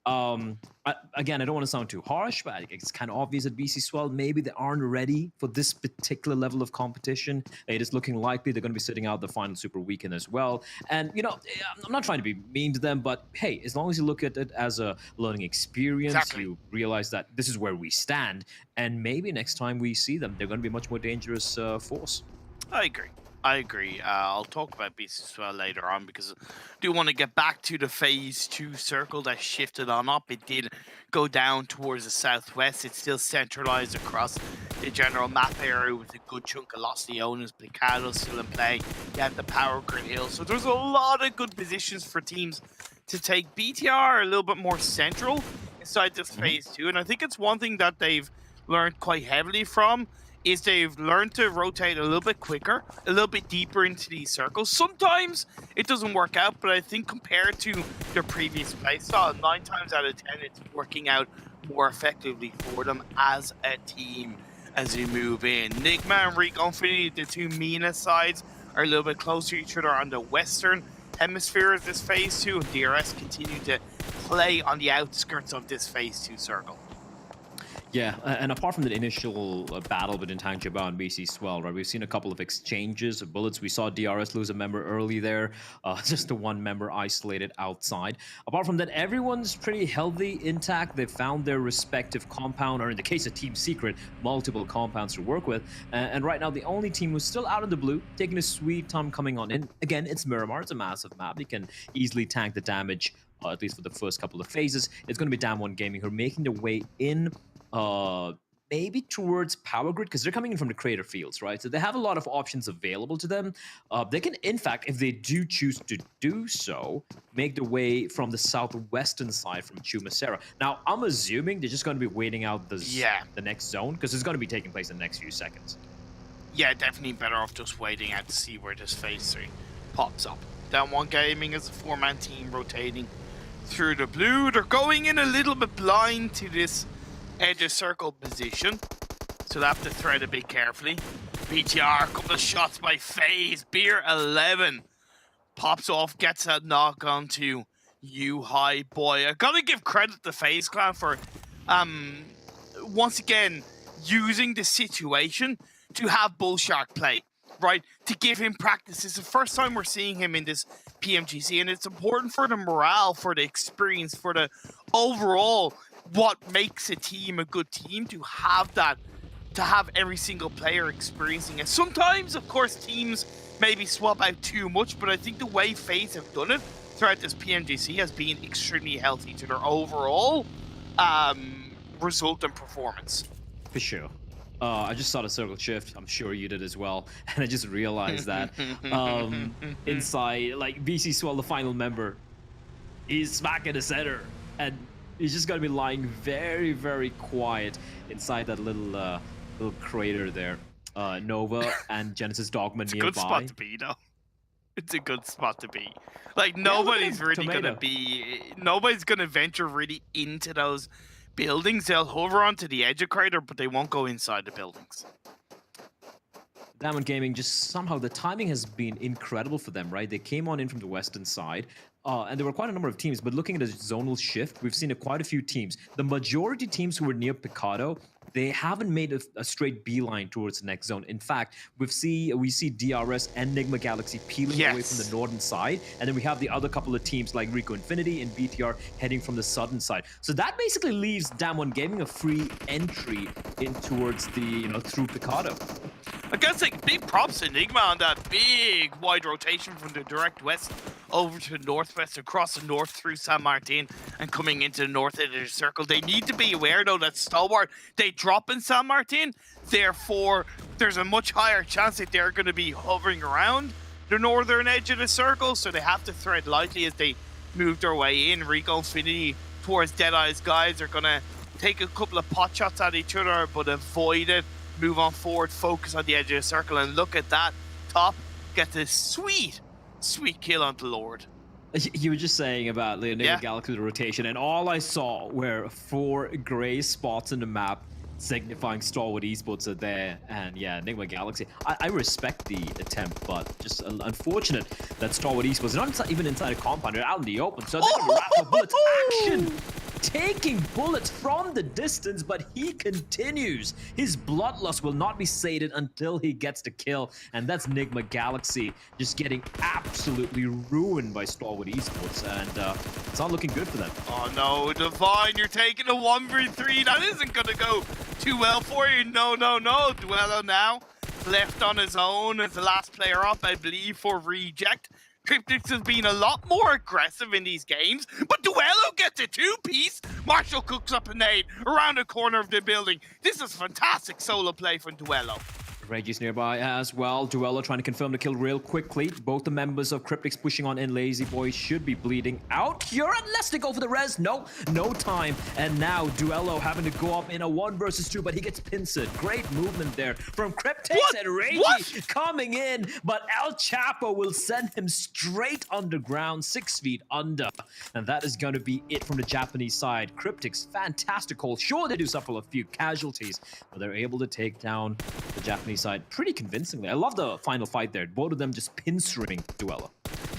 again, I don't want to sound too harsh, but it's kind of obvious at BC Swell maybe they aren't ready for this particular level of competition. It is looking likely they're going to be sitting out the final Super Weekend as well. And I'm not trying to be mean to them, but hey, as long as you look at it as a learning experience, you realize that this is where we stand, and maybe next time we see them, they're going to be a much more dangerous force. I agree. I'll talk about BC as well later on, because I do want to get back to the Phase 2 circle that shifted on up. It did go down towards the southwest. It's still centralized across the general map area with a good chunk of Los Leones, Picado still in play. You have the Power Grid Hill. So there's a lot of good positions for teams to take. BTR a little bit more central inside this Phase 2. And I think it's one thing that they've learned quite heavily from is they've learned to rotate a little bit quicker, a little bit deeper into these circles. Sometimes it doesn't work out, but I think compared to their previous playstyle, 9 times out of 10, it's working out more effectively for them as a team as they move in. Nigma and Rico Infinity, the 2 MENA sides, are a little bit closer to each other on the western hemisphere of this Phase 2, and DRS continue to play on the outskirts of this Phase 2 circle. Yeah, and apart from the initial battle between Tangjiba and BC Swell, right, we've seen a couple of exchanges of bullets. We saw DRS lose a member early there, just the 1 member isolated outside. Apart from that, everyone's pretty healthy, intact. They've found their respective compound, or in the case of Team Secret, multiple compounds to work with. And right now, the only team who's still out in the blue, taking a sweet time coming on in. Again, it's Miramar. It's a massive map. They can easily tank the damage, at least for the first couple of phases. It's going to be Down One Gaming who are making their way in maybe towards Power Grid, because they're coming in from the creator fields, right? So they have a lot of options available to them. They can, in fact, if they do choose to do so, make their way from the southwestern side from Chumacera. Now, I'm assuming they're just going to be waiting out the next zone, because it's going to be taking place in the next few seconds. Yeah, definitely better off just waiting out to see where this Phase 3 pops up. Down One Gaming is a 4-man team rotating through the blue. They're going in a little bit blind to this edge of circle position, so they have to thread a bit carefully. BTR, a couple of shots by FaZe. Beer 11 pops off, gets that knock onto you, high boy. I gotta give credit to FaZe Clan for once again using the situation to have Bullshark play, right? To give him practice. It's the first time we're seeing him in this PMGC, and it's important for the morale, for the experience, for the overall what makes a team a good team, to have that, to have every single player experiencing it. Sometimes, of course, teams maybe swap out too much, but I think the way FaZe have done it throughout this PMGC has been extremely healthy to their overall result and performance. For sure. I just saw the circle shift. I'm sure you did as well. And I just realized that inside, like, BC Swell, the final member, he's smack in the center. And he's just going to be lying very, very quiet inside that little crater there. Nova and Genesis Dogma It's nearby. a good spot to be, though. It's a good spot to be. Like, nobody's really going to be... Nobody's going to venture really into those buildings. They'll hover onto the edge of crater, but they won't go inside the buildings. Diamond Gaming, just somehow the timing has been incredible for them, right? They came on in from the western side, and there were quite a number of teams, but looking at the zonal shift, we've seen quite a few teams. The majority teams who were near Picado, they haven't made a straight beeline towards the next zone. In fact, we see DRS and Nigma Galaxy peeling away from the northern side, and then we have the other couple of teams like Rico Infinity and BTR heading from the southern side. So that basically leaves Diamond Gaming a free entry in towards the, through Picado. I gotta say, big props to Enigma on that big wide rotation from the direct west over to the northwest, across the north through San Martin and coming into the north edge of the circle. They need to be aware, though, that Stalwart, they drop in San Martin, therefore there's a much higher chance that they're going to be hovering around the northern edge of the circle, so they have to tread lightly as they move their way in. Rico Infinity towards Deadeye's guys are going to take a couple of pot shots at each other, but avoid it. Move on forward, focus on the edge of the circle, and look at that top. Get this sweet kill on the Lord. You were just saying about the Nigma Galaxy rotation, and all I saw were 4 gray spots in the map signifying Stalwart Esports are there, and Nigma Galaxy. I respect the attempt, but just unfortunate that Stalwart Esports are not even inside a compound, they're out in the open, so they're gonna wrap the bullets. Action! Taking bullets from the distance, but he continues. His bloodlust will not be sated until he gets the kill, and that's Nigma Galaxy just getting absolutely ruined by Stalwart Esports, and it's not looking good for them. Oh no, Divine, you're taking a 1v3. That isn't gonna go too well for you. No. Duello now left on his own as the last player up, I believe, for reject. Cryptix has been a lot more aggressive in these games, but Duello gets a 2-piece. Marshall cooks up a nade around the corner of the building. This is fantastic solo play from Duello. Reggie's nearby as well. Duello trying to confirm the kill real quickly. Both the members of Cryptix pushing on in. Lazy Boy should be bleeding out here unless they go for the res. No time. And now Duello having to go up in a 1 versus 2, but he gets pincered. Great movement there from Cryptix and Reggie coming in, but El Chapo will send him straight underground, 6 feet under. And that is going to be it from the Japanese side. Cryptix, fantastic hold. Sure, they do suffer a few casualties, but they're able to take down the Japanese side pretty convincingly. I love the final fight there. Both of them just pincering Duello.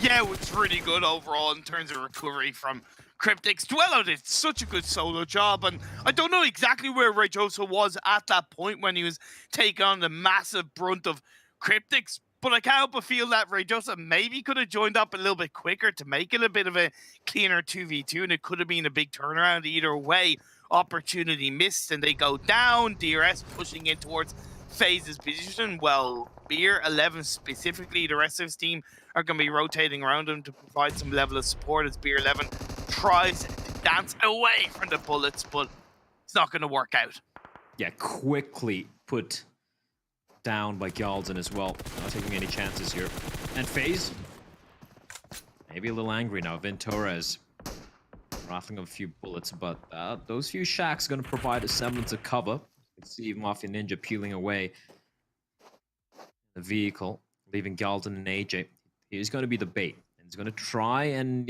Yeah, it was really good overall in terms of recovery from Cryptix. Duello did such a good solo job, and I don't know exactly where Rejoso was at that point when he was taking on the massive brunt of Cryptix, but I can't help but feel that Rejoso maybe could have joined up a little bit quicker to make it a bit of a cleaner 2v2, and it could have been a big turnaround either way. Opportunity missed, and they go down. DRS pushing in towards FaZe's position. Well, Beer 11 specifically, the rest of his team are going to be rotating around him to provide some level of support as Beer 11 tries to dance away from the bullets, but it's not going to work out. Yeah, quickly put down by Galden as well. Not taking any chances here. And FaZe, maybe a little angry now. Venturez raffling up a few bullets, but those few shacks going to provide a semblance of cover. You can see Mafia Ninja peeling away the vehicle, leaving Galden and AJ. He's going to be the bait. He's going to try and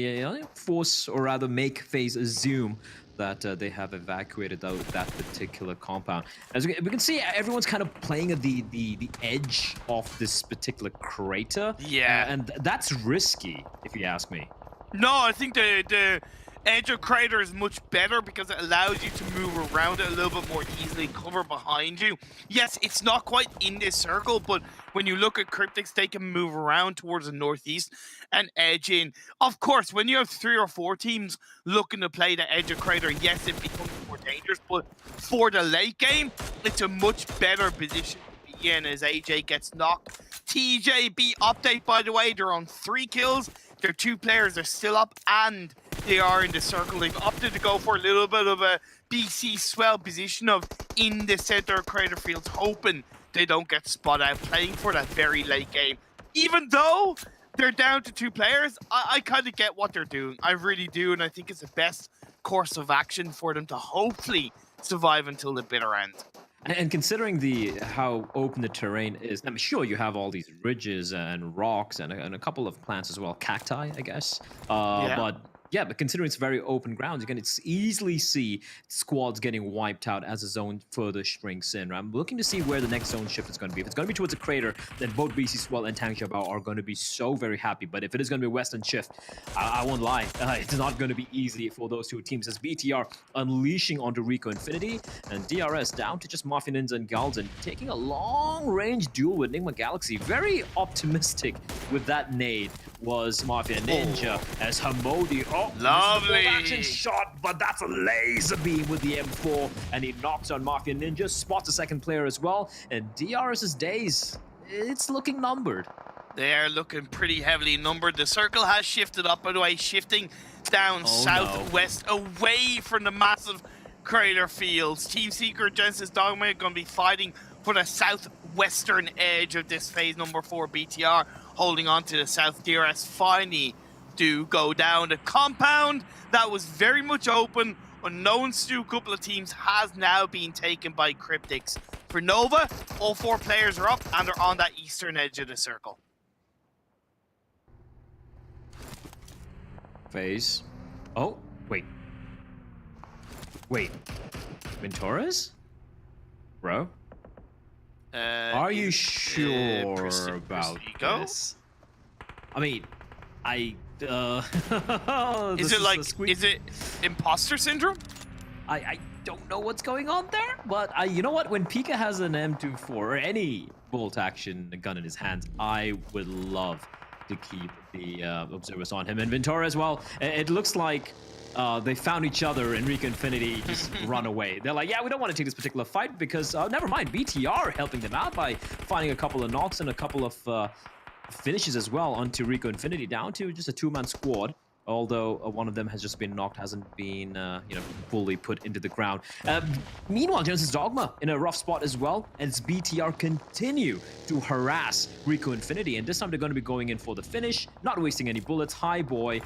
force, or rather make FaZe assume that they have evacuated that particular compound. As we can see, everyone's kind of playing at the edge of this particular crater. Yeah. And that's risky, if you ask me. No, I think the edge of crater is much better because it allows you to move around it a little bit more easily, cover behind you. Yes, it's not quite in this circle, but when you look at Cryptix, they can move around towards the northeast and edge in. Of course, when you have 3 or 4 teams looking to play the edge of crater, yes, it becomes more dangerous, but for the late game, it's a much better position to be in as AJ gets knocked. TJB update, by the way, they're on 3 kills. Their 2 players are still up and they are in the circle. They've opted to go for a little bit of a BC swell position of in the center of Crater Fields, hoping they don't get spot out, playing for that very late game. Even though they're down to 2 players, I kind of get what they're doing. I really do, and I think it's the best course of action for them to hopefully survive until the bitter end. And considering how open the terrain is, I'm sure you have all these ridges and rocks and a couple of plants as well, cacti, I guess. But considering it's very open ground, you can easily see squads getting wiped out as the zone further shrinks in. I'm looking to see where the next zone shift is going to be. If it's going to be towards the crater, then both BC Swell and Tang Xiaobao are going to be so very happy. But if it is going to be western shift, I won't lie, it's not going to be easy for those 2 teams, as BTR unleashing onto Rico Infinity and DRS down to just Mafia Ninja and Galden, taking a long-range duel with Enigma Galaxy. Very optimistic with that nade was Mafia Ninja as Hamodi. Oh, lovely action shot, but that's a laser beam with the M4, and he knocks on Mafia Ninja, spots the second player as well, and DRS's days, it's looking numbered. They're looking pretty heavily numbered. The circle has shifted up, by the way, shifting down southwest, away from the massive Crater Fields. Team Secret, Genesis Dogma are going to be fighting for the southwestern edge of this phase number 4. BTR holding on to the south. DRS finally do go down. The compound that was very much open, unknowns to a couple of teams, has now been taken by Cryptics. For Nova, all 4 players are up and they're on that eastern edge of the circle. FaZe. Oh, wait. Ventores? Bro? Are you sure about this? I mean, is it imposter syndrome? I don't know what's going on there, but you know what? When Pika has an M24 or any bolt action gun in his hands, I would love to keep the observers on him. And Ventura as well. It looks like they found each other, and Rico Infinity just run away. They're like, yeah, we don't want to take this particular fight because, never mind, BTR helping them out by finding a couple of knocks and a couple of finishes as well onto Rico Infinity, down to just a 2-man squad. Although one of them has just been knocked, hasn't been fully put into the ground. Meanwhile, Genesis Dogma in a rough spot as well, as BTR continue to harass Rico Infinity, and this time they're going to be going in for the finish, not wasting any bullets. Hi, boy.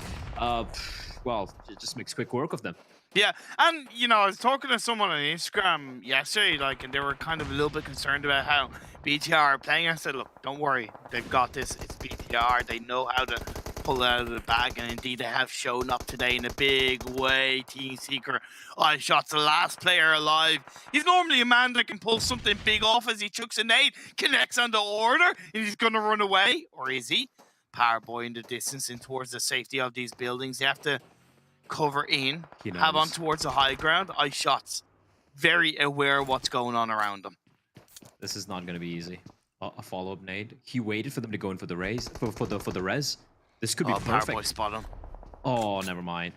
Well, it just makes quick work of them. Yeah, and I was talking to someone on Instagram yesterday, and they were kind of a little bit concerned about how BTR are playing. I said, look, don't worry, they've got this. It's BTR. They know how to pull it out of the bag, and indeed they have shown up today in a big way. Team Secret, iShot's the last player alive. He's normally a man that can pull something big off as he chucks a nade, connects on the order, and he's going to run away. Or is he? Power Boy in the distance and towards the safety of these buildings. They have to cover in, have on towards the high ground. iShot's very aware of what's going on around them. This is not going to be easy. A follow-up nade. He waited for them to go in for the raise, for the res. This could be perfect. Power Boy spot him. Oh, never mind.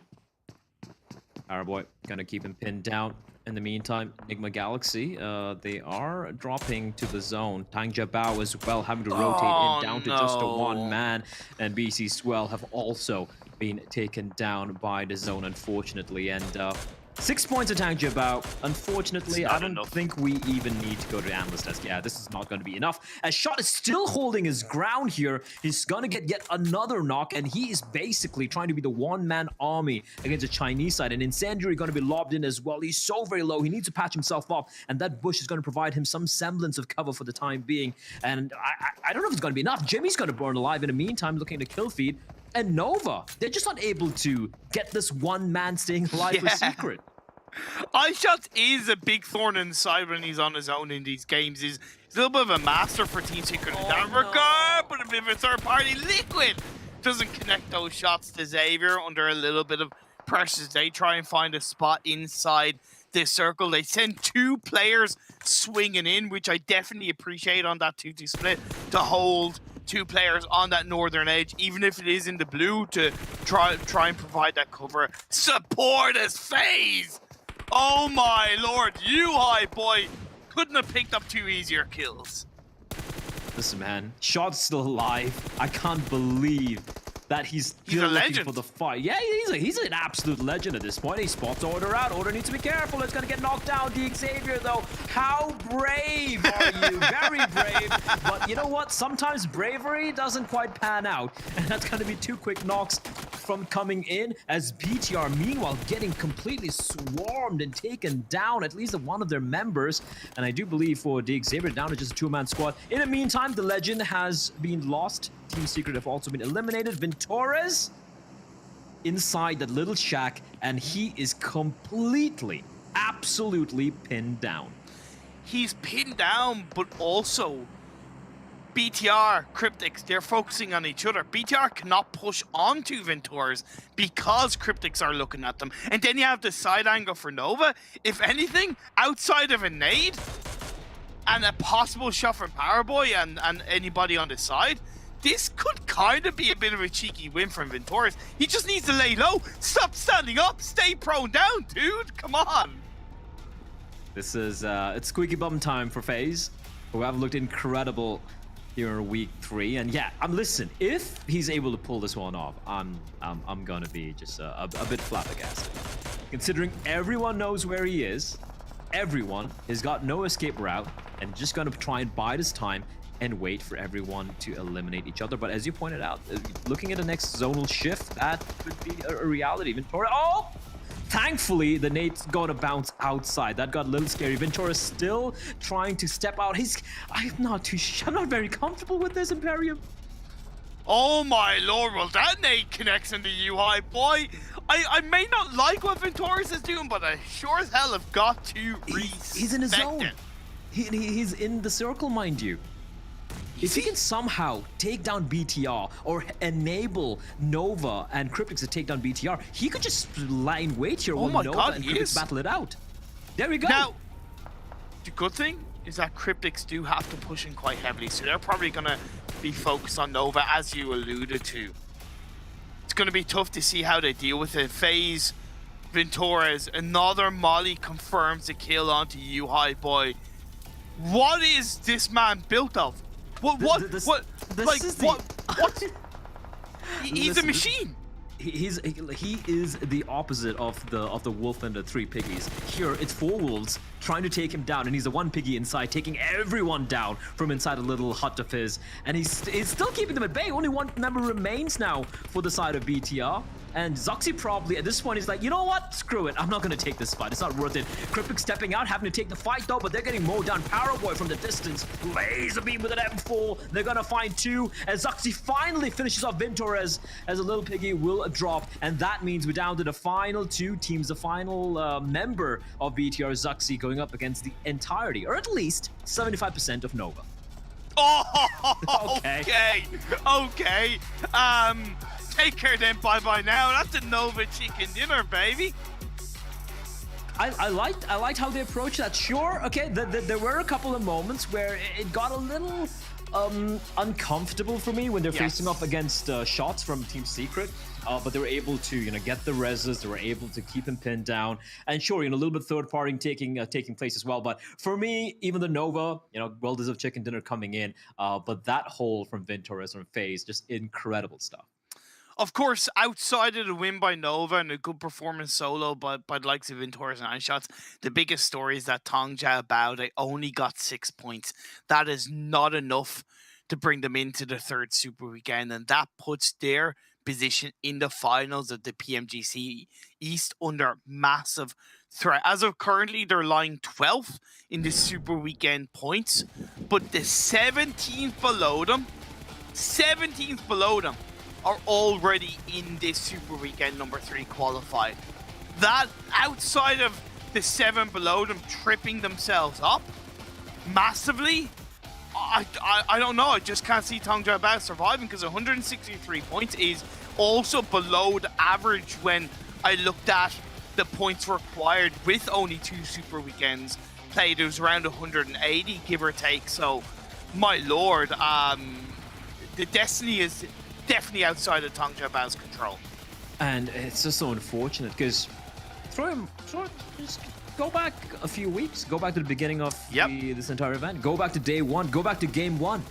Power Boy gonna keep him pinned down. In the meantime, Enigma Galaxy, they are dropping to the zone. Tang Xiaobao as well, having to rotate in down to just a 1-man. And BC Swell have also been taken down by the zone, unfortunately. And 6 points to Tang Xiaobao. Unfortunately, I don't think we even need to go to analyst test. Yeah, this is not going to be enough. As Shot is still holding his ground here. He's going to get yet another knock, and he is basically trying to be the 1-man army against the Chinese side. And Incendiary going to be lobbed in as well. He's so very low. He needs to patch himself up, and that bush is going to provide him some semblance of cover for the time being. And I don't know if it's going to be enough. Jimmy's going to burn alive in the meantime, looking to kill feed. And Nova, they're just not able to get this 1-man staying alive for Secret. iShot is a big thorn in the side when he's on his own in these games. He's a little bit of a master for Team Secret in that regard, but a bit of a third party. Liquid doesn't connect those shots to Xavier under a little bit of pressure. They try and find a spot inside this circle. They send 2 players swinging in, which I definitely appreciate on that 2-2 split, to hold 2 players on that northern edge, even if it is in the blue, to try and provide that cover. Support as FaZe! Oh my lord, you high boy couldn't have picked up 2 easier kills. Listen, man, Shot's still alive. I can't believe that he's He's still a looking legend. for the fight. Yeah, he's an absolute legend at this point. He spots Order out. Order needs to be careful. It's going to get knocked down. The Xavier, though, how brave are you? Very brave. But you know what? Sometimes bravery doesn't quite pan out. And that's going to be 2 quick knocks from coming in, as BTR, meanwhile, getting completely swarmed and taken down, at least one of their members. And I do believe for the Xavier, down to just a 2-man squad. In the meantime, the Legend has been lost. Team Secret have also been eliminated. Ventores inside that little shack, and he is completely, absolutely pinned down. He's pinned down, but also BTR, Cryptics, they're focusing on each other. BTR cannot push onto Ventures because Cryptics are looking at them. And then you have the side angle for Nova. If anything, outside of a nade and a possible shot from Powerboy and anybody on the side, this could kind of be a bit of a cheeky win from Ventures. He just needs to lay low, stop standing up, stay prone down, dude. Come on. This is it's squeaky bum time for FaZe, who have looked incredible here in week 3. And yeah, listen, if he's able to pull this one off, I'm gonna be just a bit flabbergasted. Considering everyone knows where he is, everyone has got no escape route, and just gonna try and bide his time and wait for everyone to eliminate each other. But as you pointed out, looking at the next zonal shift, that could be a reality. Ventura, oh! Thankfully, the nade's gonna bounce outside. That got a little scary. Ventura's still trying to step out. I'm not very comfortable with this, Imperium. Oh my lord, well that nade connects in the UI, boy. I may not like what Ventures is doing, but I sure as hell have got to respect He's in his zone. it. He's in the circle, mind you. If he can somehow take down BTR or enable Nova and Cryptics to take down BTR, he could just lie in wait here while Nova and Cryptics battle it out. There we go. Now, the good thing is that Cryptics do have to push in quite heavily, so they're probably going to be focused on Nova, as you alluded to. It's going to be tough to see how they deal with it. FaZe, Ventures, another Molly confirms the kill onto UI, boy. What is this man built of? He's a machine. He is the opposite of the wolf and the 3 piggies. Here it's 4 wolves trying to take him down, and he's the 1 piggy inside, taking everyone down from inside a little hut of his, and he's still keeping them at bay. Only 1 member remains now for the side of BTR. And Zoxy probably at this point is like, you know what? Screw it. I'm not going to take this fight. It's not worth it. Cryptic stepping out, having to take the fight though, but they're getting mowed down. Powerboy from the distance. Laser beam with an M4. They're going to find 2. And Zoxy finally finishes off Ventures as a little piggy will drop. And that means we're down to the final 2 teams. The final member of BTR, Zoxy, going up against the entirety, or at least 75% of Nova. Oh, okay. Take care then, bye-bye now. That's a Nova chicken dinner, baby. I liked how they approached that. Sure, okay, there were a couple of moments where it got a little uncomfortable for me when they're facing off against shots from Team Secret. But they were able to, get the reses. They were able to keep him pinned down. And sure, a little bit third party taking place as well. But for me, even the Nova, well-deserved chicken dinner coming in. But that hold from Ventures from FaZe, just incredible stuff. Of course, outside of the win by Nova and a good performance solo by the likes of Ventures and Shots, the biggest story is that Tong Jiao Bao, they only got 6 points. That is not enough to bring them into the 3rd Super Weekend, and that puts their position in the finals of the PMGC East under massive threat. As of currently, they're lying 12th in the Super Weekend points, but the 17th below them, are already in this Super Weekend number 3 qualified. That, outside of the 7 below them tripping themselves up massively, I don't know. I just can't see Tong Jiao Bao surviving, because 163 points is also below the average when I looked at the points required with only 2 Super Weekends played. It was around 180, give or take. So, my lord, the destiny is definitely outside of Tong Jiao Bao's control. And it's just so unfortunate, because just go back a few weeks, go back to the beginning of this entire event, go back to day 1, go back to game 1.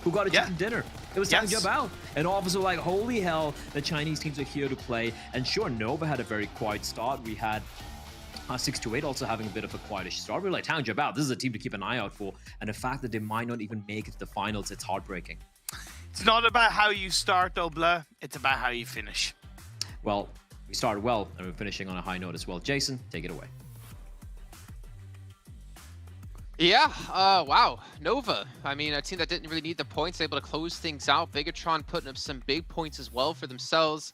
who got a chicken dinner. It was Tang Yes. Jiabao. And all of us were like, holy hell, the Chinese teams are here to play. And sure, Nova had a very quiet start. We had 628 also having a bit of a quietish start. We were like, Tang Jiabao, this is a team to keep an eye out for. And the fact that they might not even make it to the finals, it's heartbreaking. It's not about how you start, though, Blur. It's about how you finish. Well, we started well, and we're finishing on a high note as well. Jason, take it away. Yeah, wow. Nova. I mean, a team that didn't really need the points, able to close things out. Bigatron putting up some big points as well for themselves.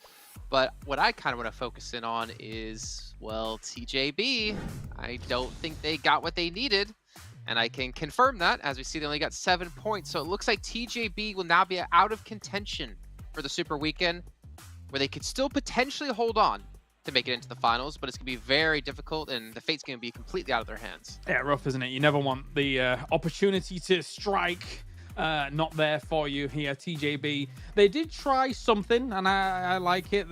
But what I kind of want to focus in on is, well, TJB. I don't think they got what they needed. And I can confirm that, as we see they only got 7 points. So it looks like TJB will now be out of contention for the Super Weekend, where they could still potentially hold on to make it into the finals, but it's going to be very difficult, and the fate's going to be completely out of their hands. Yeah, rough, isn't it? You never want the opportunity to strike not there for you here, TJB. They did try something, and I like it.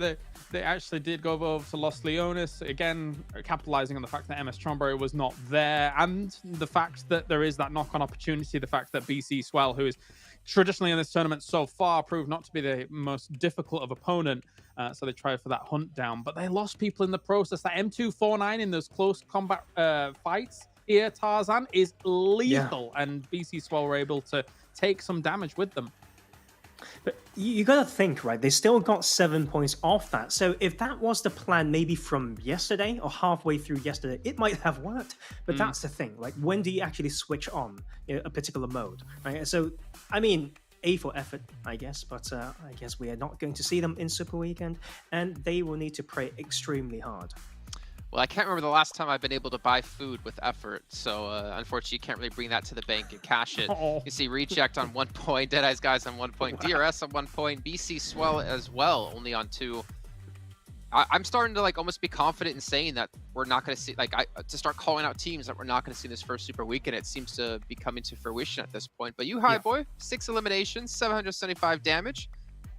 They actually did go over to Los Leones, again, capitalizing on the fact that MS Chombury was not there, and the fact that there is that knock-on opportunity, the fact that BC Swell, who is traditionally in this tournament so far, proved not to be the most difficult of opponent, so they tried for that hunt down, but they lost people in the process. That M249 in those close combat fights here, Tarzan, is lethal, and BC Swell were able to take some damage with them. But you got to think, right? They still got 7 points off that. So if that was the plan maybe from yesterday or halfway through yesterday, it might have worked. But that's the thing. Like, when do you actually switch on a particular mode? Right? So, I mean, A for effort, I guess. But I guess we are not going to see them in Super Weekend. And they will need to pray extremely hard. Well, I can't remember the last time I've been able to buy food with effort, so unfortunately you can't really bring that to the bank and cash it. You see Reject on 1 point, Deadeye's Guys on 1 point, DRS on 1 point, BC Swell as well, only on 2. I'm starting to like almost be confident in saying that we're not going to see, like, to start calling out teams that we're not going to see this first Super Weekend. It seems to be coming to fruition at this point. But you, High Boy, 6 eliminations, 775 damage.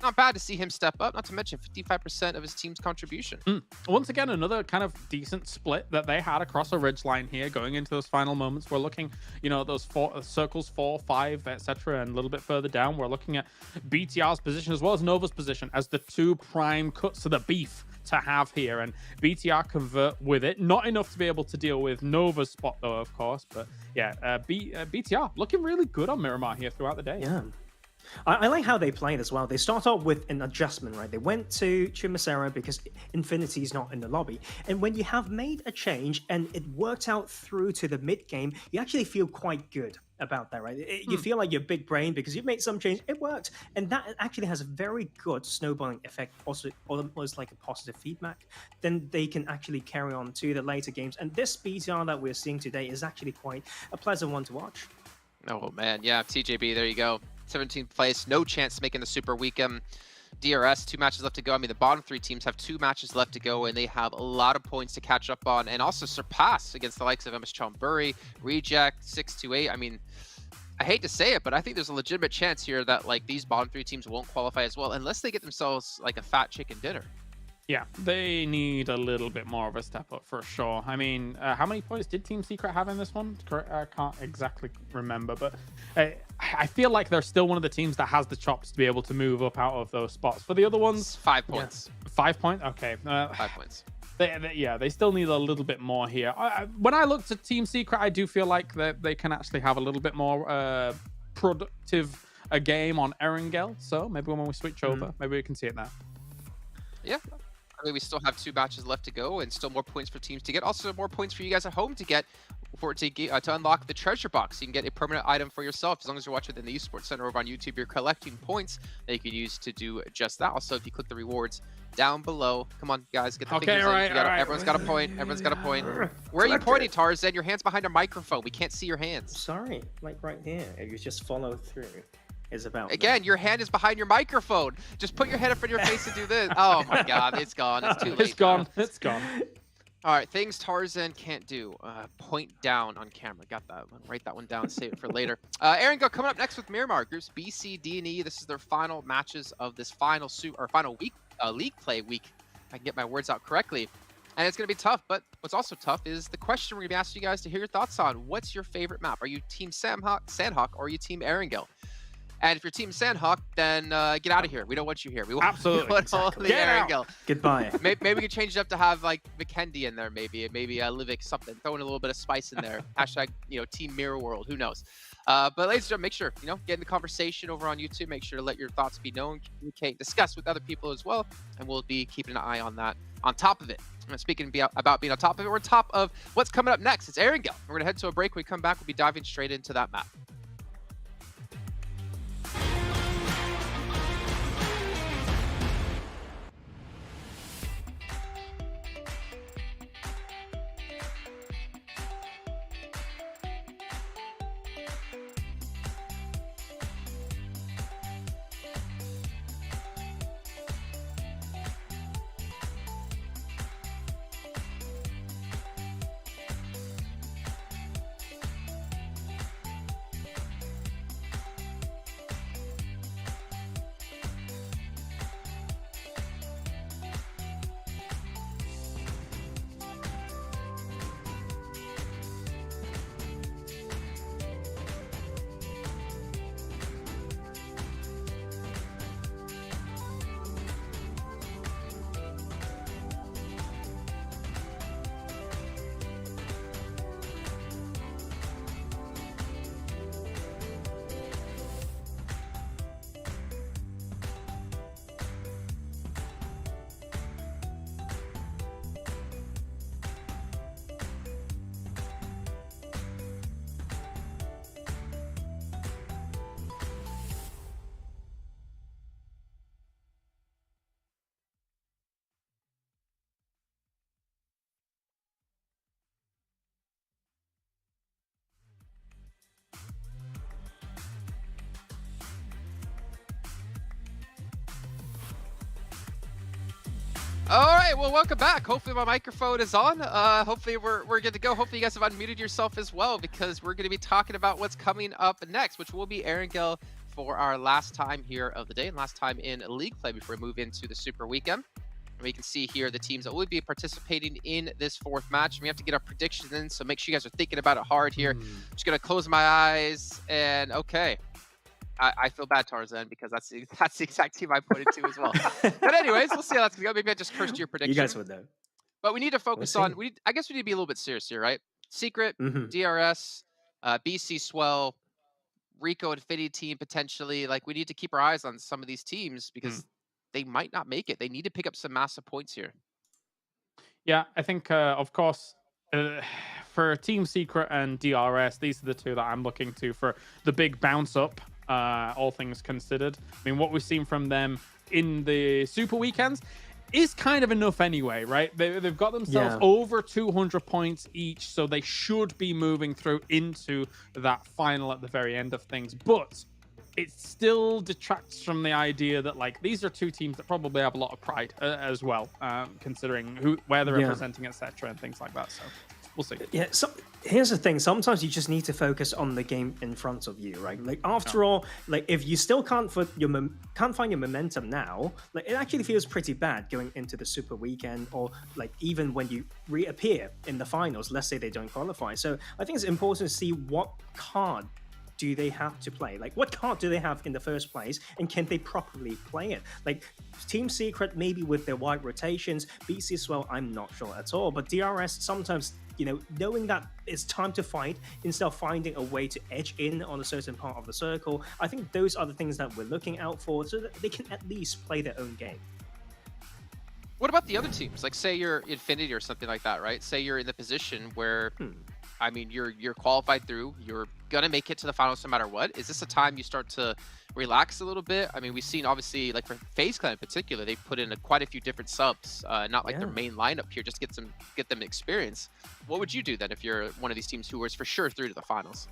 Not bad to see him step up, not to mention 55% of his team's contribution. Once again, another kind of decent split that they had across a ridgeline here going into those final moments. We're looking, you know, those circles 4, 5, etc. And a little bit further down, we're looking at BTR's position as well as Nova's position as the 2 prime cuts to the beef to have here. And BTR convert with it. Not enough to be able to deal with Nova's spot, though, of course. But yeah, BTR looking really good on Miramar here throughout the day. Yeah. I like how they played as well. They start off with an adjustment, right? They went to Chimisera because Infinity is not in the lobby. And when you have made a change and it worked out through to the mid game, you actually feel quite good about that, right? You feel like you're big brain because you've made some change. It worked. And that actually has a very good snowballing effect, also almost like a positive feedback. Then they can actually carry on to the later games. And this BTR that we're seeing today is actually quite a pleasant one to watch. Oh, man. Yeah, TJB, there you go. 17th place, no chance making the Super Weekend. DRS, 2 matches left to go. I mean, the bottom 3 teams have 2 matches left to go, and they have a lot of points to catch up on and also surpass against the likes of MS Chombury, Reject, 628. I mean, I hate to say it, but I think there's a legitimate chance here that like these bottom 3 teams won't qualify as well unless they get themselves like a fat chicken dinner. Yeah, they need a little bit more of a step up for sure. I mean, how many points did Team Secret have in this one? I can't exactly remember, but I feel like they're still one of the teams that has the chops to be able to move up out of those spots. For the other ones, 5 points. Yeah. 5 points? Okay. 5 points. They still need a little bit more here. When I looked at Team Secret, I do feel like that they can actually have a little bit more productive a game on Erangel. So maybe when we switch over, maybe we can see it now. Yeah. I mean, we still have 2 matches left to go and still more points for teams to get. Also, more points for you guys at home to get to unlock the treasure box. You can get a permanent item for yourself as long as you're watching in the Esports Center over on YouTube. You're collecting points that you can use to do just that. Also, if you click the rewards down below, come on, guys, get the fingers in. Everyone's got a point. Everyone's got a point. Where are you pointing, Tarzan? Your hand's behind a microphone. We can't see your hands. Sorry, like right here. You just follow through. Is about again, your hand is behind your microphone. Just put your head up in your face and do this. Oh my god, it's gone. It's too late. It's gone. It's gone. All right, things Tarzan can't do. Point down on camera. Got that one. Write that one down. Save it for later. Erangel coming up next with Miramar. Groups B, C, D, and E. This is their final matches of this final week, league play week. If I can get my words out correctly. And it's going to be tough, but what's also tough is the question we're going to be asking you guys to hear your thoughts on. What's your favorite map? Are you Team Sandhawk or are you Team Erangel? And if you're Team Sandhawk, then get out of here. We don't want you here. We want, Absolutely. we want only Erangel. Goodbye. Maybe we could change it up to have like McKendy in there, maybe Livik, something. Throw in a little bit of spice in there. Hashtag, Team Mirror World. Who knows? But ladies and gentlemen, make sure, get in the conversation over on YouTube. Make sure to let your thoughts be known, communicate, discuss with other people as well. And we'll be keeping an eye on that, on top of it. And speaking about being on top of it, we're on top of what's coming up next. It's Erangel. We're going to head to a break. When we come back, we'll be diving straight into that map. All right, well, welcome back. Hopefully my microphone is on. Hopefully we're good to go. Hopefully you guys have unmuted yourself as well, because we're going to be talking about what's coming up next, which will be Erangel for our last time here of the day and last time in league play before we move into the Super Weekend. And we can see here the teams that will be participating in this fourth match. We have to get our predictions in, so make sure you guys are thinking about it hard here. Just going to close my eyes and okay. I feel bad, Tarzan, because that's the exact team I put into as well. But anyways, we'll see how that's going to go. Maybe I just cursed your prediction. You guys would know. But we need to focus on, I guess we need to be a little bit serious here, right? Secret, DRS, BC Swell, Rico Infinity team potentially. Like, we need to keep our eyes on some of these teams because they might not make it. They need to pick up some massive points here. Yeah, I think, of course, for Team Secret and DRS, these are the two that I'm looking to for the big bounce up. All things considered, I mean, what we've seen from them in the Super Weekends is kind of enough anyway, right? They've got themselves over 200 points each, so they should be moving through into that final at the very end of things. But it still detracts from the idea that, like, these are two teams that probably have a lot of pride as well, considering where they're representing, etc., and things like that. So we'll see. Yeah, so here's the thing. Sometimes you just need to focus on the game in front of you, right? Like, after all, like, if you still can't find your momentum now, like, it actually feels pretty bad going into the Super Weekend, or like even when you reappear in the finals. Let's say they don't qualify. So I think it's important to see what card do they have to play? Like, what card do they have in the first place, and can they properly play it? Like, Team Secret, maybe with their wide rotations. BC as well, I'm not sure at all. But DRS, sometimes, knowing that it's time to fight instead of finding a way to edge in on a certain part of the circle, I think those are the things that we're looking out for, so that they can at least play their own game. What about the other teams? Like, say you're Infinity or something like that, right? Say you're in the position where, I mean, you're qualified through, you're gonna make it to the finals no matter what. Is this a time you start to relax a little bit? I mean, we've seen, obviously, like for FaZe Clan in particular, they put in quite a few different subs, not like their main lineup here, just get them experience. What would you do then if you're one of these teams who was for sure through to the finals?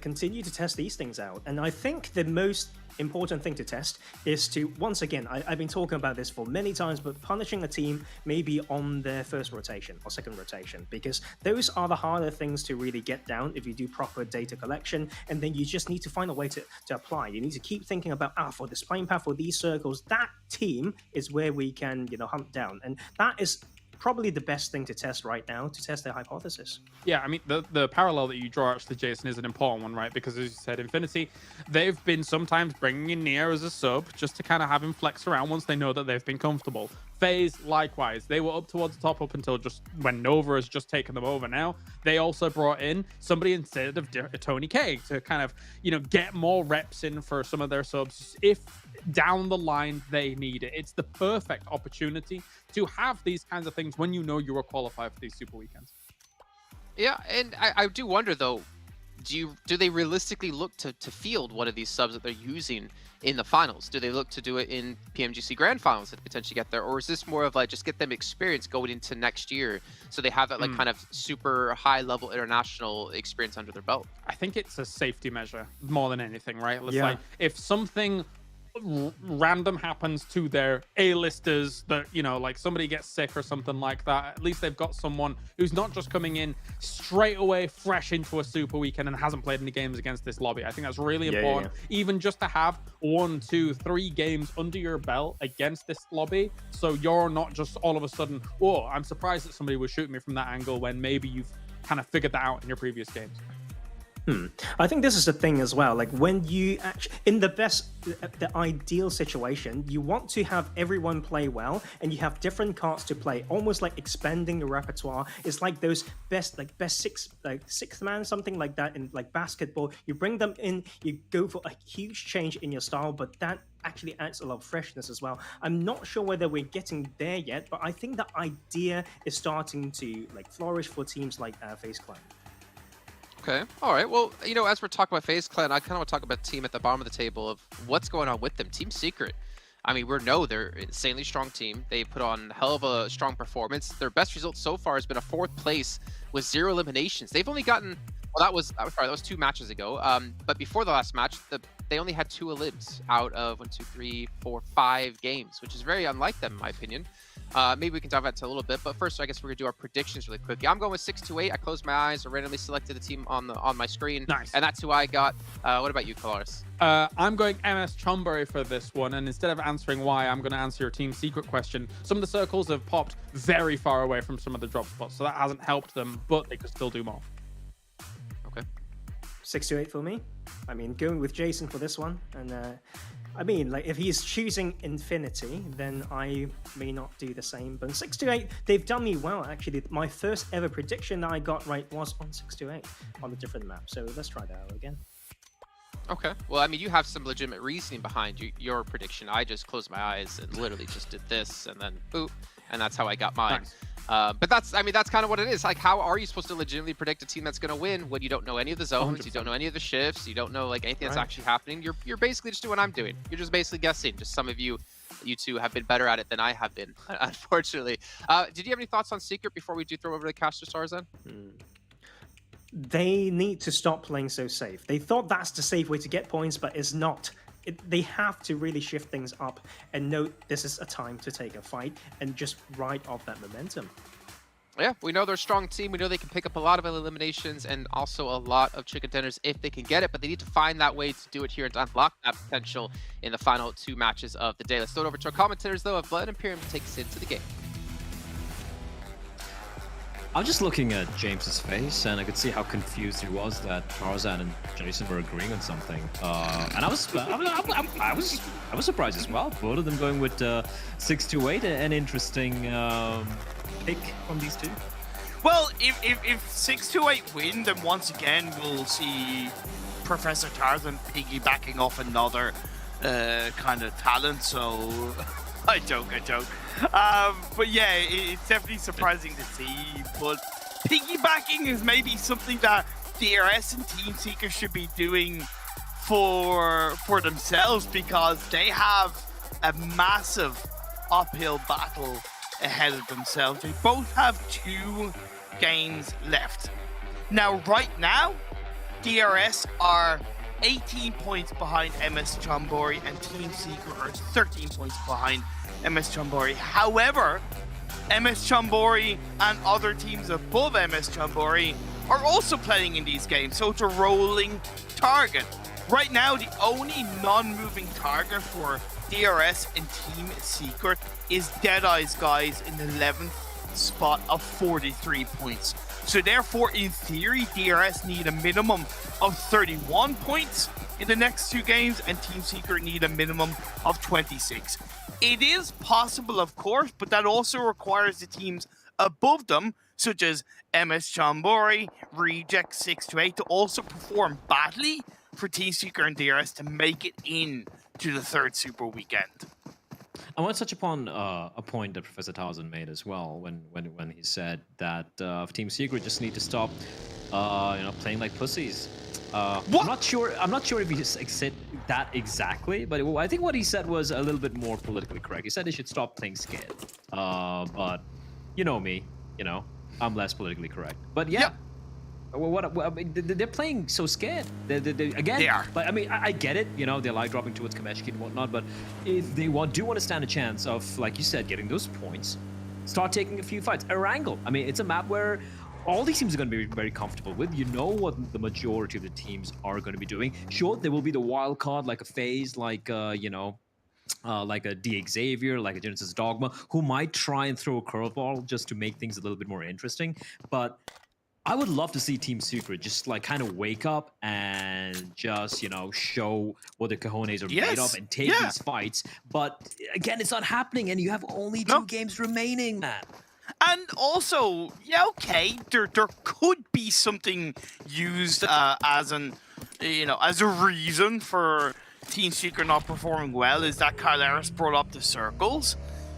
Continue to test these things out. And I think the most important thing to test is to, once again, I've been talking about this for many times, but punishing a team maybe on their first rotation or second rotation, because those are the harder things to really get down if you do proper data collection. And then you just need to find a way to apply. You need to keep thinking about, for this playing path, for these circles, that team is where we can, hunt down. And that is probably the best thing to test right now to test their hypothesis. Yeah, I mean, the parallel that you draw, actually, Jason, is an important one, right? Because as you said, Infinity, they've been sometimes bringing in Nier as a sub just to kind of have him flex around once they know that they've been comfortable. FaZe, likewise. They were up towards the top up until just when Nova has just taken them over now. They also brought in somebody instead of Tony K to kind of, you know, get more reps in for some of their subs if down the line they need it. It's the perfect opportunity to have these kinds of things when you know you are qualified for these super weekends. Yeah, and I do wonder though, do they realistically look to field one of these subs that they're using in the finals? Do they look to do it in PMGC Grand Finals to potentially get there, or is this more of like just get them experience going into next year so they have that like kind of super high level international experience under their belt? I think it's a safety measure more than anything, right? It's Yeah. like if something random happens to their A-listers, that, you know, like somebody gets sick or something like that, at least they've got someone who's not just coming in straight away fresh into a super weekend and hasn't played any games against this lobby. I think that's really important. Even just to have 1, 2, 3 games under your belt against this lobby, so you're not just all of a sudden, oh, I'm surprised that somebody was shooting me from that angle, when maybe you've kind of figured that out in your previous games. I think this is the thing as well. Like when you actually, in the ideal situation, you want to have everyone play well, and you have different cards to play, almost like expanding the repertoire. It's like those best sixth man, something like that in like basketball. You bring them in, you go for a huge change in your style, but that actually adds a lot of freshness as well. I'm not sure whether we're getting there yet, but I think the idea is starting to like flourish for teams like FaZe Clan. Okay. All right. Well, you know, as we're talking about FaZe Clan, I kind of want to talk about the team at the bottom of the table of what's going on with them. Team Secret. I mean, we know they're an insanely strong team. They put on a hell of a strong performance. Their best result so far has been a 4th place with 0 eliminations. They've only gotten, well, that was 2 matches ago. But before the last match, they only had 2 elims out of 1, 2, 3, 4, 5 games, which is very unlike them, in my opinion. Maybe we can dive into a little bit, but first I guess we're gonna do our predictions really quickly. I'm going with 628. I closed my eyes, I randomly selected the team on my screen. Nice. And that's who I got. What about you, Kalaris? I'm going MS Chumbury for this one, and instead of answering why, I'm going to answer your Team Secret question. Some of the circles have popped very far away from some of the drop spots, so that hasn't helped them, but they could still do more. Okay. 628 for me. I mean, going with Jason for this one, and I mean, like if he's choosing Infinity, then I may not do the same. But 628, they've done me well actually. My first ever prediction that I got right was on 628 on a different map. So let's try that out again. Okay. Well, I mean, you have some legitimate reasoning behind your prediction. I just closed my eyes and literally just did this, and then boop, and that's how I got mine. Nice. But that's kind of what it is. Like, how are you supposed to legitimately predict a team that's going to win when you don't know any of the zones, 100%. You don't know any of the shifts, you don't know like anything that's actually happening? You're basically just doing what I'm doing. You're just basically guessing. Just some of you two have been better at it than I have been, unfortunately. Did you have any thoughts on Secret before we do throw over to Caster Stars then? They need to stop playing so safe. They thought that's the safe way to get points, but it's not. They have to really shift things up and know this is a time to take a fight and just ride off that momentum. Yeah, we know they're a strong team. We know they can pick up a lot of eliminations and also a lot of chicken dinners if they can get it, but they need to find that way to do it here and unlock that potential in the final 2 matches of the day. Let's throw it over to our commentators, though, of Blood Imperium to take us into the game. I'm just looking at James's face, and I could see how confused he was that Tarzan and Jason were agreeing on something. And I was surprised as well. Both of them going with 628, an interesting pick from these two. Well, if 628 win, then once again we'll see Professor Tarzan piggybacking off another kind of talent. So I joke. But yeah, it's definitely surprising to see. But piggybacking is maybe something that DRS and Team Seeker should be doing for themselves, because they have a massive uphill battle ahead of themselves. They both have 2 games left. Now, right now, DRS are 18 points behind MS Chonburi, and Team Secret are 13 points behind MS Chonburi. However, MS Chonburi and other teams above MS Chonburi are also playing in these games, so it's a rolling target. Right now, the only non-moving target for DRS and Team Secret is Deadeye's guys in 11th spot of 43 points. So therefore, in theory, DRS need a minimum of 31 points in the next 2 games, and Team Secret need a minimum of 26. It is possible, of course, but that also requires the teams above them, such as MS Chambori, Reject 628, to also perform badly for Team Secret and DRS to make it in to the 3rd Super Weekend. I want to touch upon a point that Professor Townsend made as well when he said that Team Secret just need to stop, playing like pussies. I'm not sure if he said that exactly, but I think what he said was a little bit more politically correct. He said they should stop playing scared. But you know me, I'm less politically correct. But yeah. They're playing so scared. They are. But I mean, I get it. They like dropping towards Kameshki and whatnot. But if they do want to stand a chance of, like you said, getting those points, start taking a few fights. Erangel. I mean, it's a map where all these teams are going to be very comfortable with. You know what the majority of the teams are going to be doing. Sure, there will be the wild card, like a FaZe, like like a D Xavier, like a Genesis Dogma, who might try and throw a curveball just to make things a little bit more interesting. But I would love to see Team Secret just like kind of wake up and just, show what the cojones are made of and take these fights. But again, it's not happening, and you have only 2 games remaining, man. And also, okay, there could be something used as a reason for Team Secret not performing well, is that Carleris brought up the circles.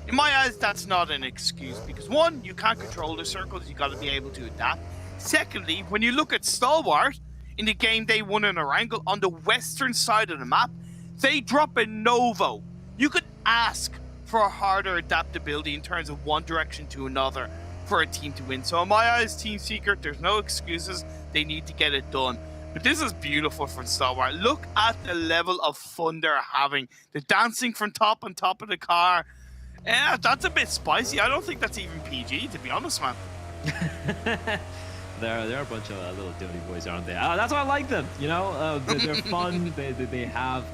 In my eyes, that's not an excuse, because 1, you can't control the circles, you got to be able to adapt. Secondly, when you look at Stalwart, in the game they won in Erangel, on the western side of the map, they drop a Novo. You could ask for a harder adaptability in terms of one direction to another for a team to win. So in my eyes, Team Secret, there's no excuses. They need to get it done. But this is beautiful from Stalwart. Look at the level of fun they're having. The dancing from on top of the car. Yeah, that's a bit spicy. I don't think that's even PG, to be honest, man. They're a bunch of little dirty boys, aren't they? That's why I like them. They're fun. They have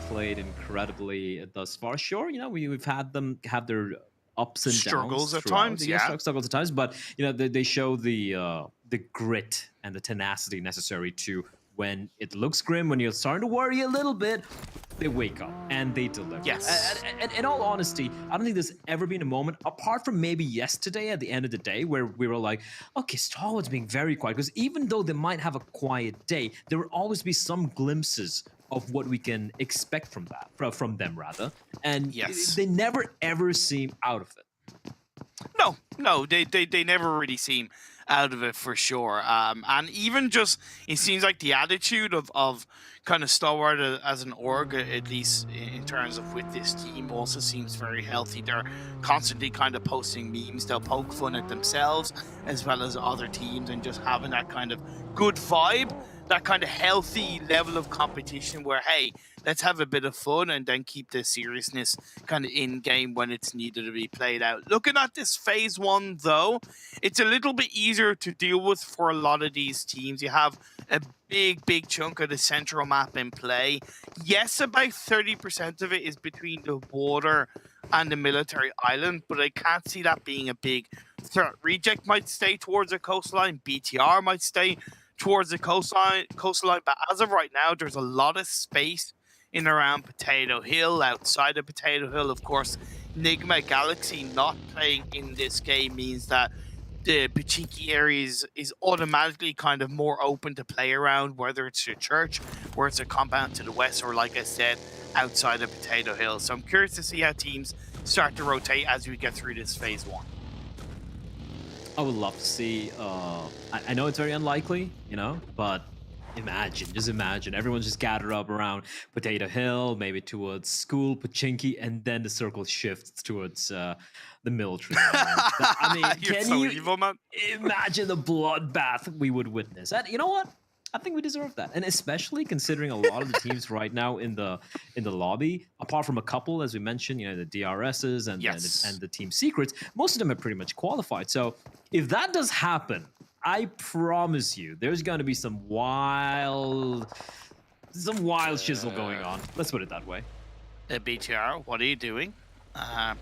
played incredibly thus far. Sure, we've had them have their ups and struggles downs at times, struggles at times. But they show the grit and the tenacity necessary to, when it looks grim, when you're starting to worry a little bit, they wake up and they deliver. Yes. And in all honesty, I don't think there's ever been a moment, apart from maybe yesterday at the end of the day, where we were like, okay, Stalwart's being very quiet. Because even though they might have a quiet day, there will always be some glimpses of what we can expect from them rather. And they never ever seem out of it. No, they never really seem out of it, for sure. And even just, it seems like the attitude of kind of Stalwart as an org, at least in terms of with this team, also seems very healthy. They're constantly kind of posting memes. They'll poke fun at themselves as well as other teams, and just having that kind of good vibe, that kind of healthy level of competition where, hey, let's have a bit of fun and then keep the seriousness kind of in game when it's needed to be played out. Looking at this phase 1, though, it's a little bit easier to deal with for a lot of these teams. You have a big chunk of the central map in play. Yes, about 30% of it is between the water and the military island, but I can't see that being a big threat. Reject might stay towards the coastline. BTR might stay towards the coastline, but as of right now, there's a lot of space in around Potato Hill. Outside of Potato Hill, of course, Nigma Galaxy not playing in this game means that the Pachinki area is automatically kind of more open to play around, whether it's a church, or it's a compound to the west, or like I said, outside of Potato Hill. So I'm curious to see how teams start to rotate as we get through this phase 1. I would love to see, I know it's very unlikely, but just imagine everyone's just gathered up around Potato Hill, maybe towards school, Pachinki, and then the circle shifts towards the military. I mean, can you evil, man. Imagine the bloodbath we would witness? And you know what? I think we deserve that, and especially considering a lot of the teams right now in the lobby, apart from a couple, as we mentioned, the DRSs and the Team Secrets, most of them are pretty much qualified. So if that does happen, I promise you, there's going to be some wild chisel going on. Let's put it that way. BTR, what are you doing?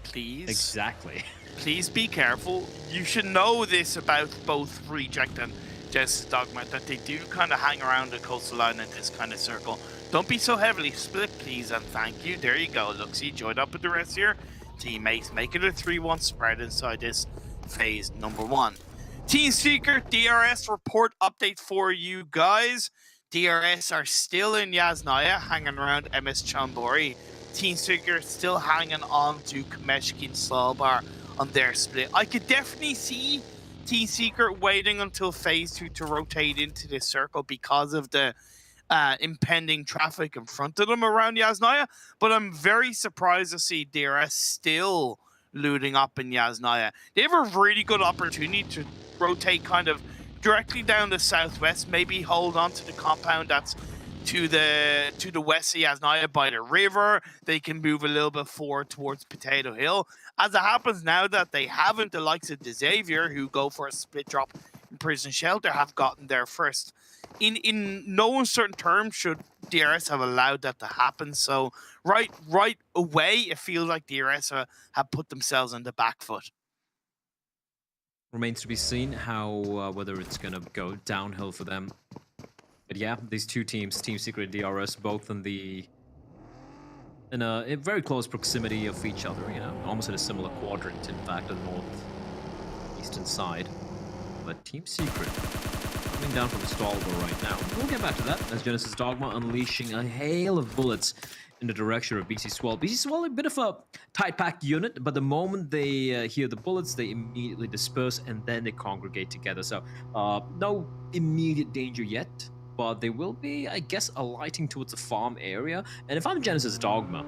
Please. Exactly. Please be careful. You should know this about both Reject and Genesis Dogma, that they do kind of hang around the coastal line in this kind of circle. Don't be so heavily split, please, and thank you. There you go. Luxy joined up with the rest of your teammates. Make it a 3-1 spread inside this phase number 1. Team Seeker, DRS report update for you guys. DRS are still in Yasnaya, hanging around MS Chonburi. Team Seeker still hanging on to Kameshki and Svalbard on their split. I could definitely see Team Seeker waiting until phase 2 to rotate into this circle because of the impending traffic in front of them around Yasnaya, but I'm very surprised to see DRS still looting up in Yasnaya. They have a really good opportunity to rotate kind of directly down the southwest, maybe hold on to the compound that's to the west of Yasnaya by the river. They can move a little bit forward towards Potato Hill. As it happens now that they haven't, the likes of Xavier, who go for a split drop in Prison Shelter, have gotten there first. In no uncertain terms should DRS have allowed that to happen. So right away, it feels like DRS have put themselves on the back foot. Remains to be seen how whether it's gonna go downhill for them. But yeah, these two teams, Team Secret and DRS, both in a very close proximity of each other. You know, almost in a similar quadrant. In fact, on the northeastern side. But Team Secret coming down from the stalwart right now. We'll get back to that as Genesis Dogma unleashing a hail of bullets in the direction of BC Swell. BC Swell, a bit of a tight-packed unit, but the moment they hear the bullets, they immediately disperse and then they congregate together. So no immediate danger yet, but they will be, I guess, alighting towards the farm area. And if I'm Genesis Dogma,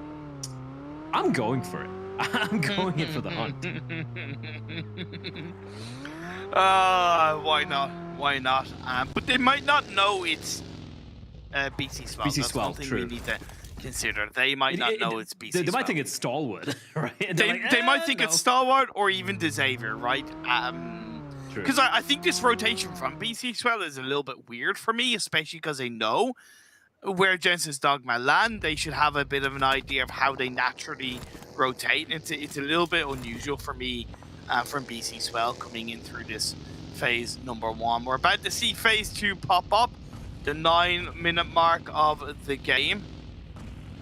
I'm going for it. I'm going in for the hunt. Why not? Why not? But they might not know it's BC Swell. BC That's Swell, one thing true. we need to consider. They might not know it's BC Swell. They might think it's Stalwart, right? They might think it's Stalwart or even Xavier, right? Because I think this rotation from BC Swell is a little bit weird for me, especially because they know where Genesis Dogma land. They should have a bit of an idea of how they naturally rotate. It's a little bit unusual for me from BC Swell coming in through this phase number 1. We're about to see phase 2 pop up, the 9-minute mark of the game.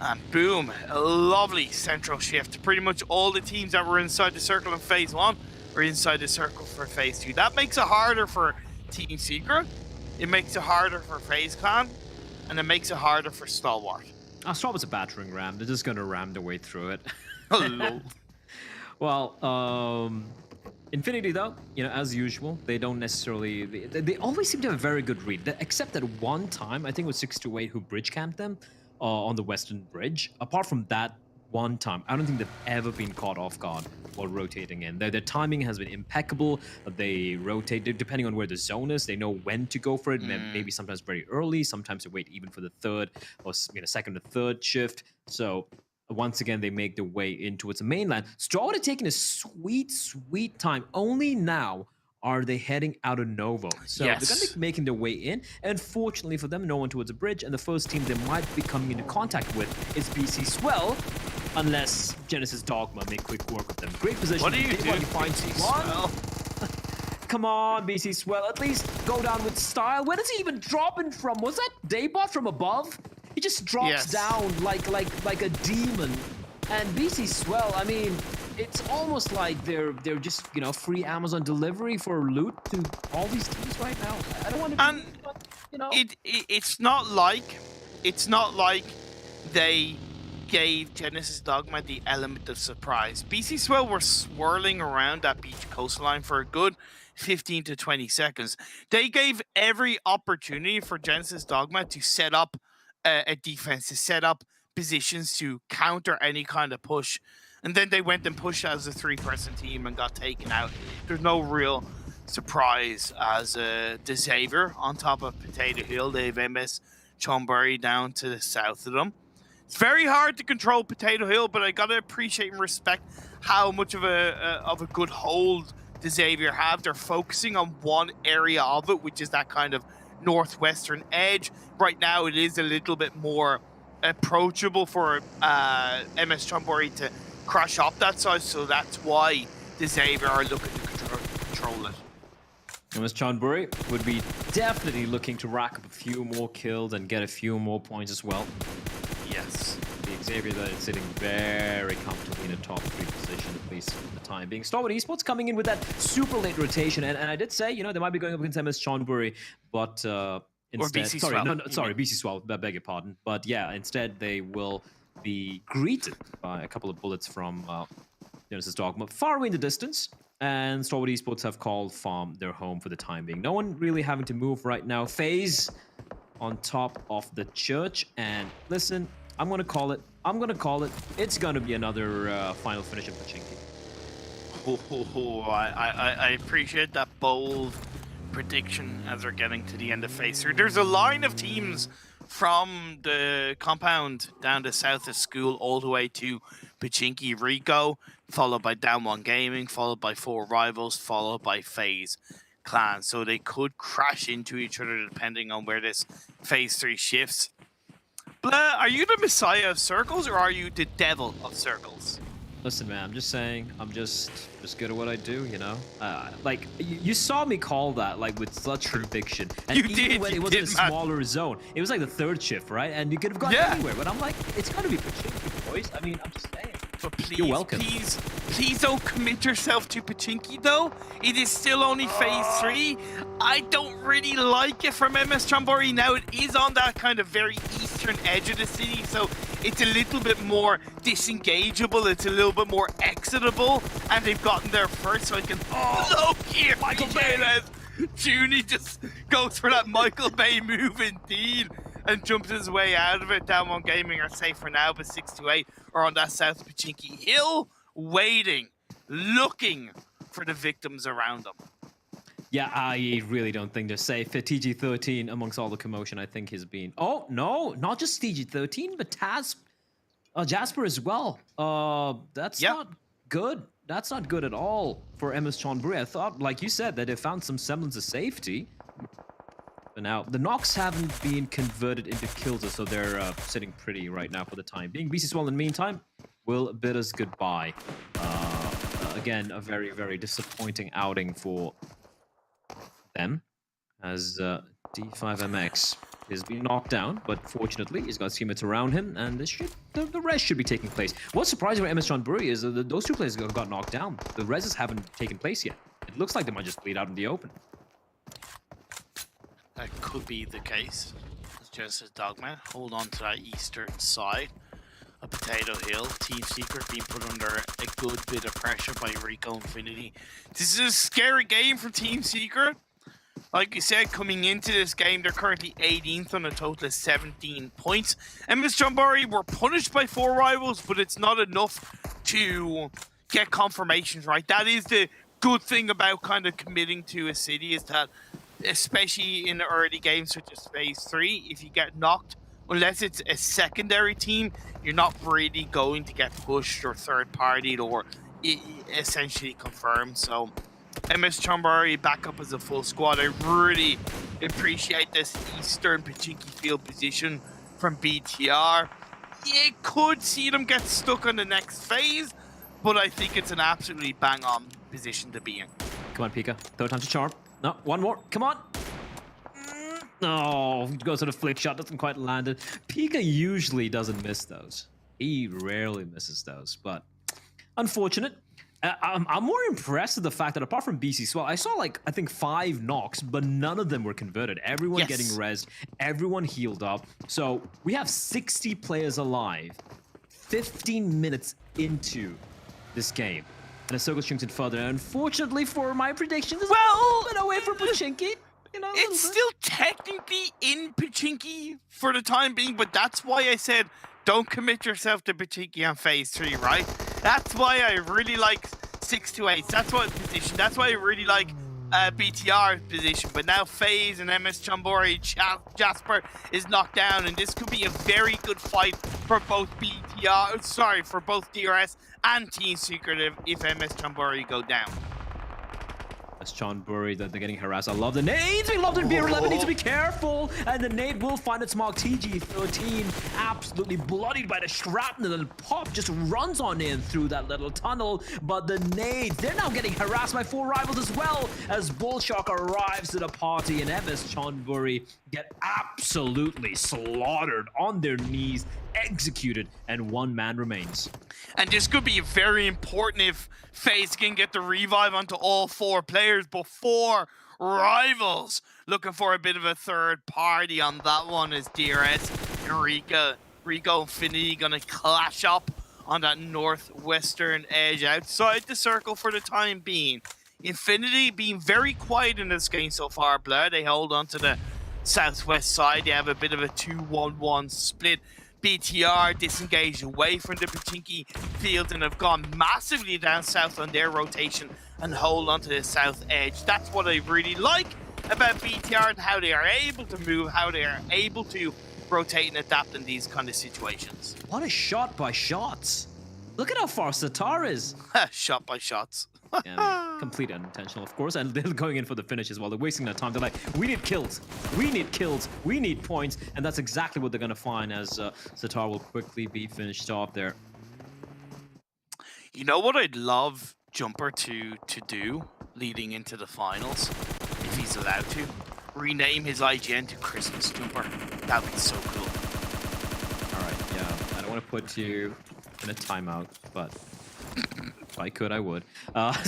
And boom, a lovely central shift. Pretty much all the teams that were inside the circle in phase 1 are inside the circle for phase 2. That makes it harder for Team Secret, it makes it harder for FaZe Clan, and it makes it harder for Stalwart. Stalwart's a battering ram. They're just gonna ram their way through it. Hello. Well, Infinity, though, you know, as usual, they don't necessarily... They always seem to have a very good read, except that one time, I think it was 628 who bridge camped them on the western bridge. Apart from that one time, I don't think they've ever been caught off guard while rotating in. Their timing has been impeccable. They rotate, depending on where the zone is, they know when to go for it, maybe sometimes very early, sometimes they wait even for the third or second or third shift. So... once again, they make their way in towards the mainland. Stalwart are taking a sweet, sweet time. Only now are they heading out of Novo. So they're going to be making their way in. And fortunately for them, no one towards the bridge. And the first team they might be coming into contact with is BC Swell, unless Genesis Dogma make quick work of them. Great position. What do you do, BC Swell? Come on, BC Swell. At least go down with style. Where does he even drop in from? Was that Daybot from above? He just drops down like a demon. And BC Swell, I mean, it's almost like they're just, you know, free Amazon delivery for loot to all these teams right now. I don't want to be, but, you know. It's not like they gave Genesis Dogma the element of surprise. BC Swell were swirling around that beach coastline for a good 15 to 20 seconds. They gave every opportunity for Genesis Dogma to set up a defense, to set up positions to counter any kind of push, and then they went and pushed as a 3-person team and got taken out. There's no real surprise as Xavier on top of Potato Hill. They have MS Chonburi down to the south of them. It's very hard to control Potato Hill, but I gotta appreciate and respect how much of a good hold Xavier have. They're focusing on one area of it, which is that kind of northwestern edge. Right now it is a little bit more approachable for MS Chonburi to crash up that side, so that's why the Xavier are looking to control it. MS Chonburi would be definitely looking to rack up a few more kills and get a few more points as well. Yes. The Xavier that is sitting very comfortably in the top 3 position, at least for the time being. Starwood Esports coming in with that super late rotation, and I did say, you know, they might be going up against MS Chonburi, but instead... BC sorry, Swell. Sorry, BC Swell, I beg your pardon. But yeah, instead they will be greeted by a couple of bullets from Genesis Dogma far away in the distance. And Starwood Esports have called Farm their home for the time being. No one really having to move right now. FaZe on top of the church. And listen, I'm going to call it. It's going to be another final finish of Pachinki. I appreciate that bold prediction as we're getting to the end of phase 3. There's a line of teams from the compound down to south of school all the way to Pachinki Rico, followed by Down One Gaming, followed by 4 Rivals, followed by FaZe Clan. So they could crash into each other depending on where this phase 3 shifts. Blah, are you the messiah of circles or are you the devil of circles? Listen, man, I'm just saying, I'm just good at what I do, you know? Like, you saw me call that, like, with such conviction. And even when it was in a smaller zone, it was like the 3rd shift, right? And you could have gone anywhere, but I'm like, it's gotta be Pachinki, boys. I mean, I'm just saying. But please, you're welcome. Please don't commit yourself to Pachinki, though. It is still only phase 3. I don't really like it from MS Chonburi. Now, it is on that kind of very eastern edge of the city, so it's a little bit more disengageable. It's a little bit more exitable, and they've gotten there first, so I can look here. Michael Bay, Junie just goes for that Michael Bay move indeed, and jumps his way out of it. Down One Gaming are safe for now, but 6-8 are on that South Pachinki hill, waiting, looking for the victims around them. Yeah, I really don't think they're safe. TG13, amongst all the commotion, I think has been... Oh, no, not just TG13, but Jasper as well. That's not good. That's not good at all for MS Chonburi. I thought, like you said, that they found some semblance of safety. But now, the knocks haven't been converted into kills, so they're sitting pretty right now for the time being. BC Swell, in the meantime, will bid us goodbye. Again, a very, very disappointing outing for them, as D5MX is being knocked down, but fortunately he's got teammates around him, and the rest should be taking place. What's surprising for MS Chonburi is that those 2 players got knocked down. The reses haven't taken place yet. It looks like they might just bleed out in the open. That could be the case. It's just a Dogma. Hold on to that eastern side of Potato Hill. Team Secret being put under a good bit of pressure by Rico Infinity. This is a scary game for Team Secret. Like you said, coming into this game, they're currently 18th on a total of 17 points. MS Chonburi were punished by 4 Rivals, but it's not enough to get confirmations, right? That is the good thing about kind of committing to a city, is that, especially in the early games such as phase 3, if you get knocked, unless it's a secondary team, you're not really going to get pushed or third-partied or essentially confirmed. So MS Chonburi back up as a full squad. I really appreciate this eastern Pachinki field position from BTR. You could see them get stuck on the next phase, but I think it's an absolutely bang-on position to be in. Come on, Pika. 3rd time's a charm. No, one more. Come on. No, goes on a flick shot, doesn't quite land it. Pika usually doesn't miss those. He rarely misses those, but unfortunate. I'm more impressed with the fact that apart from BC Swell, I saw like, I think 5 knocks, but none of them were converted. Everyone getting rezzed, everyone healed up. So we have 60 players alive, 15 minutes into this game. And the circle shrinks it further. And unfortunately for my predictions, it's a little bit away from Pachinki. You know, it's still technically in Pachinki for the time being, but that's why I said don't commit yourself to Pachinki on phase 3, right? That's why I really like 6-8. That's what position. That's why I really like BTR's position. But now FaZe and MS Chonburi, Jasper is knocked down, and this could be a very good fight for both BTR. Sorry, for both DRS and Team Secret if MS Chonburi go down. As Chonburi, that they're getting harassed. I love the nades. We love the Beer 11. Needs to be careful. And the nade will find its mark. TG13 absolutely bloodied by the shrapnel. And Pop just runs on in through that little tunnel. But the nades, they're now getting harassed by 4 rivals as well. As Bullshock arrives to the party. And MS Chonburi get absolutely slaughtered on their knees. Executed. And 1 man remains. And this could be very important if FaZe can get the revive onto all 4 players before rivals. Looking for a bit of a third party on that one as DRS and Rico Infinity gonna clash up on that northwestern edge outside the circle for the time being. Infinity being very quiet in this game so far, Blair. They hold on to the southwest side. They have a bit of a 2-1-1 split. BTR disengaged away from the Pachinki field and have gone massively down south on their rotation and hold onto the south edge. That's what I really like about BTR and how they are able to move, how they are able to rotate and adapt in these kind of situations. What a shot by shots. Look at how far Satar is. Shot by shots. Yeah, I mean, completely unintentional, of course, and they're going in for the finish as well. They're wasting their time. They're like, we need kills, we need kills, we need points, and that's exactly what they're going to find as Satar will quickly be finished off there. You know what I'd love Jumper to do leading into the finals, if he's allowed to? Rename his IGN to Christmas Jumper. That would be so cool. All right, yeah, I don't want to put you in a timeout, but if I could, I would.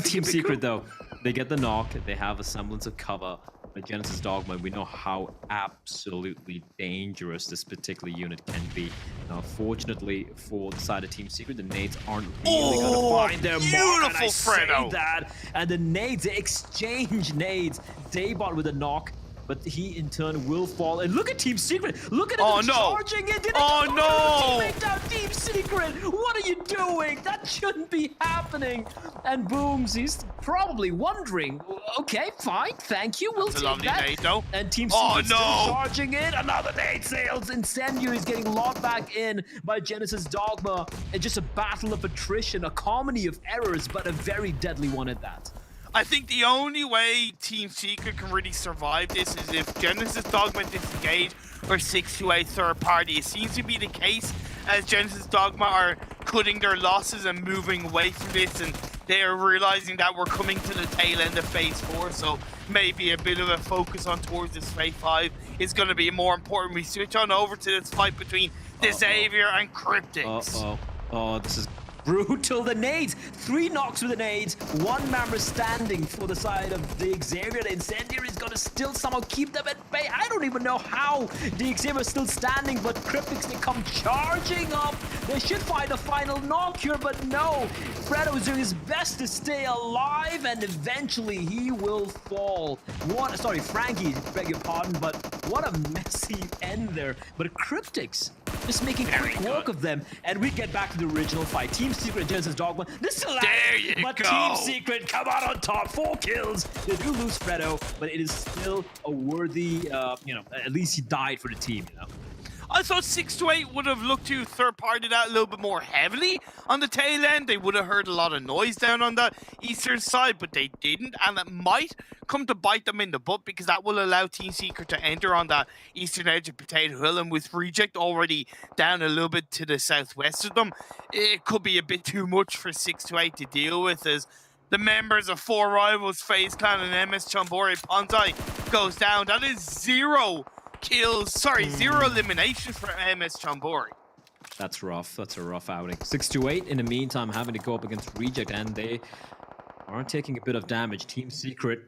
Team Secret, though, they get the knock. They have a semblance of cover. But Genesis Dogma, we know how absolutely dangerous this particular unit can be. Now, fortunately for the side of Team Secret, the nades aren't really going to find their mark. And I say that. And the nades, they exchange nades. Daybot with a knock. But he, in turn, will fall. And look at Team Secret. Look at him charging it. Teammate down, Team Secret. What are you doing? That shouldn't be happening. And Booms, he's probably wondering, okay, fine, thank you. We'll take that. Nade, though. And Team Secret still charging it. Another nade sails. Incendiary is getting locked back in by Genesis Dogma. It's just a battle of attrition, a comedy of errors, but a very deadly one at that. I think the only way Team Secret can really survive this is if Genesis Dogma disengage or 6-2-8 third party. It seems to be the case as Genesis Dogma are cutting their losses and moving away from this, and they are realizing that we're coming to the tail end of Phase 4, so maybe a bit of a focus on towards this Phase 5 is going to be more important. We switch on over to this fight between Xavier and Cryptics. Oh, this is brutal. The nades, 3 knocks with the nades, 1 member standing for the side of the Xavier. The Incendiary is going to still somehow keep them at bay. I don't even know how the Xavier is still standing, but Cryptics, they come charging up. They should find a final knock here, but no. Fredo is doing his best to stay alive, and eventually he will fall. Frankie, beg your pardon, but what a messy end there. But Cryptics just making quick work of them, and we get back to the original fight. Team Secret, Genesis Dogma, this is but Team Secret come out on top, 4 kills. They do lose Fredo, but it is still a worthy, at least he died for the team, I thought 6-8 would have looked to third-party that a little bit more heavily on the tail end. They would have heard a lot of noise down on the eastern side, but they didn't, and it might come to bite them in the butt because that will allow Team Secret to enter on that eastern edge of Potato Hill, and with Reject already down a little bit to the southwest of them, it could be a bit too much for 6-8 to deal with as the members of 4 rivals, FaZe Clan and MS Chonburi Ponzai goes down. That is 0 kills, 0 eliminations for MS Chonburi. That's rough. That's a rough outing. 6-8 in the meantime, having to go up against Reject, and they are taking a bit of damage. Team Secret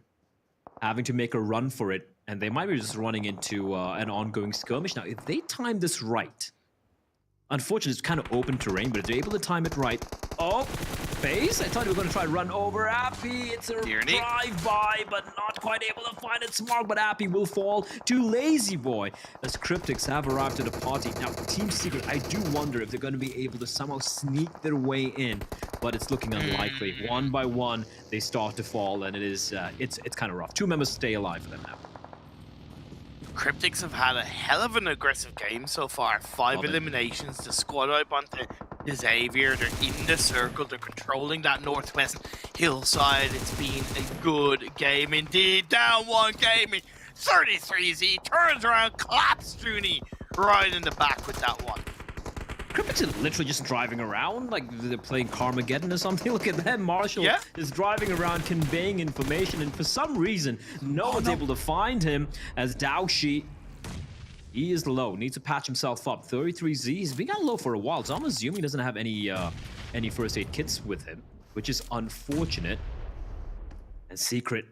having to make a run for it, and they might be just running into an ongoing skirmish. Now, if they time this right, unfortunately, it's kind of open terrain, but if they're able to time it right. Oh, FaZe? I thought we were going to try run over Appy. It's a drive-by, but not quite able to find its mark. But Appy will fall to Lazy Boy as Cryptics have arrived at the party. Now, Team Secret, I do wonder if they're going to be able to somehow sneak their way in, but it's looking unlikely. 1 by 1, they start to fall, and it is it's kind of rough. 2 members stay alive for them now. Cryptics have had a hell of an aggressive game so far. 5 eliminations. The squad wipe onto Xavier, they're in the circle, they're controlling that northwest hillside. It's been a good game indeed. Down one gaming, 33Z, turns around, claps Junie right in the back with that one. Cryptics are literally just driving around like they're playing Carmageddon or something. Look at them. Marshall is driving around conveying information, and for some reason, no one's able to find him as Daoshi. He is low, needs to patch himself up. 33Z, he's been out low for a while, so I'm assuming he doesn't have any first aid kits with him, which is unfortunate. And Secret,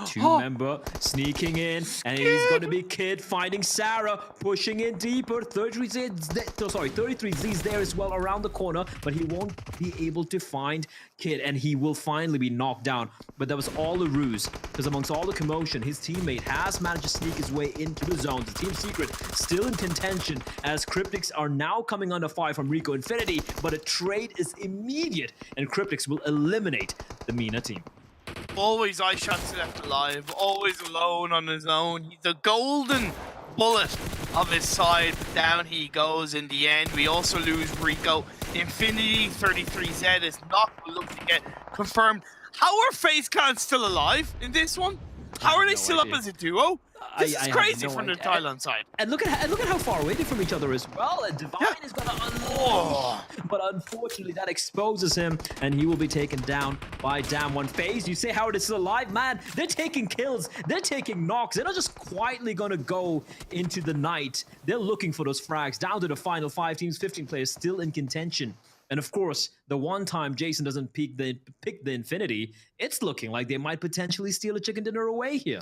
two-member, sneaking in, and he's going to be Kid finding Sarah, pushing in deeper. 33Z's there as well around the corner, but he won't be able to find Kid, and he will finally be knocked down. But that was all a ruse, because amongst all the commotion, his teammate has managed to sneak his way into the zone. The Team Secret still in contention, as Cryptics are now coming under fire from Rico Infinity, but a trade is immediate, and Cryptics will eliminate the Mina team. Always eye shots left alive, always alone on his own. He's the golden bullet of his side. Down he goes in the end. We also lose Rico. Infinity 33Z is not looking to get confirmed. How are FaZe Clan still alive in this one? How are they still up as a duo? This is crazy from the Thailand side. And look at how far away they're from each other as well. And Divine is gonna unlock, but unfortunately that exposes him, and he will be taken down by Damn One. FaZe, you say Howard is still alive, man? They're taking kills, they're taking knocks. They're not just quietly gonna go into the night. They're looking for those frags. Down to the final 5 teams, 15 players still in contention. And of course, the one time Jason doesn't pick the Infinity, it's looking like they might potentially steal a chicken dinner away here.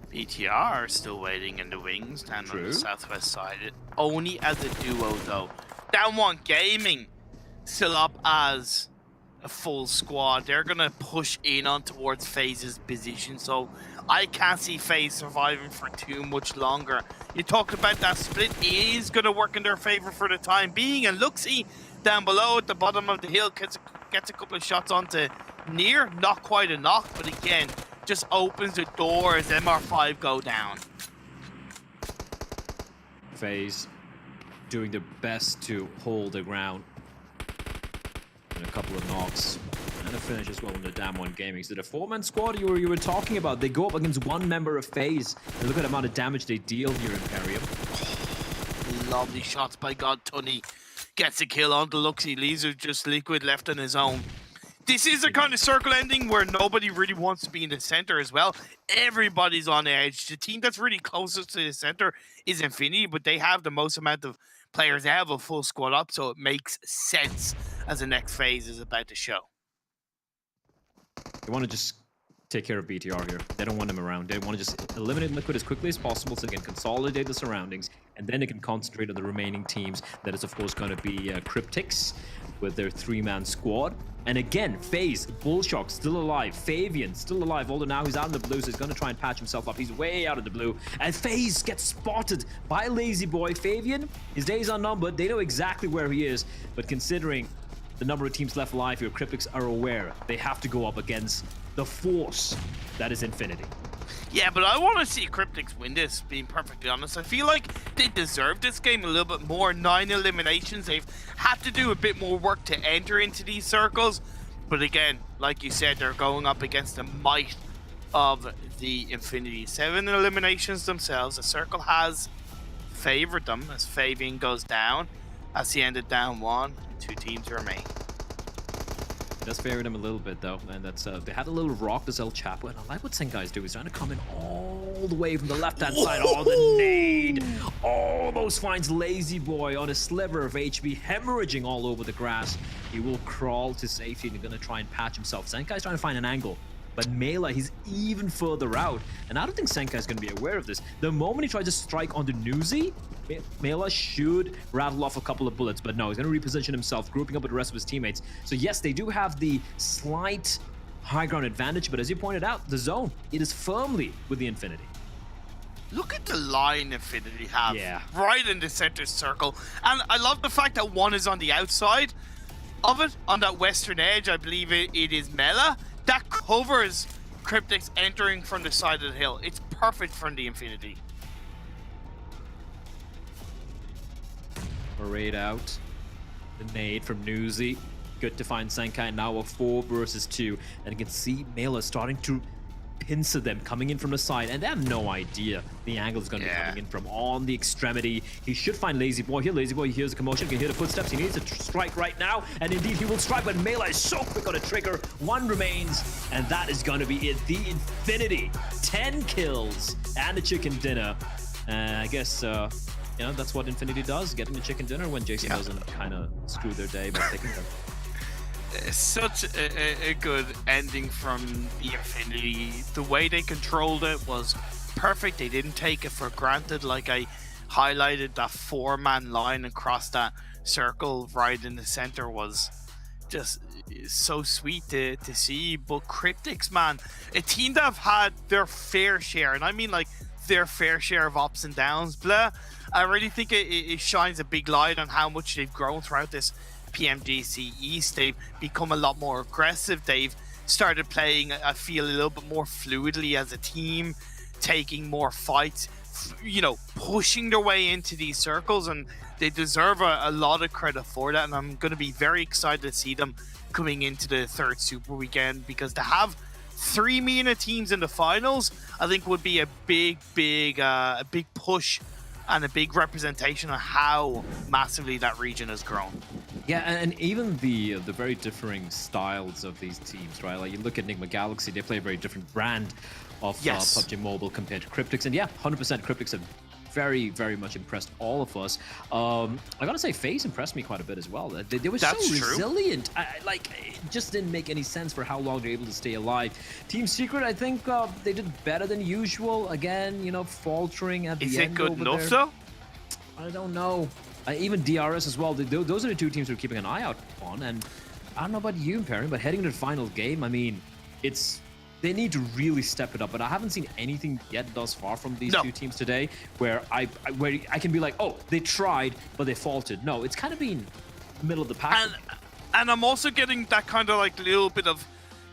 BTR are still waiting in the wings down on the southwest side. Only as a duo though. Down one gaming still up as a full squad. They're gonna push in on towards FaZe's position, so I can't see FaZe surviving for too much longer. You talked about that split is gonna work in their favor for the time being, and Luxie down below at the bottom of the hill gets a couple of shots onto Near. Not quite a knock, but again, just opens the door as MR5 go down. FaZe doing their best to hold the ground. And a couple of knocks. And a finish as well in the Damn One Gaming. So the 4-man squad you were talking about, they go up against one member of FaZe. And look at the amount of damage they deal here, Imperium. Lovely shots by God Tunny. Gets a kill on the Luxie. Leaves her just Liquid left on his own. This is a kind of circle ending where nobody really wants to be in the center as well. Everybody's on edge. The team that's really closest to the center is Infinity, but they have the most amount of players. They have a full squad up, so it makes sense as the next phase is about to show. They want to just take care of BTR here. They don't want them around. They want to just eliminate Liquid as quickly as possible so they can consolidate the surroundings, and then they can concentrate on the remaining teams. That is, of course, going to be Cryptics with their 3-man squad. And again, FaZe, Bullshock still alive. Fabian still alive, although now he's out in the blue, so he's going to try and patch himself up. He's way out of the blue. And FaZe gets spotted by Lazy Boy. Fabian, his days are numbered. They know exactly where he is. But considering the number of teams left alive here, Cryptics are aware they have to go up against the force that is Infinity. Yeah, but I want to see Cryptics win this, being perfectly honest. I feel like they deserve this game a little bit more. 9 eliminations. They've had to do a bit more work to enter into these circles. But again, like you said, they're going up against the might of the Infinity. 7 eliminations themselves. The circle has favored them as Fabian goes down. That's the end of down 1. 2 teams remain. Does favor them a little bit though, and that's they had a little rock this El Chapo, and I like what Senkai's doing. He's trying to come in all the way from the left-hand side. Oh, the nade almost finds Lazy Boy on a sliver of HP, hemorrhaging all over the grass. He will crawl to safety and he's gonna try and patch himself. Senkai's trying to find an angle, but Mela, he's even further out, and I don't think Senkai's gonna be aware of this. The moment he tries to strike onto Newsy, Mela should rattle off a couple of bullets, but no, he's going to reposition himself, grouping up with the rest of his teammates. So yes, they do have the slight high ground advantage, but as you pointed out, the zone, it is firmly with the Infinity. Look at the line Infinity have right in the center circle. And I love the fact that one is on the outside of it, on that western edge. I believe it is Mela. That covers Cryptics entering from the side of the hill. It's perfect from the Infinity. Parade out. The nade from Newsy. Good to find Senkai. Now a 4 versus 2. And you can see Mela starting to pincer them, coming in from the side. And they have no idea the angle is going to be coming in from on the extremity. He should find Lazy Boy here. Lazy Boy hears the commotion, can hear the footsteps. He needs to strike right now. And indeed, he will strike. But Mela is so quick on a trigger. 1 remains. And that is going to be it. The Infinity. 10 kills. And the chicken dinner. I guess... you know, that's what Infinity does, getting the chicken dinner when Jason doesn't kind of screw their day by taking them. Such a good ending from the Infinity. The way they controlled it was perfect. They didn't take it for granted. Like I highlighted, that 4-man line across that circle right in the center was just so sweet to see. But Cryptics, man, a team that have had their fair share, and I mean like their fair share of ups and downs, blah. I really think it shines a big light on how much they've grown throughout this PMGC East. They've become a lot more aggressive. They've started playing, I feel, a little bit more fluidly as a team, taking more fights, you know, pushing their way into these circles, and they deserve a lot of credit for that. And I'm going to be very excited to see them coming into the 3rd Super Weekend, because to have 3 MENA teams in the finals, I think would be a big push and a big representation of how massively that region has grown. Yeah, and even the very differing styles of these teams, right? Like you look at Enigma Galaxy, they play a very different brand of PUBG Mobile compared to Cryptics. And yeah, 100% Cryptics have very, very much impressed all of us. I gotta say, FaZe impressed me quite a bit as well. They were so resilient. Like, it just didn't make any sense for how long they're able to stay alive. Team Secret, I think they did better than usual. Again, you know, faltering at the end. Is it good enough, though? I don't know. Even DRS as well. Those are the 2 teams we're keeping an eye out on. And I don't know about you, Perry, but heading to the final game, I mean, they need to really step it up. But I haven't seen anything yet thus far from these 2 teams today where I can be like, oh, they tried, but they faltered. No, it's kind of been middle of the pack. And I'm also getting that kind of like little bit of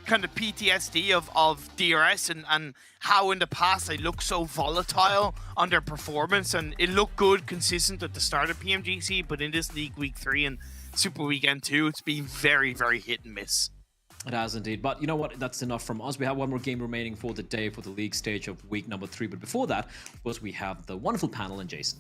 kind of PTSD of DRS and how in the past they look so volatile on their performance, and it looked good, consistent at the start of PMGC, but in this league week 3 and Super Weekend 2, it's been very, very hit and miss. It has indeed. But you know what? That's enough from us. We have one more game remaining for the day for the league stage of week number 3. But before that, of course, we have the wonderful panel and Jason.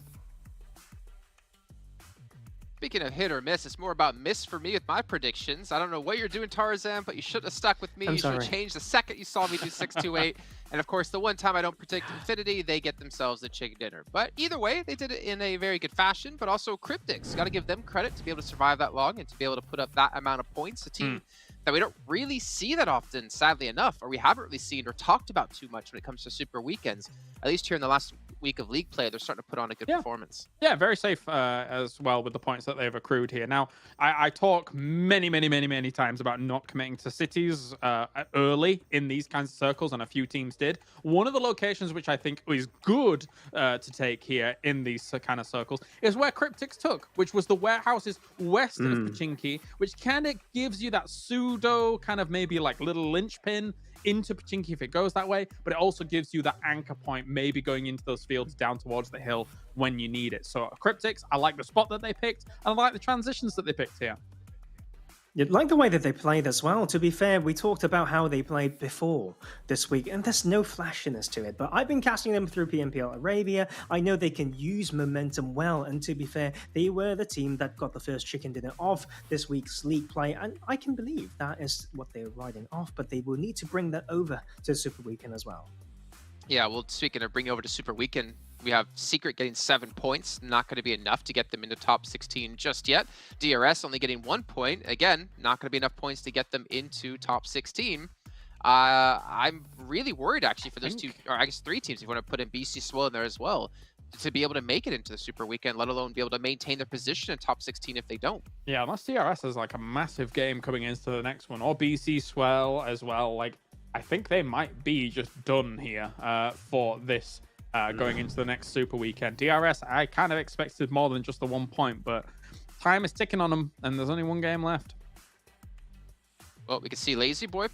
Speaking of hit or miss, it's more about miss for me with my predictions. I don't know what you're doing, Tarzan, but you should have stuck with me. You should have changed the second you saw me do 628. And of course, the one time I don't predict Infinity, they get themselves a chicken dinner. But either way, they did it in a very good fashion. But also Cryptics, got to give them credit to be able to survive that long and to be able to put up that amount of points. A team that we don't really see that often, sadly enough, or we haven't really seen or talked about too much when it comes to Super Weekends. At least here in the last week of league play, they're starting to put on a good performance. Yeah, very safe as well with the points that they've accrued here. Now, I talk many times about not committing to cities early in these kinds of circles, and a few teams did. One of the locations which I think is good to take here in these kind of circles is where Cryptics took, which was the warehouses west of Pochinki, which kind of gives you that pseudo kind of maybe like little linchpin into Pochinki if it goes that way, but it also gives you that anchor point maybe going into those fields down towards the hill when you need it. So Cryptics, I like the spot that they picked, and I like the transitions that they picked here. You'd like the way that they played as well. To be fair, we talked about how they played before this week, and there's no flashiness to it. But I've been casting them through PMPL Arabia. I know they can use momentum well, and to be fair, they were the team that got the first chicken dinner of this week's league play, and I can believe that is what they're riding off, but they will need to bring that over to Super Weekend as well. Yeah, well, speaking of bringing over to Super Weekend, we have Secret getting 7 points. Not going to be enough to get them into top 16 just yet. DRS only getting 1 point. Again, not going to be enough points to get them into top 16. I'm really worried, actually, for those 2, or I guess 3 teams, if you want to put in BC Swell in there as well, to be able to make it into the Super Weekend, let alone be able to maintain their position in top 16 if they don't. Yeah, unless DRS has like a massive game coming into the next one, or BC Swell as well. Like, I think they might be just done here for this going into the next Super Weekend. DRS, I kind of expected more than just the 1 point, but time is ticking on them, and there's only 1 game left. Well, we can see Lazy Boy,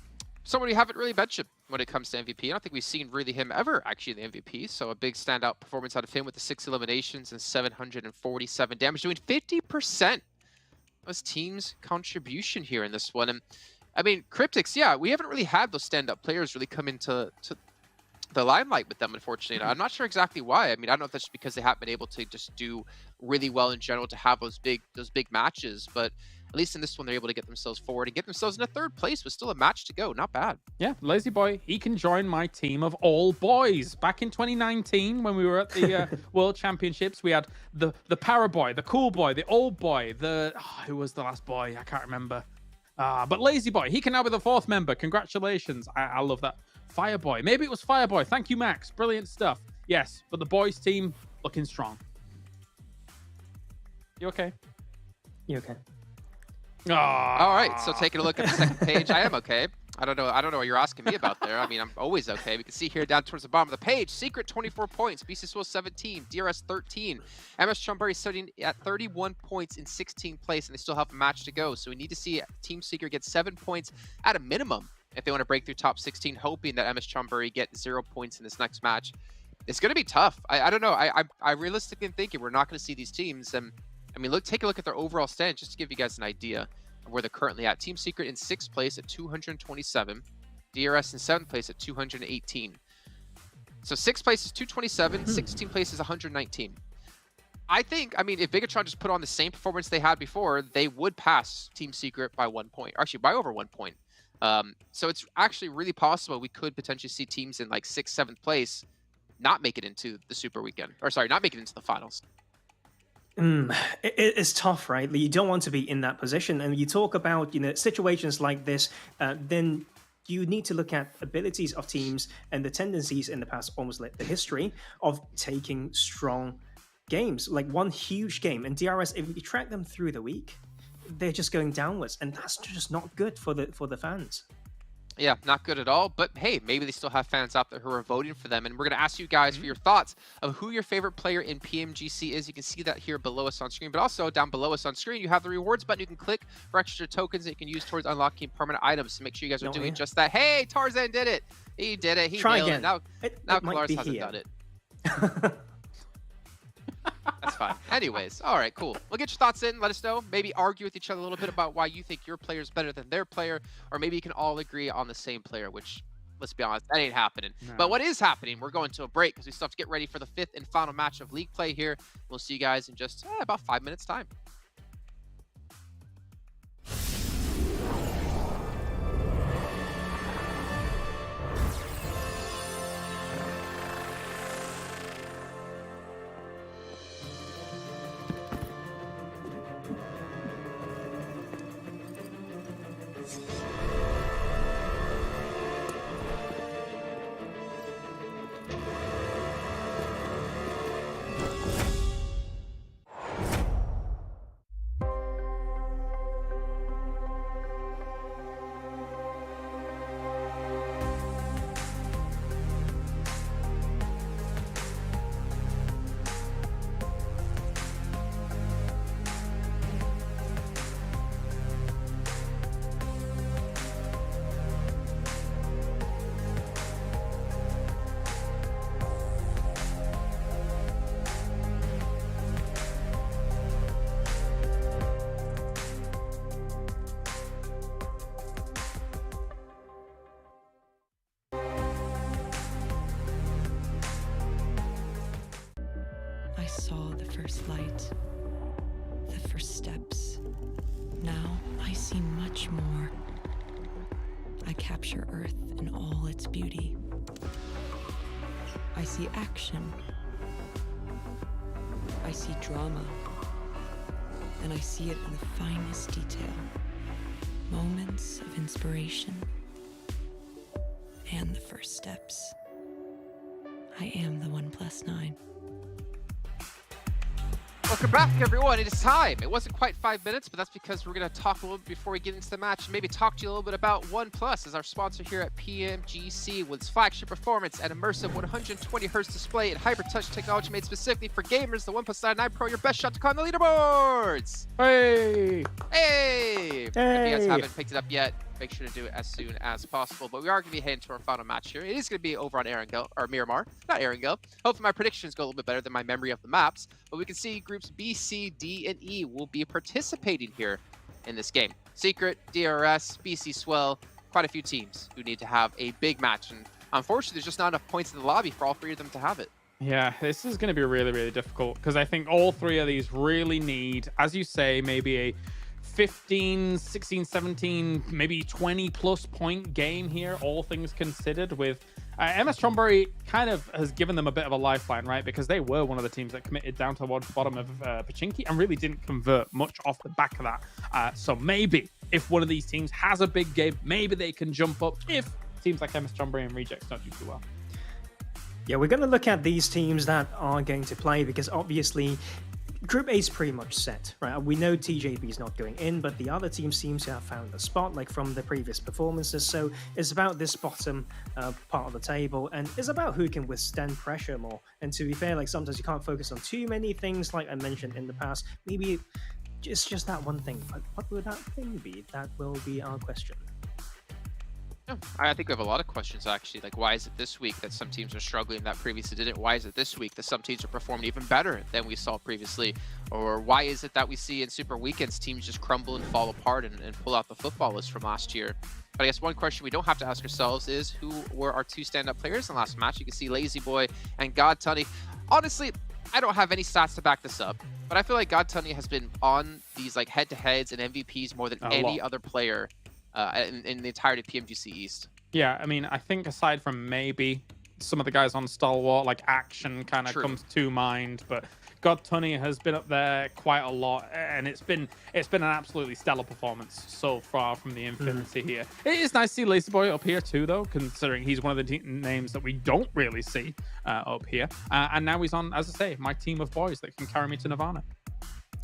someone we haven't really mentioned when it comes to MVP. I don't think we've seen really him ever actually in the MVP, so a big standout performance out of him with the 6 eliminations and 747 damage, doing 50% was team's contribution here in this one. And I mean, Cryptics, yeah, we haven't really had those stand-up players really come into the limelight with them, unfortunately. I'm not sure exactly why. I mean, I don't know if that's just because they haven't been able to just do really well in general to have those big matches, but at least in this one, they're able to get themselves forward and get themselves in a 3rd place with still a match to go. Not bad. Yeah, Lazy Boy, he can join my team of all boys. Back in 2019, when we were at the World Championships, we had the para boy, the cool boy, the old boy, who was the last boy? I can't remember. But Lazy Boy, he can now be the 4th member. Congratulations. I love that. Fireboy. Maybe it was Fireboy. Thank you, Max. Brilliant stuff. Yes, but the boys team looking strong. You okay? You okay? All right, so taking a look at the second page, I am okay. I don't know what you're asking me about there. I mean, I'm always okay. We can see here down towards the bottom of the page, Secret 24 points, BCS 17, DRS 13, MS Chumbury sitting at 31 points in 16th place, and they still have a match to go. So we need to see Team Secret get 7 points at a minimum if they want to break through top 16, hoping that MS Chumbury get 0 points in this next match. It's going to be tough. I don't know. I realistically am thinking we're not going to see these teams. And I mean, take a look at their overall stand just to give you guys an idea of where they're currently at. Team Secret in 6th place at 227. DRS in 7th place at 218. So 6th place is 227. 16th place is 119. I think, I mean, if Bigatron just put on the same performance they had before, they would pass Team Secret by 1 point. Or actually, by over 1 point. So it's actually really possible we could potentially see teams in like 6th, 7th place not make it into the Super Weekend. Or sorry, not make it into the finals. It's tough, right? You don't want to be in that position. And you talk about, situations like this, then you need to look at abilities of teams and the tendencies in the past, almost like the history of taking strong games. Like one huge game. And DRS, if you track them through the week, they're just going downwards. And that's just not good for the fans. Yeah, not good at all. But hey, maybe they still have fans out there who are voting for them. And we're going to ask you guys for your thoughts of who your favorite player in PMGC is. You can see that here below us on screen. But also down below us on screen, you have the rewards button. You can click for extra tokens that you can use towards unlocking permanent items. So make sure you guys are doing just that. Hey, Tarzan did it. He did it. He nailed it. Now Kalaris hasn't done it. That's fine. Anyways, all right, cool. We'll get your thoughts in. Let us know. Maybe argue with each other a little bit about why you think your player is better than their player, or maybe you can all agree on the same player, which, let's be honest, that ain't happening. No. But what is happening, we're going to a break because we still have to get ready for the 5th and final match of League play here. We'll see you guys in just about 5 minutes' time. I saw the first light, the first steps. Now I see much more. I capture Earth in all its beauty. I see action. I see drama. And I see it in the finest detail. Moments of inspiration. And the first steps. I am the 1+9. Welcome back, everyone. It is time. It wasn't quite 5 minutes, but that's because we're going to talk a little bit before we get into the match and maybe talk to you a little bit about OnePlus as our sponsor here at PMGC with its flagship performance and immersive 120Hz display and hyper-touch technology made specifically for gamers. The OnePlus 9 Pro, your best shot to climb the leaderboards. Hey! Hey! If you guys haven't picked it up yet, make sure to do it as soon as possible. But we are going to be heading to our final match here. It is going to be over on Erangel, or Miramar, not Erangel. Hopefully my predictions go a little bit better than my memory of the maps. But we can see groups B, C, D, and E will be participating here in this game. Secret, DRS, BC Swell, quite a few teams who need to have a big match. And unfortunately, there's just not enough points in the lobby for all three of them to have it. Yeah, this is going to be really, really difficult because I think all three of these really need, as you say, maybe a 15, 16, 17, maybe 20 plus point game here, all things considered. With MS Chonburi kind of has given them a bit of a lifeline, right? Because they were one of the teams that committed down towards the bottom of Pachinki and really didn't convert much off the back of that. So maybe if one of these teams has a big game, maybe they can jump up if teams like MS Chonburi and Rejects don't do too well. Yeah, we're going to look at these teams that are going to play because obviously Group A is pretty much set, right? We know TJB is not going in, but the other team seems to have found a spot, like from the previous performances. So it's about this bottom part of the table, and it's about who can withstand pressure more. And to be fair, like sometimes you can't focus on too many things, like I mentioned in the past. Maybe it's just that one thing. But what will that thing be? That will be our question. I think we have a lot of questions, actually. Like, why is it this week that some teams are struggling that previously didn't? Why is it this week that some teams are performing even better than we saw previously? Or why is it that we see in Super Weekends teams just crumble and fall apart and pull out the football list from last year? But I guess one question we don't have to ask ourselves is who were our two stand-up players in the last match? You can see Lazy Boy and God Tunny. Honestly, I don't have any stats to back this up, but I feel like God Tunny has been on these like head-to-heads and MVPs more than any other player in the entirety of PMGC East. Yeah, I mean, I think aside from maybe some of the guys on Stalwart, like Action kind of comes to mind, but God Tunny has been up there quite a lot, and it's been an absolutely stellar performance so far from the Infinity here. It is nice to see Lazy Boy up here too, though, considering he's one of the names that we don't really see up here. And now he's on, as I say, my team of boys that can carry me to Nirvana.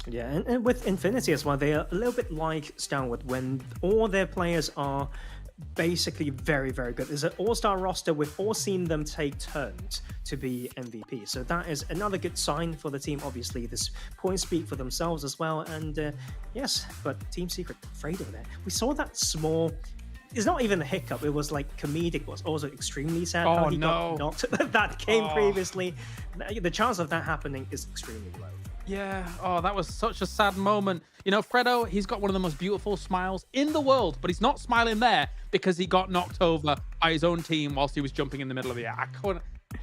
Yeah, and with Infinity as well, they are a little bit like Stalwart when all their players are basically very, very good. There's an all-star roster. We've all seen them take turns to be MVP. So that is another good sign for the team. Obviously, this points speak for themselves as well. And yes, but Team Secret, Fredo there. We saw that small... It's not even a hiccup. It was like comedic. It was also extremely sad how he got knocked that game previously. The chance of that happening is extremely low. Yeah, that was such a sad moment. You know, Fredo, he's got one of the most beautiful smiles in the world, but he's not smiling there because he got knocked over by his own team whilst he was jumping in the middle of the air.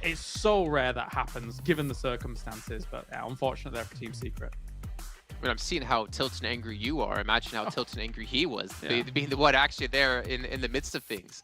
It's so rare that happens, given the circumstances, but yeah, unfortunate there for Team Secret. I mean, I'm seeing how tilted and angry you are. Imagine how tilted and angry he was, being the one actually there in the midst of things.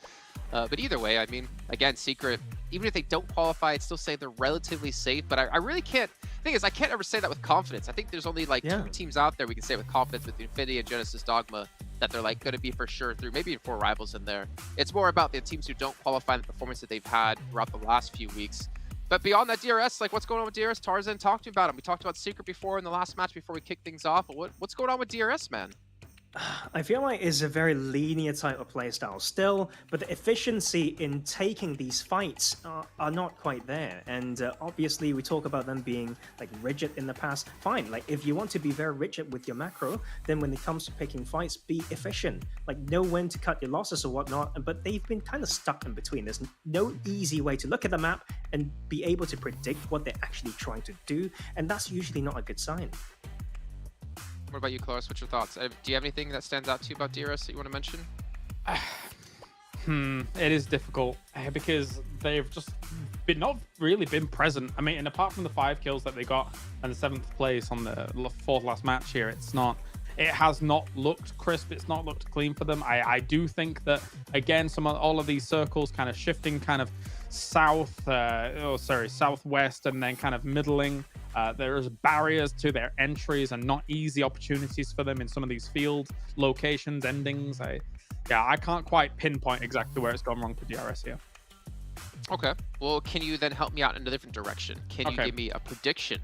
But either way, I mean, again, Secret, even if they don't qualify, I'd still say they're relatively safe. But I really can't. The thing is, I can't ever say that with confidence. I think there's only like two teams out there we can say with confidence with Infinity and Genesis Dogma that they're like going to be for sure through. Maybe 4 rivals in there. It's more about the teams who don't qualify and the performance that they've had throughout the last few weeks. But beyond that, DRS, like what's going on with DRS? Tarzan, talk to me about him. We talked about Secret before in the last match before we kicked things off. But what's going on with DRS, man? I feel like it's a very linear type of playstyle still, but the efficiency in taking these fights are not quite there. And obviously, we talk about them being like rigid in the past. Fine, like if you want to be very rigid with your macro, then when it comes to picking fights, be efficient. Like know when to cut your losses or whatnot. But they've been kind of stuck in between. There's no easy way to look at the map and be able to predict what they're actually trying to do, and that's usually not a good sign. What about you, Cloris? What's your thoughts? Do you have anything that stands out to you about DRS that you want to mention? It is difficult because they've just not really been present. I mean, and apart from the 5 kills that they got and the 7th place on the 4th last match here, it has not looked crisp. It's not looked clean for them. I do think that, again, all of these circles kind of shifting kind of southwest and then kind of middling. There's barriers to their entries and not easy opportunities for them in some of these field locations, endings. I can't quite pinpoint exactly where it's gone wrong for DRS here. Okay. Well, can you then help me out in a different direction? Can you give me a prediction?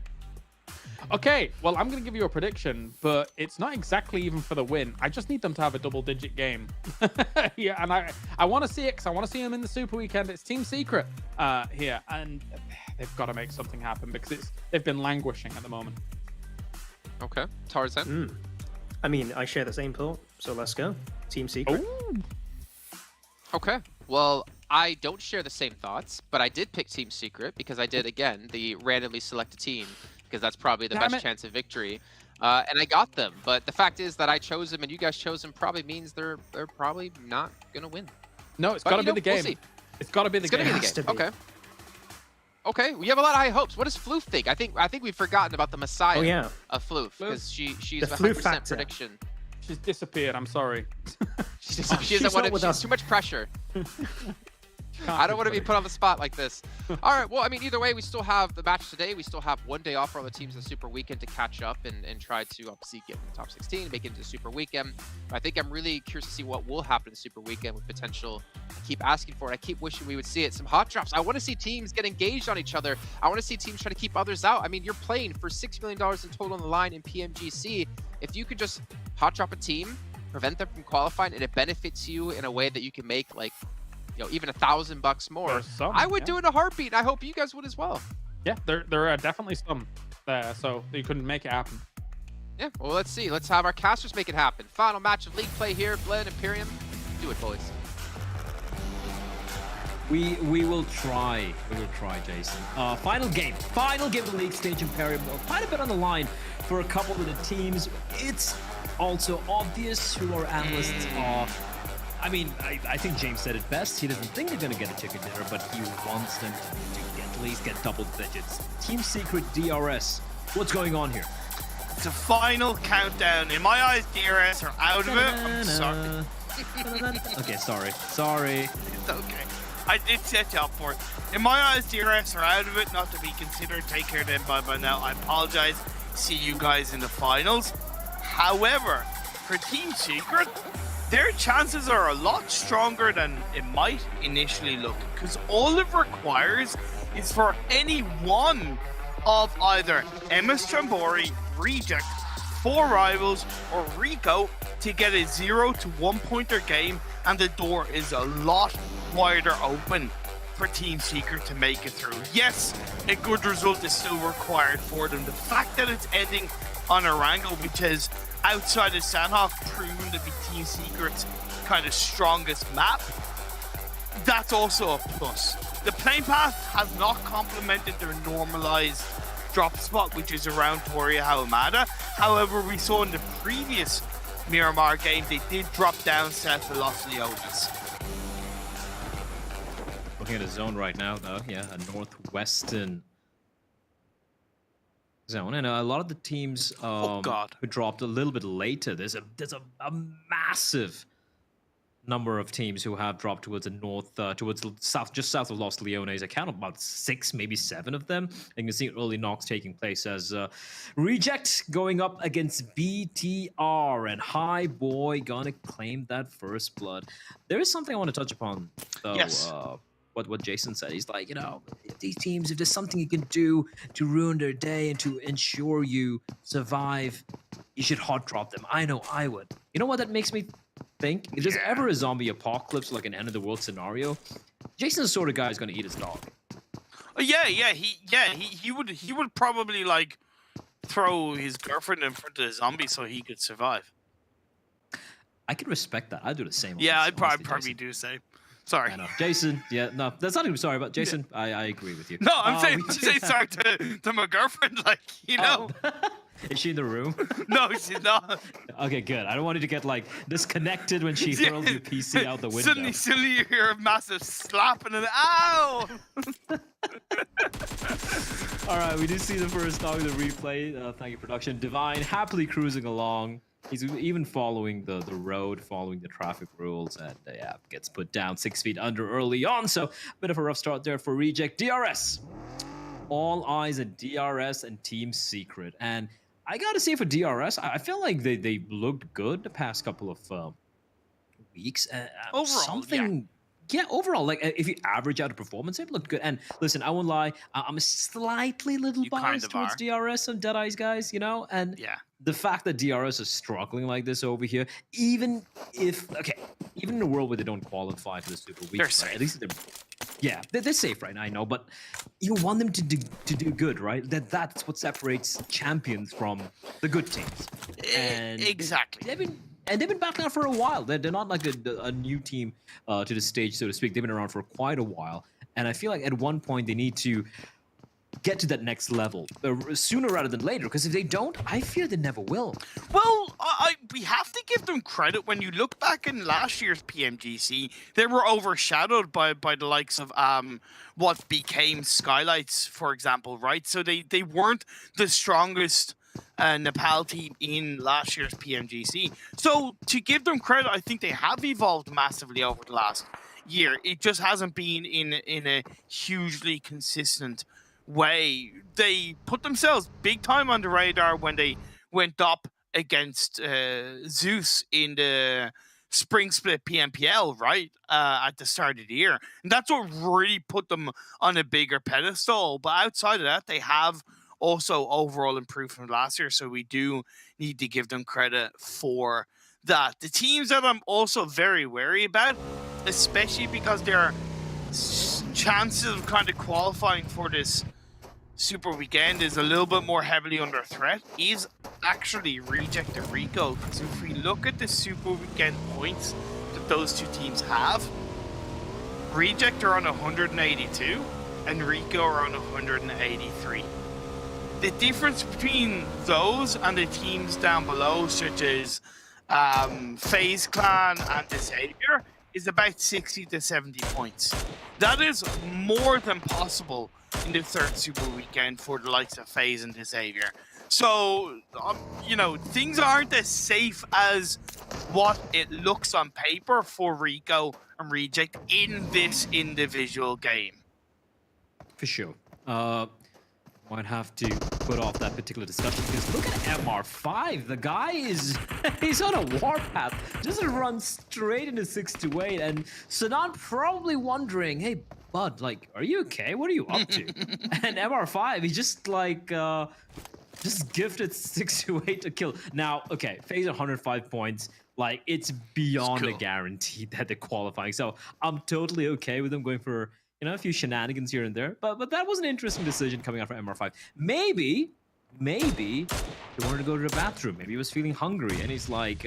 Okay, well, I'm going to give you a prediction, but it's not exactly even for the win. I just need them to have a double-digit game. Yeah, and I want to see it because I want to see them in the Super Weekend. It's Team Secret here, and they've got to make something happen because they've been languishing at the moment. Okay, Tarzan? I mean, I share the same thought, so let's go. Team Secret. Okay. Well, I don't share the same thoughts, but I did pick Team Secret because I did, again, the randomly select a team, because that's probably the best chance of victory. And I got them, but the fact is that I chose them and you guys chose them probably means they're probably not going to win. No, it's got to be the game. We'll see. It's got to be the game. It's going to be the game. Okay. Okay, we have a lot of high hopes. What does Floof think? I think we've forgotten about the Messiah of Floof, because she's a 100% prediction. She's disappeared. I'm sorry. She doesn't want to. She has too much pressure. I don't want to be put on the spot like this. All right, well, I mean, either way, we still have the match today. We still have one day off for all the teams in the Super Weekend to catch up and try to obviously get in the top 16, make it into the Super Weekend. But I think I'm really curious to see what will happen in the Super Weekend with potential. I keep asking for it. I keep wishing we would see it. Some hot drops. I want to see teams get engaged on each other. I want to see teams try to keep others out. I mean, you're playing for $6 million in total on the line in PMGC. If you could just hot drop a team, prevent them from qualifying, and it benefits you in a way that you can make, like, you know, even $1,000 more, I would do it in a heartbeat. I hope you guys would as well. Yeah, there are definitely some there, so you couldn't make it happen. Yeah, well, let's see. Let's have our casters make it happen. Final match of league play here, Bled, Imperium. Do it, boys. We will try. We will try, Jason. Final game of the league stage, Imperium. Quite a bit on the line for a couple of the teams. It's also obvious who our analysts are. I mean, I think James said it best. He doesn't think they're going to get a chicken dinner, but he wants them to at least get double digits. Team Secret DRS. What's going on here? It's a final countdown. In my eyes, DRS are out of it. I'm sorry. Okay, sorry. It's okay. I did set you up for it. In my eyes, DRS are out of it, not to be considered. Take care then by now. I apologize. See you guys in the finals. However, for Team Secret, their chances are a lot stronger than it might initially look, because all it requires is for any one of either MS Chambori, Reject, 4 Rivals, or Rico to get a 0 to 1 pointer game, and the door is a lot wider open for Team Secret to make it through. Yes, a good result is still required for them. The fact that it's ending on Erangel, which is outside of Sandhawk, proven to be Team Secret's kind of strongest map, that's also a plus. The playing path has not complemented their normalized drop spot, which is around Toria Hawamada. However, we saw in the previous Miramar game, they did drop down south of Los Leones. Looking at a zone right now, though. Yeah, a northwestern zone, and a lot of the teams who dropped a little bit later. There's a massive number of teams who have dropped towards the north, towards the south, just south of Los Leones. I count about 6, maybe 7 of them. And you can see early knocks taking place as Reject going up against BTR, and High Boy gonna claim that first blood. There is something I want to touch upon, though. Yes. What Jason said. He's like, you know, these teams, if there's something you can do to ruin their day and to ensure you survive, you should hot drop them. I know I would. You know what that makes me think? If there's ever a zombie apocalypse, like an end of the world scenario, Jason's the sort of guy who's going to eat his dog. He would probably like throw his girlfriend in front of the zombie so he could survive. I can respect that. I'd do the same. Yeah, I'd probably do the same. Sorry. I know. Jason, yeah, no, that's not even sorry about Jason. I agree with you. No, I'm saying sorry to my girlfriend, like, you know. Is she in the room? No, she's not. Okay, good. I don't want you to get like disconnected when she hurls your PC out the window. Suddenly you hear a massive slap and an ow! All right, we do see the first dog in the replay. Thank you, production. Divine happily cruising along. He's even following the road, following the traffic rules, and gets put down 6 feet under early on. So a bit of a rough start there for Reject. DRS. All eyes at DRS and Team Secret. And I got to say for DRS, I feel like they looked good the past couple of weeks. Overall, overall, like if you average out a performance, it looked good. And listen, I won't lie, I'm a slightly little biased towards DRS and Deadeye's guys, you know? And the fact that DRS is struggling like this over here, even in a world where they don't qualify for the Super Week, at least Yeah, they're safe right now, I know, but you want them to do good, right? That's what separates champions from the good teams. And exactly. They've been back now for a while. They're not like a new team to the stage, so to speak. They've been around for quite a while, and I feel like at one point they need to get to that next level sooner rather than later. Because if they don't, I fear they never will. Well, we have to give them credit. When you look back in last year's PMGC, they were overshadowed by the likes of what became Skylights, for example, right? So they weren't the strongest Nepal team in last year's PMGC. So to give them credit, I think they have evolved massively over the last year. It just hasn't been in a hugely consistent way. They put themselves big time on the radar when they went up against Zeus in the spring split PMPL, right, at the start of the year. And that's what really put them on a bigger pedestal. But outside of that, they have also overall improved from last year. So we do need to give them credit for that. The teams that I'm also very wary about, especially because their chances of kind of qualifying for this Super Weekend is a little bit more heavily under threat, is actually Reject and Rico. Because if we look at the Super Weekend points that those two teams have, Reject are on 182 and Rico are on 183. The difference between those and the teams down below, such as FaZe Clan and Xavier, is about 60 to 70 points. That is more than possible in the third Super Weekend for the likes of FaZe and Xavier. So, things aren't as safe as what it looks on paper for Rico and Reject in this individual game. For sure. Might have to put off that particular discussion because look at MR5. The guy he's on a warpath. Just run straight into 6-8, and Sanan probably wondering, hey, bud, like, are you okay? What are you up to? And MR5, he just like just gifted 6-8 to kill. Now, okay, FaZe 105 points. Like, it's beyond a guarantee that they're qualifying. So I'm totally okay with them going for a few shenanigans here and there, but that was an interesting decision coming out from MR5. Maybe he wanted to go to the bathroom. Maybe he was feeling hungry, and he's like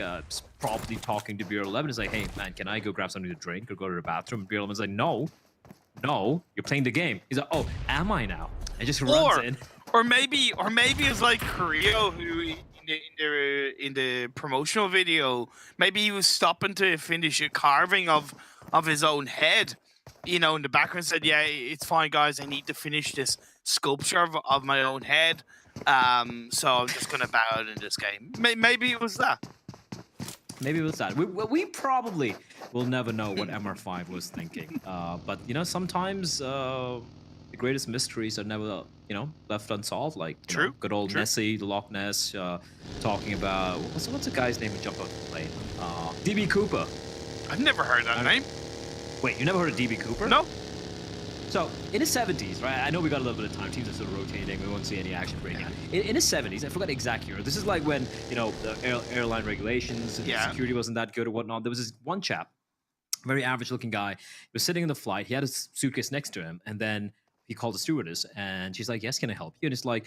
probably talking to BR11. He's like, hey man, can I go grab something to drink or go to the bathroom? And BR11's like, no, you're playing the game. He's like, oh, am I now? And just runs in. Or maybe it's like Creo, who in the promotional video, maybe he was stopping to finish a carving of his own head. In the background said, yeah, it's fine, guys. I need to finish this sculpture of my own head. So I'm just going to bow out in this game. Maybe it was that. Maybe it was that. We probably will never know what MR5 was thinking. But, sometimes the greatest mysteries are never, left unsolved. Like, good old Nessie, the Loch Ness, talking about... What's the guy's name who jumped off the plane? DB Cooper. I've never heard that name. Wait, you never heard of DB Cooper? No. So, in the 70s, right? I know we got a little bit of time. Teams are still rotating. We won't see any action breaking out. In the 70s, I forgot the exact year. This is like when, the airline regulations and security wasn't that good or whatnot. There was this one chap, very average-looking guy. He was sitting in the flight. He had his suitcase next to him. And then he called the stewardess. And she's like, yes, can I help you? And it's like,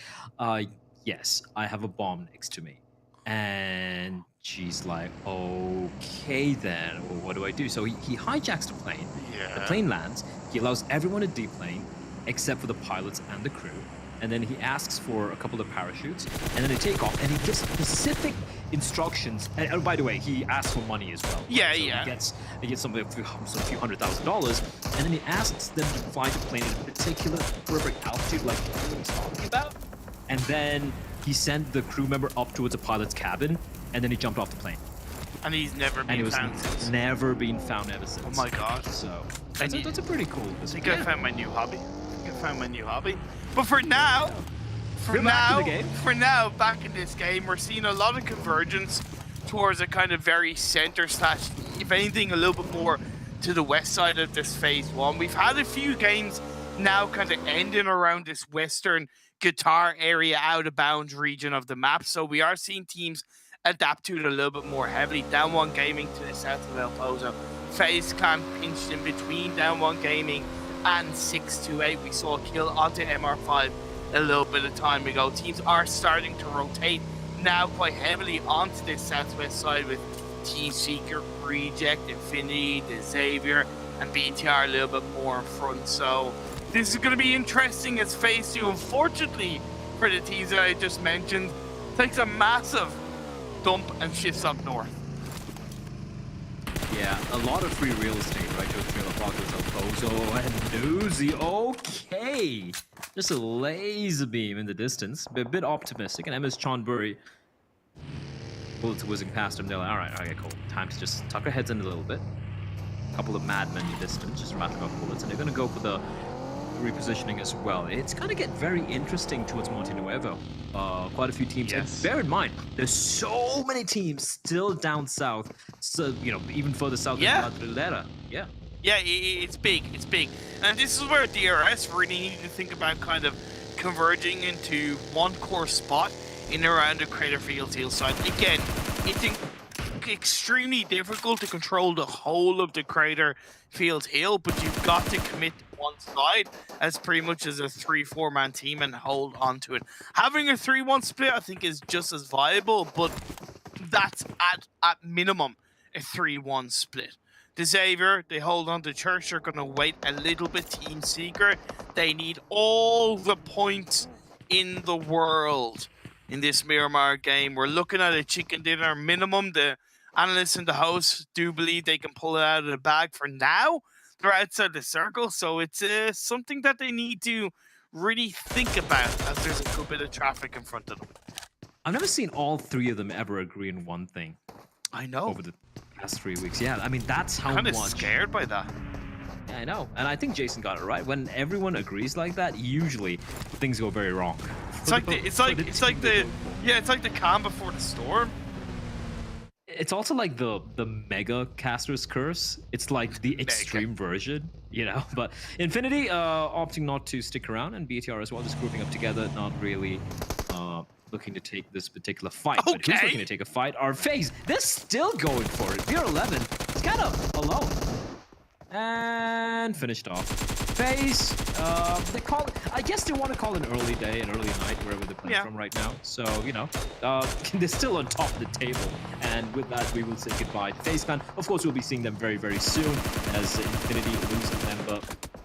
yes, I have a bomb next to me. And she's like, okay then, well, what do I do? So he hijacks the plane. The plane lands. He allows everyone to deplane except for the pilots and the crew. And then he asks for a couple of parachutes. And then they take off. And he gives specific instructions. And oh, by the way, he asks for money as well. Yeah, so yeah. He gets some few $100,000. And then he asks them to fly the plane at a particular perfect altitude, like what he's talking about. And then he sent the crew member up towards the pilot's cabin, and then he jumped off the plane. And he's never been found since. Never been found ever since. Oh my god. So that's a pretty cool. I think I found my new hobby. But for now, back in this game, we're seeing a lot of convergence towards a kind of very center / if anything, a little bit more to the west side of this phase one. We've had a few games now kind of ending around this western guitar area, out of bounds region of the map. So we are seeing teams adapt to it a little bit more heavily. Down One Gaming to the south of El Pozo. FaZe Clan pinched in between Down One Gaming and 628. We saw a kill onto MR5 a little bit of time ago. Teams are starting to rotate now quite heavily onto this southwest side with Team Seeker, Reject, Infinity, the Xavier, and BTR a little bit more in front. So this is going to be interesting as FaZe 2, unfortunately, for the teams that I just mentioned, takes a massive dump and shifts up north. Yeah, a lot of free real estate right to a trail of Pozo and Newsy. Okay, just a laser beam in the distance, but a bit optimistic. And MS Chonburi, bullets whizzing past him. They're like, all right, okay, cool. Time to just tuck our heads in a little bit. A couple of madmen in the distance, just rattling off bullets, and they're gonna go for the repositioning as well. It's gonna get very interesting towards Monte Nuevo. Quite a few teams. Yes. And bear in mind, there's so many teams still down south. So even further south than La Trilera. Yeah. Yeah, it's big. It's big, and this is where DRS really need to think about kind of converging into one core spot in and around the Crater Fields hillside. Again, it's extremely difficult to control the whole of the Crater Fields hill, but you've got to commit to one side as pretty much as a 3-4 man team and hold on to it. Having a 3-1 split, I think, is just as viable, but that's at minimum a 3-1 split. The Xavier, they hold on to Church, they're going to wait a little bit. Team Secret, they need all the points in the world in this Miramar game. We're looking at a chicken dinner minimum. The analysts and the hosts do believe they can pull it out of the bag for now. They're outside the circle, so it's something that they need to really think about as there's a good bit of traffic in front of them. I've never seen all three of them ever agree on one thing. I know. Over the past 3 weeks. Yeah, I mean, that's how I'm much. kind of scared by that. Yeah, I know. And I think Jason got it right. When everyone agrees like that, usually things go very wrong. It's like the calm before the storm. It's also like the mega caster's curse. It's like the extreme version, But Infinity opting not to stick around, and BTR as well, just grouping up together, not really looking to take this particular fight. Okay. But who's looking to take a fight? Our FaZe, they're still going for it. We're 11. It's kind of alone. And finished off. FaZe, they call it, I guess they want to call it an early day, an early night, wherever they're playing from right now. So, they're still on top of the table. And with that, we will say goodbye to FaZe Clan. Of course, we'll be seeing them very, very soon as Infinity loses a member.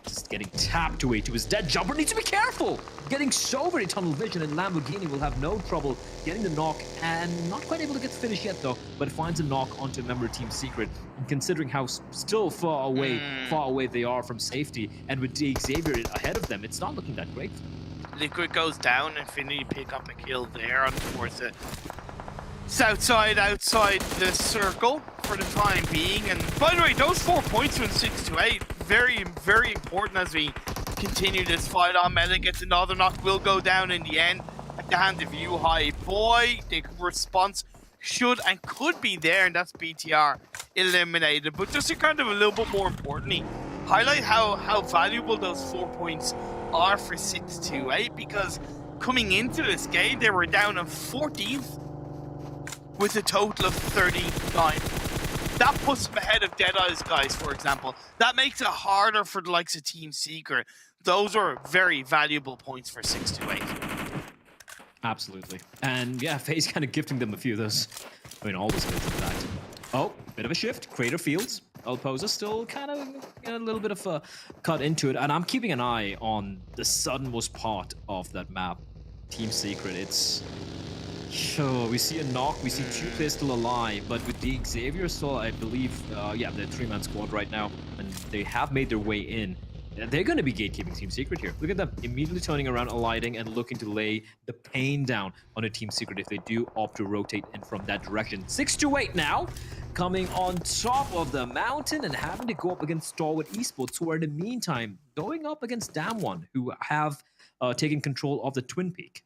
Just getting tapped away to his dead. Jumper needs to be careful! Getting so very tunnel vision, and Lamborghini will have no trouble getting the knock, and not quite able to get the finish yet though, but finds a knock onto a member of Team Secret. And considering how still far away they are from safety, and with the Xavier ahead of them, it's not looking that great. Liquid goes down, Infinity pick up a kill there on towards the south side, outside the circle for the time being. And by the way, those 4 points from 6-8, very, very important as we continue this fight on. Meta gets another knock, will go down in the end at the hand of you high boy. The response should and could be there, and that's BTR eliminated. But just to kind of a little bit more importantly, highlight how valuable those 4 points are for 6-8, because coming into this game, they were down on 14th with a total of 39. That puts them ahead of Deadeye's guys, for example. That makes it harder for the likes of Team Secret. Those are very valuable points for 6-8. Absolutely. And yeah, FaZe kind of gifting them a few of those. I mean, all those kills, in fact. Oh, bit of a shift. Crater Fields. Alpoza still kind of a little bit of a cut into it. And I'm keeping an eye on the southernmost part of that map. Team Secret. It's... Sure, we see a knock, we see 2 players still alive, but with the Xavier still, I believe, they're a 3-man squad right now, and they have made their way in. They're going to be gatekeeping Team Secret here. Look at them, immediately turning around, alighting, and looking to lay the pain down on a Team Secret if they do opt to rotate in from that direction. 6-8 now, coming on top of the mountain and having to go up against Stalwart Esports, who are in the meantime going up against Damwon, who have taken control of the Twin Peak.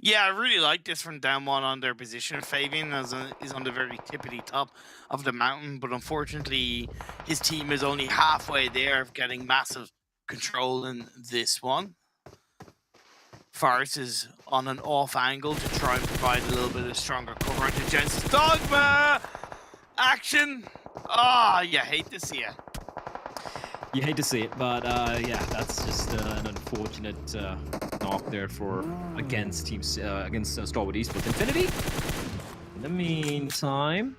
Yeah, I really like this from Damwon on their position. Fabian is on the very tippity top of the mountain, but unfortunately his team is only halfway there of getting massive control in this one. Faris is on an off angle to try and provide a little bit of stronger cover into Genesis Dogma! Action! Ah, you hate to see it. You hate to see it, but yeah, that's just an unfortunate knock there for against teams against Starwood Esports. Infinity, in the meantime,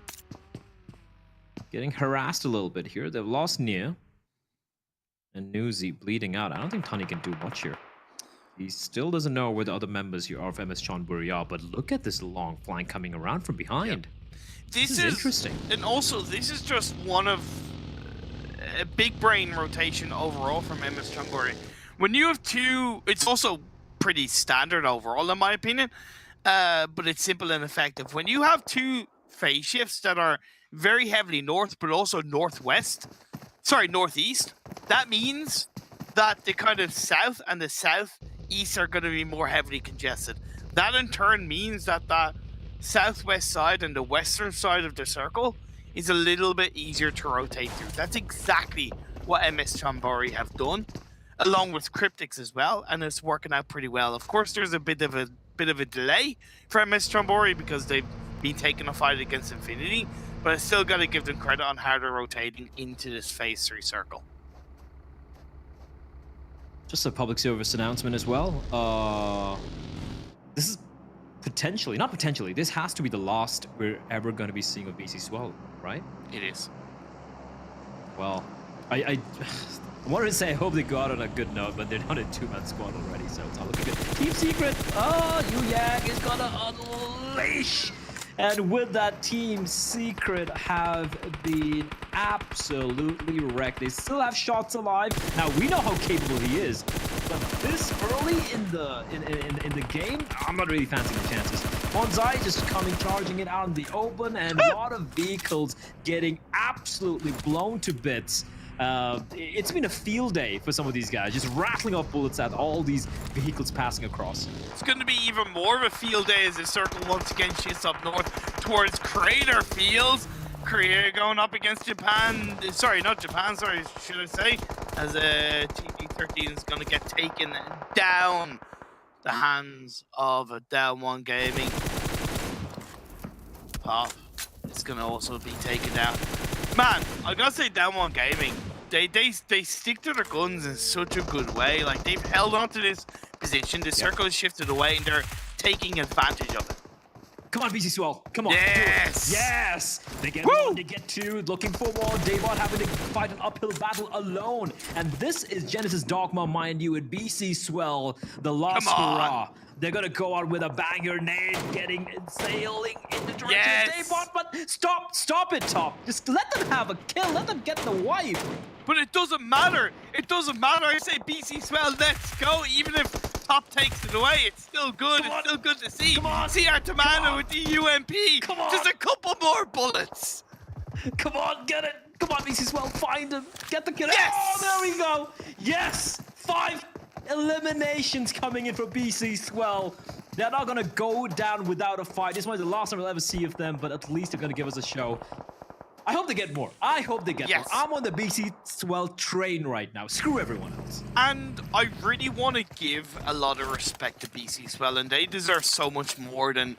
getting harassed a little bit here. They've lost Nia and Newsy bleeding out. I don't think Tani can do much here. He still doesn't know where the other members here of MS Chonburi are, but look at this long flank coming around from behind. This is interesting. And also, this is just one of a big brain rotation overall from MS Chonburi. When you have two, it's also pretty standard overall in my opinion, but it's simple and effective. When you have two phase shifts that are very heavily north, but also northeast, that means that the kind of south and the southeast are going to be more heavily congested. That in turn means that the southwest side and the western side of the circle is a little bit easier to rotate through. That's exactly what MS Chonburi have done, along with Cryptics as well, and it's working out pretty well. Of course, there's a bit of a delay for MS Chonburi because they've been taking a fight against Infinity, but I still got to give them credit on how they're rotating into this phase 3 circle. Just a public service announcement as well. This is not potentially, this has to be the last we're ever going to be seeing of BC Swell, right? It is. Well, I wanted to say I hope they go out on a good note, but they're not a 2-man squad already, so it's not looking good. Team Secret, Yu Yang is gonna unleash. And with that, Team Secret have been absolutely wrecked. They still have shots alive. Now we know how capable he is, but this early in the game, I'm not really fancying the chances. Bonsai just charging it out in the open, and a lot of vehicles getting absolutely blown to bits. It's been a field day for some of these guys, just rattling off bullets at all these vehicles passing across. It's going to be even more of a field day as the circle once again shifts up north towards Crater Fields. Korea going up against Japan. Sorry, not Japan, sorry, should I say. As TG13 is going to get taken down. The hands of Down One Gaming. Pop is going to also be taken down. Man, I gotta say Down One Gaming, they stick to their guns in such a good way. Like, they've held on to this position, the circle is shifted away, and they're taking advantage of it. Come on, BC Swell. Come on. Yes! Yes! They get one, they get two, looking for more. Daybot having to fight an uphill battle alone. And this is Genesis Dogma, mind you, at BC Swell, the last hurrah. They're gonna go out with a banger nade, sailing in the direction of Daybot, but stop it, Top. Just let them have a kill, let them get the wipe. But it doesn't matter. It doesn't matter. I say BC Swell, let's go. Even if Top takes it away, it's still good. It's still good to see. Come on. See our Tamana with the UMP. Come on. Just a couple more bullets. Come on, get it. Come on, BC Swell, find him. Get the kill. Yes! Oh, there we go. Yes, 5 eliminations coming in for BC Swell. They're not gonna go down without a fight. This might be the last time we'll ever see of them, but at least they're gonna give us a show. I hope they get more. I hope they get more. I'm on the BC Swell train right now. Screw everyone else. And I really want to give a lot of respect to BC Swell, and they deserve so much more than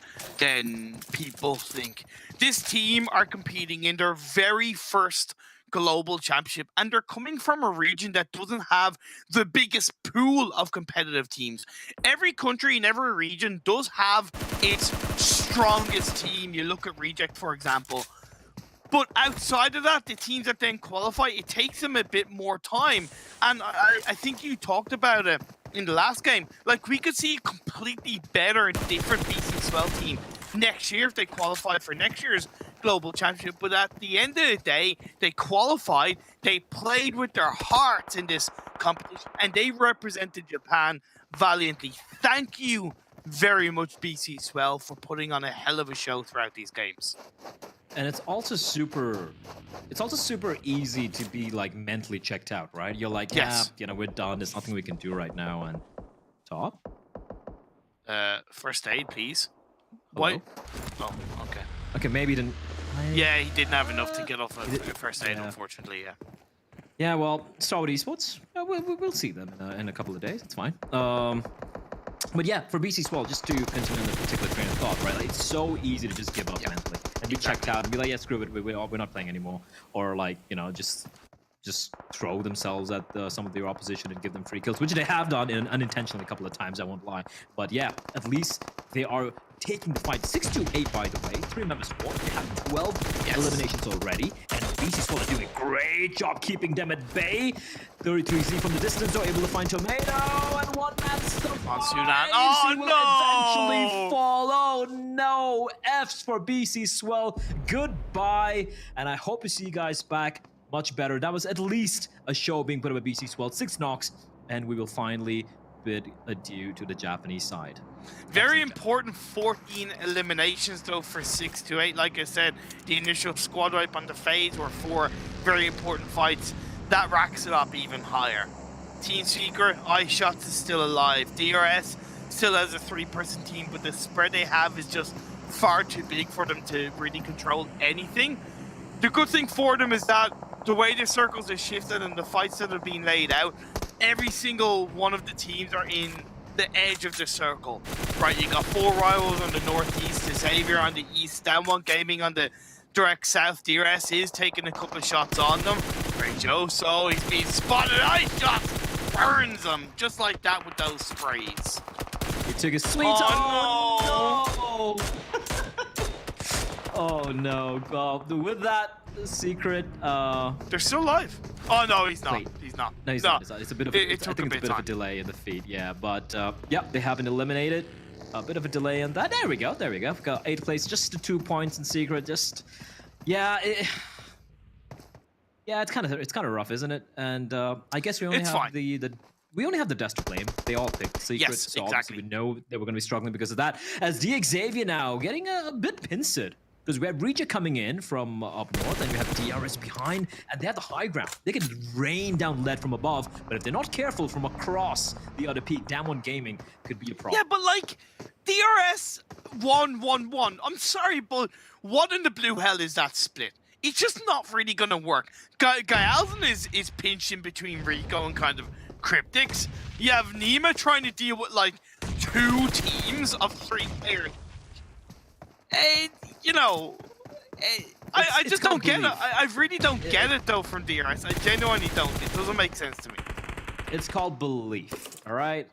people think. This team are competing in their very first global championship, and they're coming from a region that doesn't have the biggest pool of competitive teams. Every country in every region does have its strongest team. You look at Reject, for example. But outside of that, the teams that then qualify, it takes them a bit more time. And I think you talked about it in the last game. Like, we could see a completely better and different BC Swell team next year if they qualify for next year's global championship. But at the end of the day, they qualified, they played with their hearts in this competition, and they represented Japan valiantly. Thank you very much, BC Swell, for putting on a hell of a show throughout these games. And it's also super easy to be like mentally checked out, right? You're like, we're done. There's nothing we can do right now. And Top? First aid, please. Hello? What? Oh, okay. Okay, maybe then. Yeah, he didn't have enough to get off a first aid, unfortunately. Yeah. Yeah, well, Starwood Esports, we'll see them in a couple of days. It's fine. But yeah, for BC Swell, just to continue on the particular train of thought, right? Like, it's so easy to just give up mentally and be checked out and be like, yeah, screw it, we're not playing anymore, or like, just just throw themselves at some of their opposition and give them free kills, which they have done unintentionally a couple of times, I won't lie. But yeah, at least they are taking the fight 6-8, by the way. 3 members won. They have 12 eliminations already, and BC Swell are doing a great job keeping them at bay. 33Z from the distance, they're able to find Tomato, and one man survives. Oh, He will eventually fall. Oh no, Fs for BC Swell. Goodbye, and I hope to see you guys back much better. That was at least a show being put up by BC Swell. 6 knocks, and we will finally bid adieu to the Japanese side. Very important 14 eliminations though for 6-8. Like I said, the initial squad wipe on the FaZe were 4 very important fights. That racks it up even higher. Team Secret, iShots is still alive. DRS still has a 3-person team, but the spread they have is just far too big for them to really control anything. The good thing for them is that the way the circles are shifted and the fights that are being laid out, every single one of the teams are in the edge of the circle. Right, you got 4 rivals on the northeast, Xavier on the east, Down One Gaming on the direct south. DRS is taking a couple of shots on them. Great Joe, so he's being spotted. Ice shots burns them just like that with those sprays. He took a sweet. Oh, no! Oh no, God. With that, Secret, they're still alive. Oh no, he's not. Wait. He's not. No, he's no. not. It's a bit of. I think it's a bit of a delay in the feed. Yeah, but yeah, they have been eliminated. A bit of a delay in that. There we go. There we go. We've got 8th place, just the 2 points in Secret. Just, yeah, yeah, it's kind of rough, isn't it? And I guess we only have we only have the Dust to blame. They all picked Secret, Yes, so exactly. obviously we know that we're going to be struggling because of that. As Xavier now getting a bit pincered. Because we have Reacher coming in from up north, and we have DRS behind, and they have the high ground. They can rain down lead from above, but if they're not careful from across the other peak, Down One Gaming could be a problem. Yeah, but like, DRS 1-1-1. I'm sorry, but what in the blue hell is that split? It's just not really gonna work. Guyalden is pinching between Rico and kind of Cryptics. You have Nima trying to deal with like 2 teams of 3 players. And, you know, I just don't get it. I really don't get it, though, from DRS. I genuinely don't. It doesn't make sense to me. It's called belief, all right?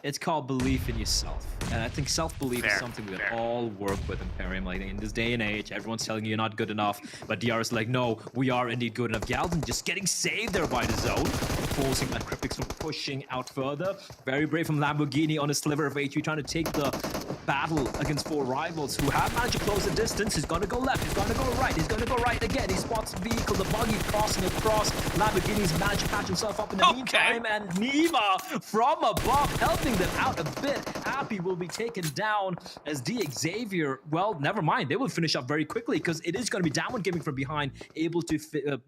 It's called belief in yourself. And I think self-belief is something we all work with in Imperium. Like, in this day and age, everyone's telling you you're not good enough. But DRS is like, no, we are indeed good enough. Galden just getting saved there by the zone, forcing that Cryptics from pushing out further. Very brave from Lamborghini on a sliver of HV, trying to take the battle against 4 rivals who have managed to close the distance. He's going to go left, he's going to go right, he's going to go right again. He spots the vehicle, the buggy crossing across. Lamborghini's managed to patch himself up in the meantime, and Nima from above helping them out a bit. Happy will be taken down as Xavier, well, never mind. They will finish up very quickly because it is going to be Down One Gaming from behind, able to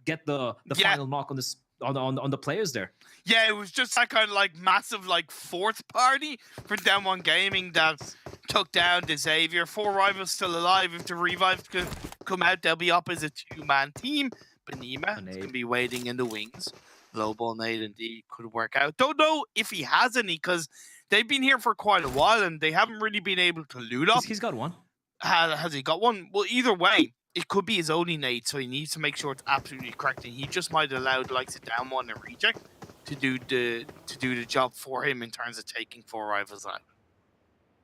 get the final knock on this on the players there. Yeah, it was just that kind of like massive like 4th party for Down One Gaming that took down the Xavier. 4 rivals still alive. If the revives could come out, they'll be up as a 2-man team. But Nima is going to be waiting in the wings. Global nade indeed could work out. Don't know if he has any because they've been here for quite a while and they haven't really been able to loot up. He's got one. Has he got one? Well, either way, it could be his only nade, so he needs to make sure it's absolutely correct. And he just might allow the likes of Down One and Reject to do the job for him in terms of taking 4 rivals out.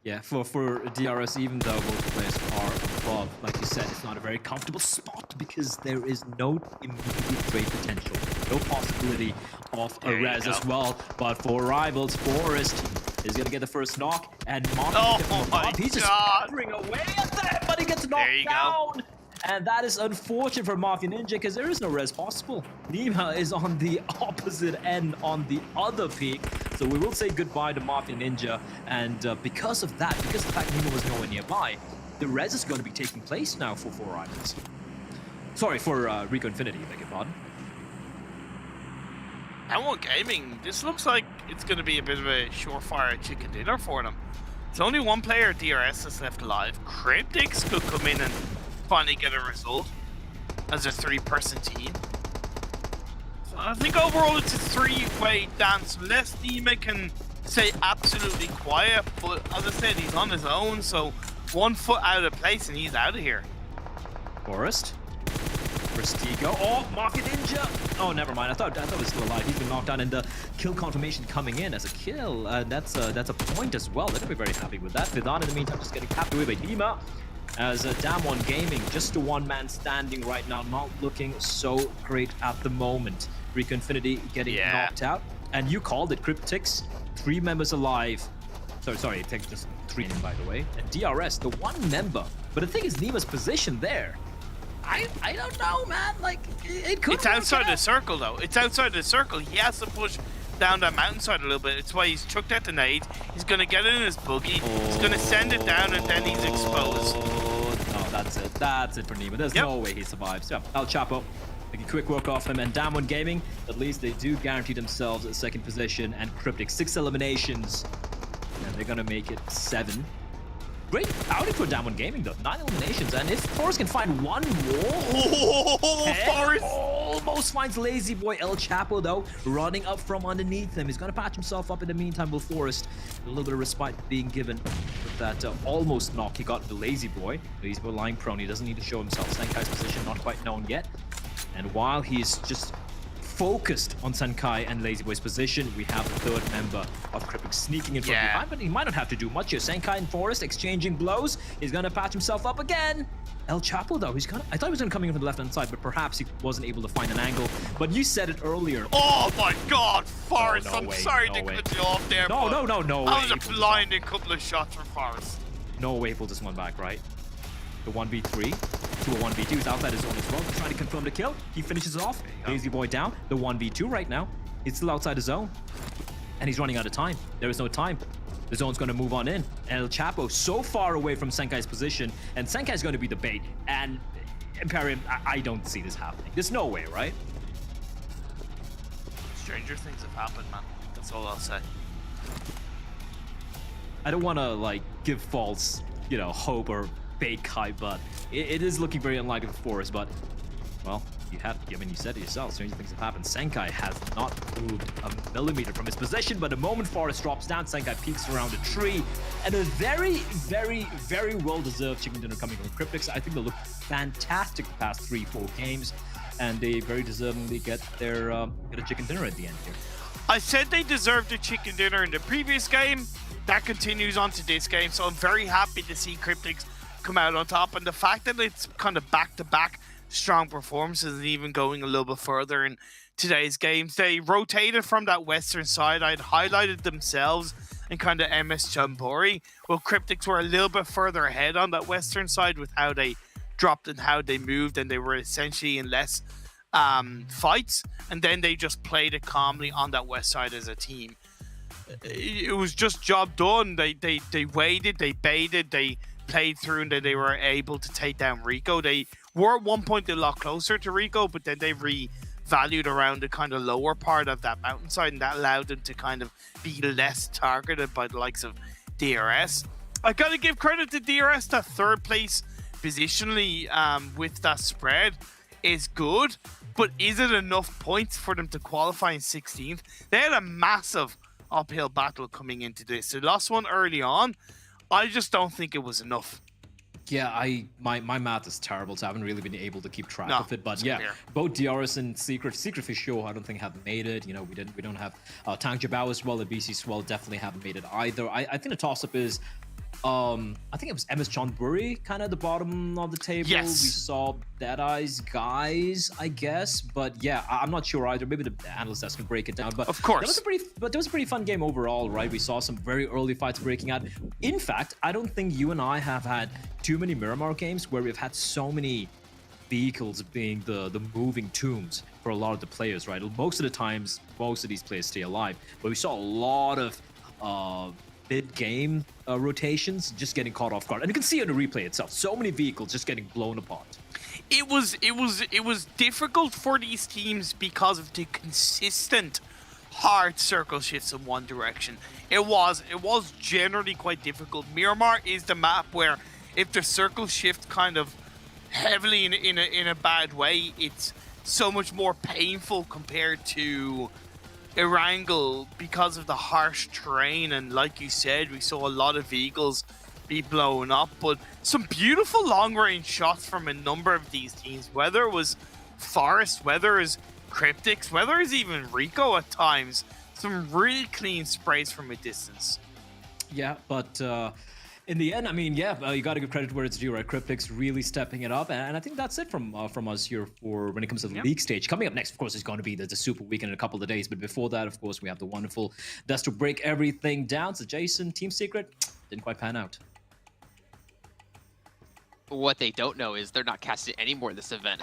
Yeah, for DRS, even though both players are above, like you said, it's not a very comfortable spot because there is no immediate trade potential, no possibility of a res as well. But for rivals, Forest is going to get the first knock, and Mark, he's just firing away at them, but he gets knocked down. And that is unfortunate for Mafia Ninja because there is no res possible. Nima is on the opposite end on the other peak. So we will say goodbye to Mafia Ninja. And because of that, because of the fact Nima was nowhere nearby, the res is going to be taking place now for 4 rivals. Sorry, for Rico Infinity, beg your pardon. Down One Gaming, this looks like it's going to be a bit of a surefire chicken dinner for them. It's only 1 player DRS that's left alive. Cryptics could come in and finally get a result as a 3-person team. So I think overall it's a 3-way dance. Less Nima can stay absolutely quiet, but as I said, he's on his own, so 1 foot out of place and he's out of here. Forest. for Stigo. Oh, Market Ninja! Oh, never mind. I thought he was still alive. He's been knocked down, and the kill confirmation coming in as a kill. That's a point as well. They're gonna be very happy with that. Vidon, in the meantime, just getting tapped away by Dima. As Damwon Gaming, just a one-man standing right now, not looking so great at the moment. Rico Infinity getting knocked out. And you called it, Cryptix. 3 members alive. Sorry, it takes just 3 in, by the way. And DRS, the 1 member. But the thing is, Nima's position there. I don't know, man. Like, it could. It's outside the circle, though. It's outside the circle. He has to push down that mountainside a little bit. It's why he's chucked out the nade. He's going to get it in his buggy. He's going to send it down, and then he's exposed. No, that's it. That's it for Nima. There's no way he survives. So, El Chapo, making quick work off him. And Damwon Gaming, at least they do guarantee themselves a 2nd position. And Cryptic, 6 eliminations. And they're going to make it 7. Great outing for Damwon Gaming, though. 9 eliminations. And if Forrest can find 1 more... Forrest! Almost finds Lazy Boy El Chapo, though, running up from underneath him. He's going to patch himself up in the meantime with Forrest. A little bit of respite being given with that almost knock he got the Lazy Boy. Lazy Boy lying prone. He doesn't need to show himself. Senkai's position not quite known yet. And while he's just focused on Senkai and Lazy Boy's position, we have the 3rd member of Cryptic sneaking in from behind, but he might not have to do much here. Senkai and Forrest exchanging blows. He's gonna patch himself up again. El Chapo, though, I thought he was gonna come in from the left-hand side, but perhaps he wasn't able to find an angle. But you said it earlier. Oh my God, Forrest! No I'm way, sorry no to way. cut you off there. No but way. That was a blinding couple of shots from Forrest. No way he pulled this one back, right? The 1v3 to a 1v2. He's outside his zone as well. He's trying to confirm the kill. He finishes it off. Lazy Boy down. The 1v2 right now. He's still outside the zone. And he's running out of time. There is no time. The zone's going to move on in. El Chapo so far away from Senkai's position. And Senkai's going to be the bait. And Imperium, I don't see this happening. There's no way, right? Stranger things have happened, man. That's all I'll say. I don't want to, like, give false, hope or fake hype, but it is looking very unlikely for Forrest. But, well, you said it yourself. Stranger things have happened. Senkai has not moved a millimeter from his position, but the moment Forrest drops down, Senkai peeks around a tree, and a very, very, very well-deserved chicken dinner coming from Cryptics. I think they look fantastic the past 3-4 games, and they very deservingly get a chicken dinner at the end here. I said they deserved a chicken dinner in the previous game. That continues on to this game, so I'm very happy to see Cryptics come out on top, and the fact that it's kind of back-to-back strong performances and even going a little bit further in today's games. They rotated from that western side. I'd highlighted themselves and kind of MS Chambori. Well, Cryptics were a little bit further ahead on that western side with how they dropped and how they moved, and they were essentially in less fights, and then they just played it calmly on that west side as a team. It was just job done. They waited, they baited, they played through, and then they were able to take down Rico. They were at one point a lot closer to Rico, but then they revalued around the kind of lower part of that mountainside, and that allowed them to kind of be less targeted by the likes of DRS. I gotta give credit to DRS. That 3rd place positionally with that spread is good, but is it enough points for them to qualify in 16th? They had a massive uphill battle coming into this. They lost one early on. I just don't think it was enough. Yeah, my math is terrible, so I haven't really been able to keep track of it. But yeah, both DRS and Secret for sure, I don't think have made it. We don't have Tang Jabao as well. The BC Swell definitely haven't made it either. I think the toss-up is I think it was MS Chonburi kind of at the bottom of the table. Yes. We saw Deadeye's guys, I guess, but yeah, I'm not sure either. Maybe the analyst desk can break it down. But of course, that was a pretty fun game overall, right? We saw some very early fights breaking out. In fact, I don't think you and I have had too many Miramar games where we've had so many vehicles being the moving tombs for a lot of the players, right? Most of the times, most of these players stay alive, but we saw a lot of mid-game rotations just getting caught off guard, and you can see in the replay itself, so many vehicles just getting blown apart. It was difficult for these teams because of the consistent hard circle shifts in one direction. It was generally quite difficult. Miramar is the map where if the circle shift kind of heavily in a bad way, it's so much more painful compared to Erangel because of the harsh terrain, and like you said, we saw a lot of vehicles be blown up, but some beautiful long-range shots from a number of these teams, whether it was Forest, whether it's Cryptics, whether it's even Rico at times. Some really clean sprays from a distance. Yeah, but in the end, I mean, yeah, you got to give credit where it's due, right? Cryptics really stepping it up, and I think that's it from us here for when it comes to the league stage. Coming up next, of course, is going to be the Super Weekend in a couple of days, but before that, of course, we have the wonderful Dust to break everything down. So, Jason, Team Secret didn't quite pan out. What they don't know is they're not casting anymore this event.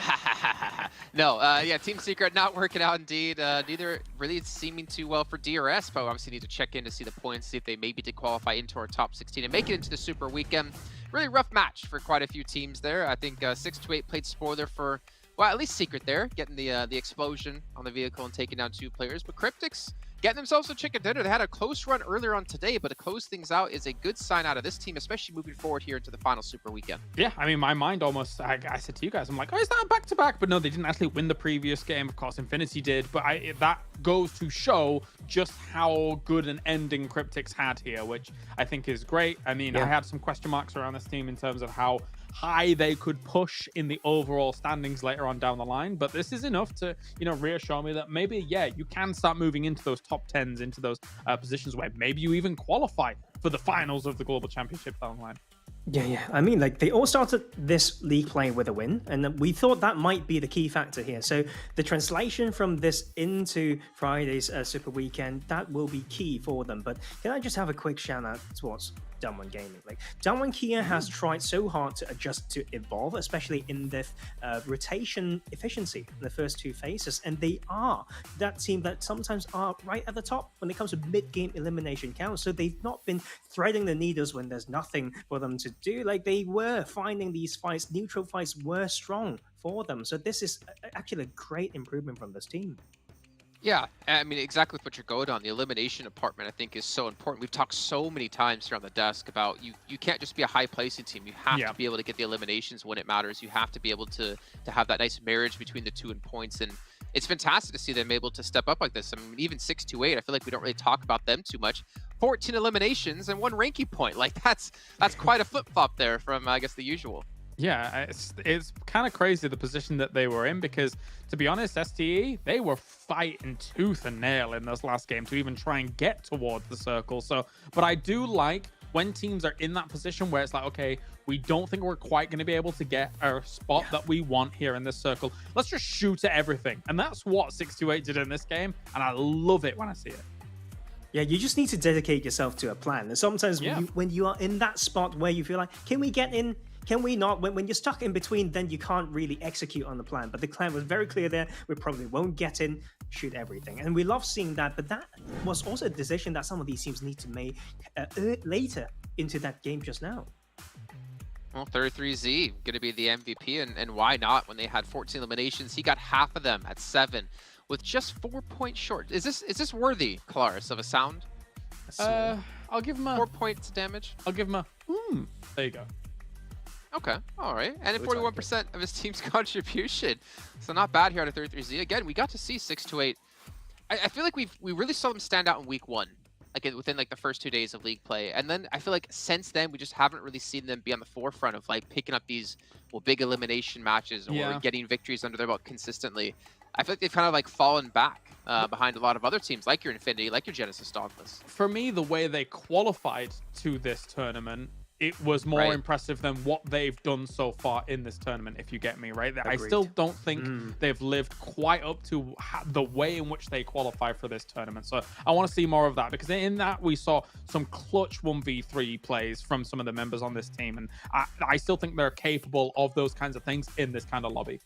No, yeah, Team Secret not working out indeed. Neither really seeming too well for DRS, but we obviously need to check in to see the points, see if they maybe did qualify into our top 16 and make it into the Super Weekend. Really rough match for quite a few teams there. I think 628 played spoiler for, well, at least Secret there, getting the explosion on the vehicle and taking down 2 players. But Cryptics getting themselves a chicken dinner. They had a close run earlier on today, but to close things out is a good sign out of this team, especially moving forward here into the final Super Weekend. Yeah, I mean, my mind almost, I said to you guys, I'm like, oh, is that a back-to-back? But no, they didn't actually win the previous game. Of course, Infinity did, but that goes to show just how good an ending Cryptics had here, which I think is great. I mean, I had some question marks around this team in terms of how high they could push in the overall standings later on down the line, but this is enough to, you know, reassure me that maybe, yeah, you can start moving into those top 10s, into those positions where maybe you even qualify for the finals of the Global Championship down the line. Yeah. I mean, like, they all started this league play with a win, and we thought that might be the key factor here. So the translation from this into Friday's Super Weekend, that will be key for them. But can I just have a quick shout out towards Damwon Gaming? Like, Damwon Kia has tried so hard to adjust to evolve, especially in the rotation efficiency in the first 2 phases, and they are that team that sometimes are right at the top when it comes to mid-game elimination counts. So they've not been threading the needles when there's nothing for them to do. Like, they were finding these fights, neutral fights were strong for them. So this is actually a great improvement from this team. Yeah, I mean, exactly what you're going on. The elimination department, I think, is so important. We've talked so many times here on the desk about you can't just be a high placing team. You have to be able to get the eliminations when it matters. You have to be able to have that nice marriage between the 2 in points. And it's fantastic to see them able to step up like this. I mean, even 628, I feel like we don't really talk about them too much. 14 eliminations and 1 ranking point. Like, that's quite a flip-flop there from, I guess, the usual. Yeah, it's kind of crazy the position that they were in, because, to be honest, STE, they were fighting tooth and nail in this last game to even try and get towards the circle. So, but I do like when teams are in that position where it's like, okay, we don't think we're quite going to be able to get our spot that we want here in this circle. Let's just shoot at everything. And that's what 628 did in this game, and I love it when I see it. Yeah, you just need to dedicate yourself to a plan. And sometimes when you are in that spot where you feel like, can we get in? Can we not? When you're stuck in between, then you can't really execute on the plan. But the plan was very clear there. We probably won't get in, shoot everything. And we love seeing that. But that was also a decision that some of these teams need to make later into that game just now. Well, 33Z going to be the MVP, and why not? When they had 14 eliminations, he got half of them at 7 with just 4 points short. Is this worthy, Kalaris, of a sound? I'll give him a 4 points damage. I'll give him a there you go. Okay, all right. And at 41% of his team's contribution. So not bad here out of 33Z. Again, we got to see 628. I feel like we really saw them stand out in week 1, like within like the first 2 days of league play. And then I feel like since then, we just haven't really seen them be on the forefront of like picking up these big elimination matches or getting victories under their belt consistently. I feel like they've kind of like fallen back behind a lot of other teams like your Infinity, like your Genesis Dauntless. For me, the way they qualified to this tournament, it was more impressive than what they've done so far in this tournament, if you get me, right? Agreed. I still don't think they've lived quite up to the way in which they qualify for this tournament. So I want to see more of that, because in that we saw some clutch 1v3 plays from some of the members on this team. And I still think they're capable of those kinds of things in this kind of lobby.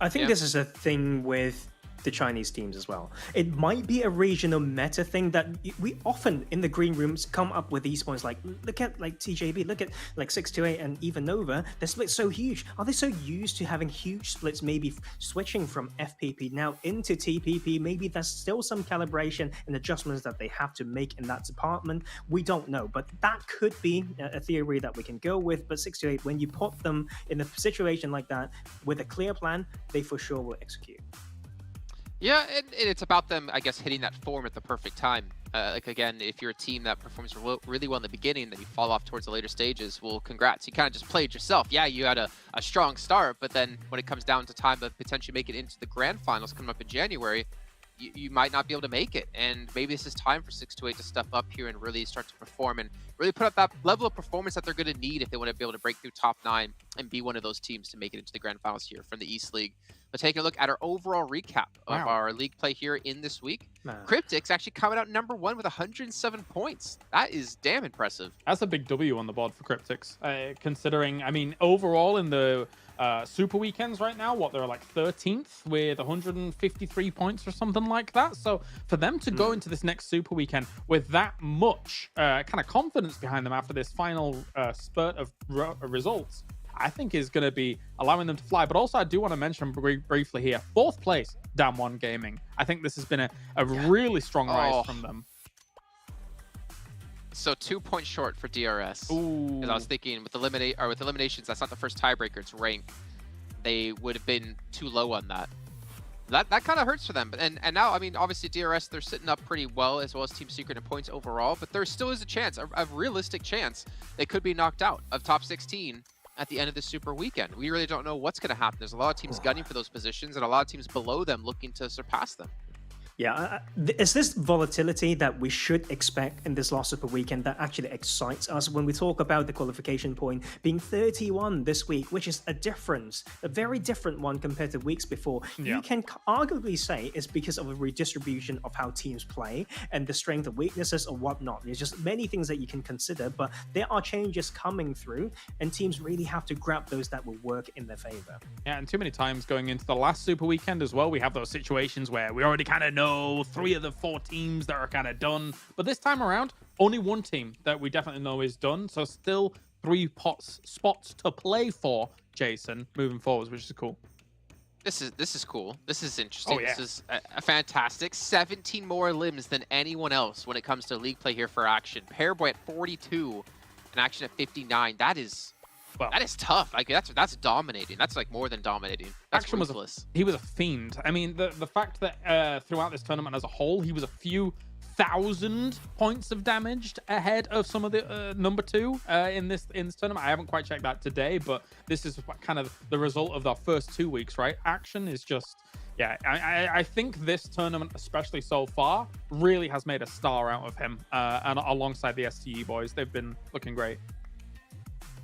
I think this is a thing with the Chinese teams as well. It might be a regional meta thing that we often in the green rooms come up with these points, like look at like TJB, look at like 628 and even Nova. Their split's so huge. Are they so used to having huge splits, maybe switching from FPP now into TPP? Maybe there's still some calibration and adjustments that they have to make in that department. We don't know, but that could be a theory that we can go with. But 628, when you put them in a situation like that with a clear plan, they for sure will execute. Yeah, and it's about them, I guess, hitting that form at the perfect time. Like again, if you're a team that performs really well in the beginning, then you fall off towards the later stages, well, congrats. You kind of just played yourself. Yeah, you had a strong start, but then when it comes down to time of potentially make it into the grand finals coming up in January, you might not be able to make it. And maybe this is time for 628 to step up here and really start to perform and really put up that level of performance that they're going to need if they want to be able to break through top 9 and be one of those teams to make it into the grand finals here from the East League. But taking a look at our overall recap of our league play here in this week, Cryptic's actually coming out #1 with 107 points. That is damn impressive. That's a big W on the board for Cryptic's, considering, I mean, overall in the Super Weekends right now, they're like 13th with 153 points or something like that. So for them to go into this next Super Weekend with that much kind of confidence behind them after this final spurt of results, I think is going to be allowing them to fly. But also, I do want to mention briefly here, 4th place, Damwon Gaming. I think this has been a really strong rise from them. So 2 points short for DRS. Because I was thinking with eliminations, that's not the first tiebreaker, it's rank. They would have been too low on that. That kind of hurts for them. And now, I mean, obviously DRS, they're sitting up pretty well, as well as Team Secret in points overall, but there still is a chance, a realistic chance, they could be knocked out of top 16 at the end of the Super Weekend. We really don't know what's going to happen. There's a lot of teams gunning for those positions and a lot of teams below them looking to surpass them. Yeah, is this volatility that we should expect in this last Super Weekend that actually excites us when we talk about the qualification point being 31 this week, which is a very different one compared to weeks before. Yeah. You can arguably say it's because of a redistribution of how teams play and the strength and weaknesses or whatnot. There's just many things that you can consider, but there are changes coming through and teams really have to grab those that will work in their favor. Yeah, and too many times going into the last Super Weekend as well, we have those situations where we already kind of know 3 of the 4 teams that are kind of done. But this time around, only 1 team that we definitely know is done. So still 3 spots to play for, Jason, moving forwards, which is cool. This is cool. This is interesting. Oh, yeah. This is a fantastic. 17 more limbs than anyone else when it comes to league play here for Action. Pairboy at 42 and Action at 59. That is tough. Like that's dominating. That's like more than dominating. That's Action ruthless. he was a fiend. I mean, the fact that throughout this tournament as a whole, he was a few thousand points of damage ahead of some of the number 2 in this tournament. I haven't quite checked that today, but this is kind of the result of our first 2 weeks, right? Action is just, yeah, I think this tournament, especially so far, really has made a star out of him. And alongside the STE boys, they've been looking great.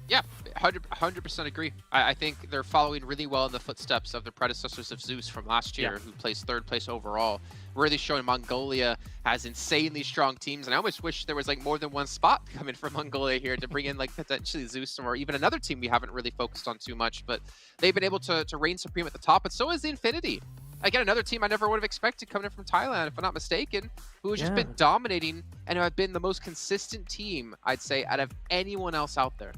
Yeah, 100% agree. I think they're following really well in the footsteps of the predecessors of Zeus from last year, who placed 3rd place overall. Really showing Mongolia has insanely strong teams, and I almost wish there was like more than 1 spot coming from Mongolia here to bring in like potentially Zeus or even another team we haven't really focused on too much, but they've been able to reign supreme at the top, but so is the Infinity. Again, another team I never would have expected coming in from Thailand, if I'm not mistaken, who has just been dominating and have been the most consistent team, I'd say, out of anyone else out there.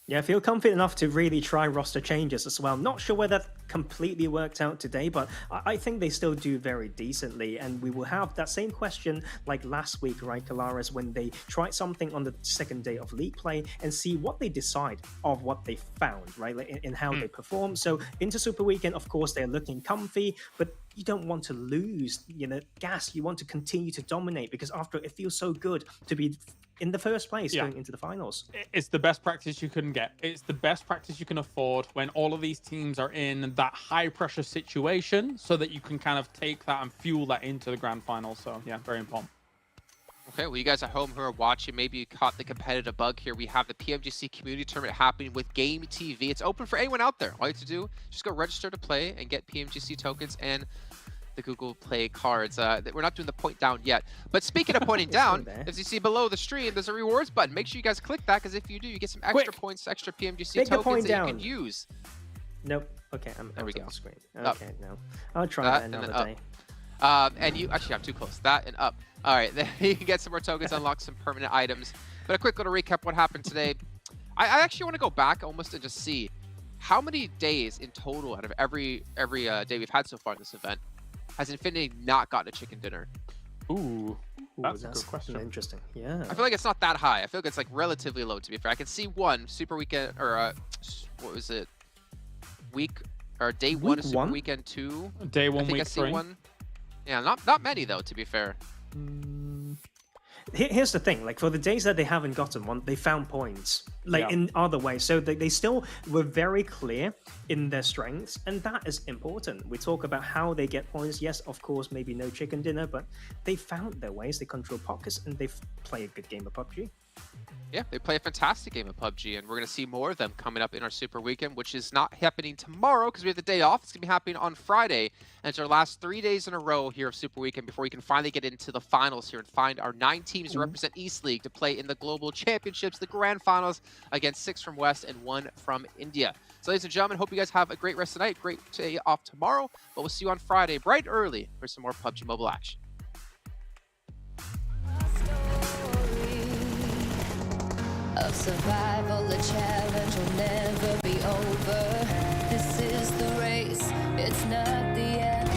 Yeah, I feel confident enough to really try roster changes as well. Not sure whether that completely worked out today, but I think they still do very decently. And we will have that same question like last week, right, Kalaris, when they tried something on the 2nd day of league play and see what they decide of what they found, right, like in how they perform. So into Super Weekend, of course, they're looking comfy, but you don't want to lose, gas. You want to continue to dominate because after it feels so good to be in the first place going into the finals. It's the best practice you can get. It's the best practice you can afford when all of these teams are in that high pressure situation so that you can kind of take that and fuel that into the grand final. So yeah, very important. Okay, well, you guys at home who are watching, maybe you caught the competitive bug here. We have the PMGC community tournament happening with Game TV. It's open for anyone out there. All you have to do, just go register to play and get PMGC tokens and the Google Play cards. We're not doing the point down yet. But speaking of pointing down, as you see below the stream, there's a rewards button. Make sure you guys click that, because if you do, you get some extra points, extra PMGC tokens that you can use. Nope. Okay, there we go. The screen. Okay, up. No. I'll try that another day. And you, actually, I'm too close. That and up. All right, then you can get some more tokens, unlock some permanent items. But a quick little recap what happened today. I actually want to go back almost and just see how many days in total out of every day we've had so far in this event has Infinity not gotten a chicken dinner? Ooh, that's a good question. Interesting. Yeah. I feel like it's not that high. I feel like it's like relatively low, to be fair. I can see one Super Weekend, or what was it? Day one of Super Weekend 2. Day 1, I think week I see 3. one. Yeah, not many though, to be fair. here's the thing, like for the days that they haven't gotten one, they found points like in other ways, so they still were very clear in their strengths, and that is important. We talk about how they get points. Yes, of course, maybe no chicken dinner, but they found their ways, they control pockets, and they play a good game of PUBG. Yeah, they play a fantastic game of PUBG, and we're going to see more of them coming up in our Super Weekend, which is not happening tomorrow because we have the day off. It's going to be happening on Friday, and it's our last 3 days in a row here of Super Weekend before we can finally get into the finals here and find our 9 teams to represent East League to play in the Global Championships, the Grand Finals, against 6 from West and 1 from India. So, ladies and gentlemen, hope you guys have a great rest of the night, great day off tomorrow, but we'll see you on Friday bright early for some more PUBG Mobile action. Of survival, the challenge will never be over. This is the race, it's not the end.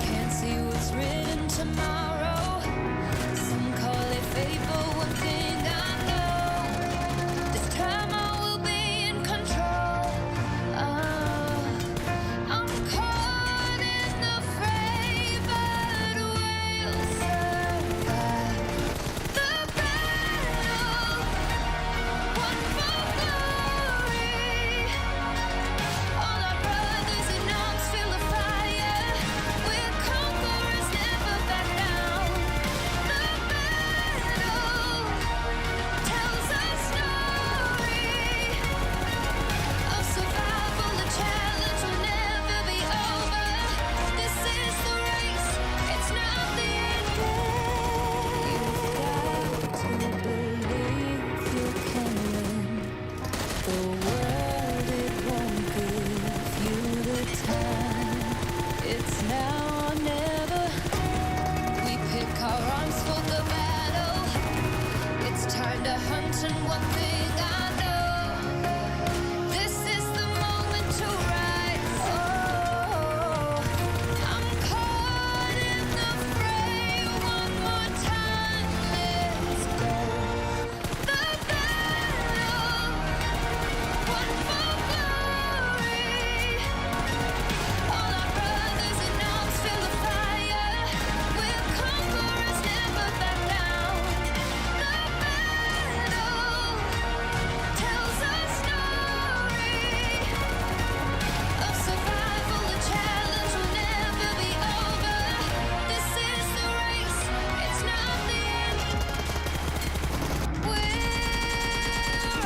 Can't see what's written tomorrow. Some call it fate, but one thing I know, this time I will be in control. I'm caught in the fray, but we'll survive the battle. One for glory. All our brothers in arms feel the fire. We're conquerors, never back down. The battle tells a story of survival. The challenge will never be over. This is the race, it's not the end game. You've got to believe you can win. The world, it won't give you the time. It's now or never. We pick our arms for the battle. It's time to hunt, and one thing I know, this is the moment to rise. Oh, I'm caught in the fray. One more time, let's go. The battle, one for glory. All our brothers in arms feel the fire. We're conquerors, never back down. The battle tells a story of survival. The challenge will never be over. This is the race, it's not the end. We're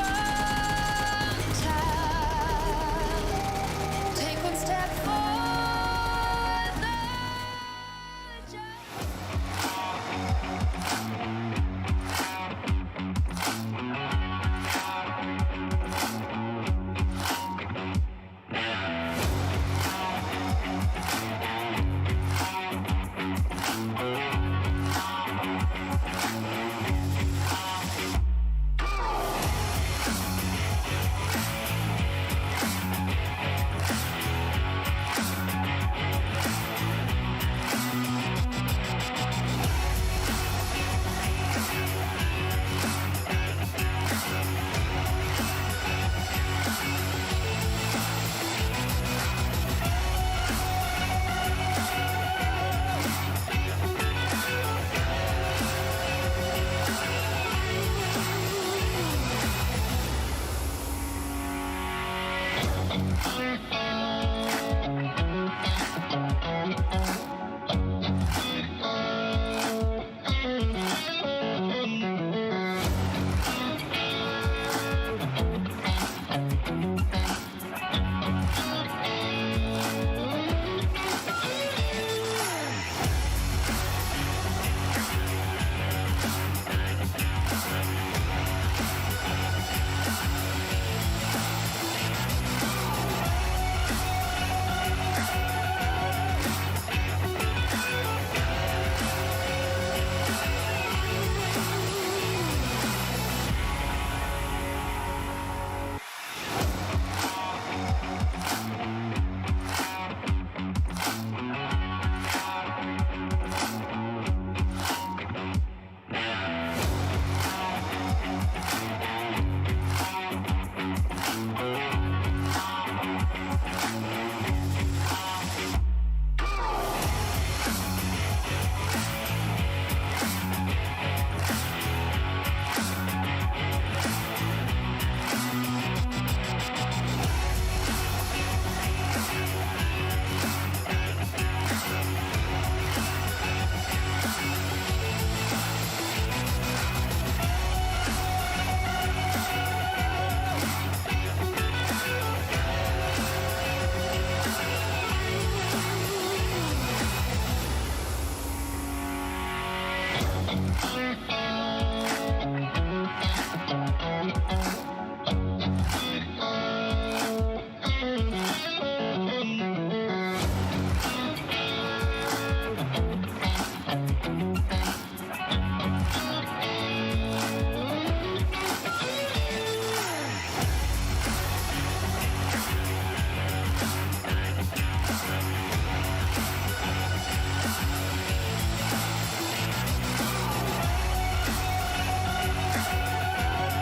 on time. Take one step forward.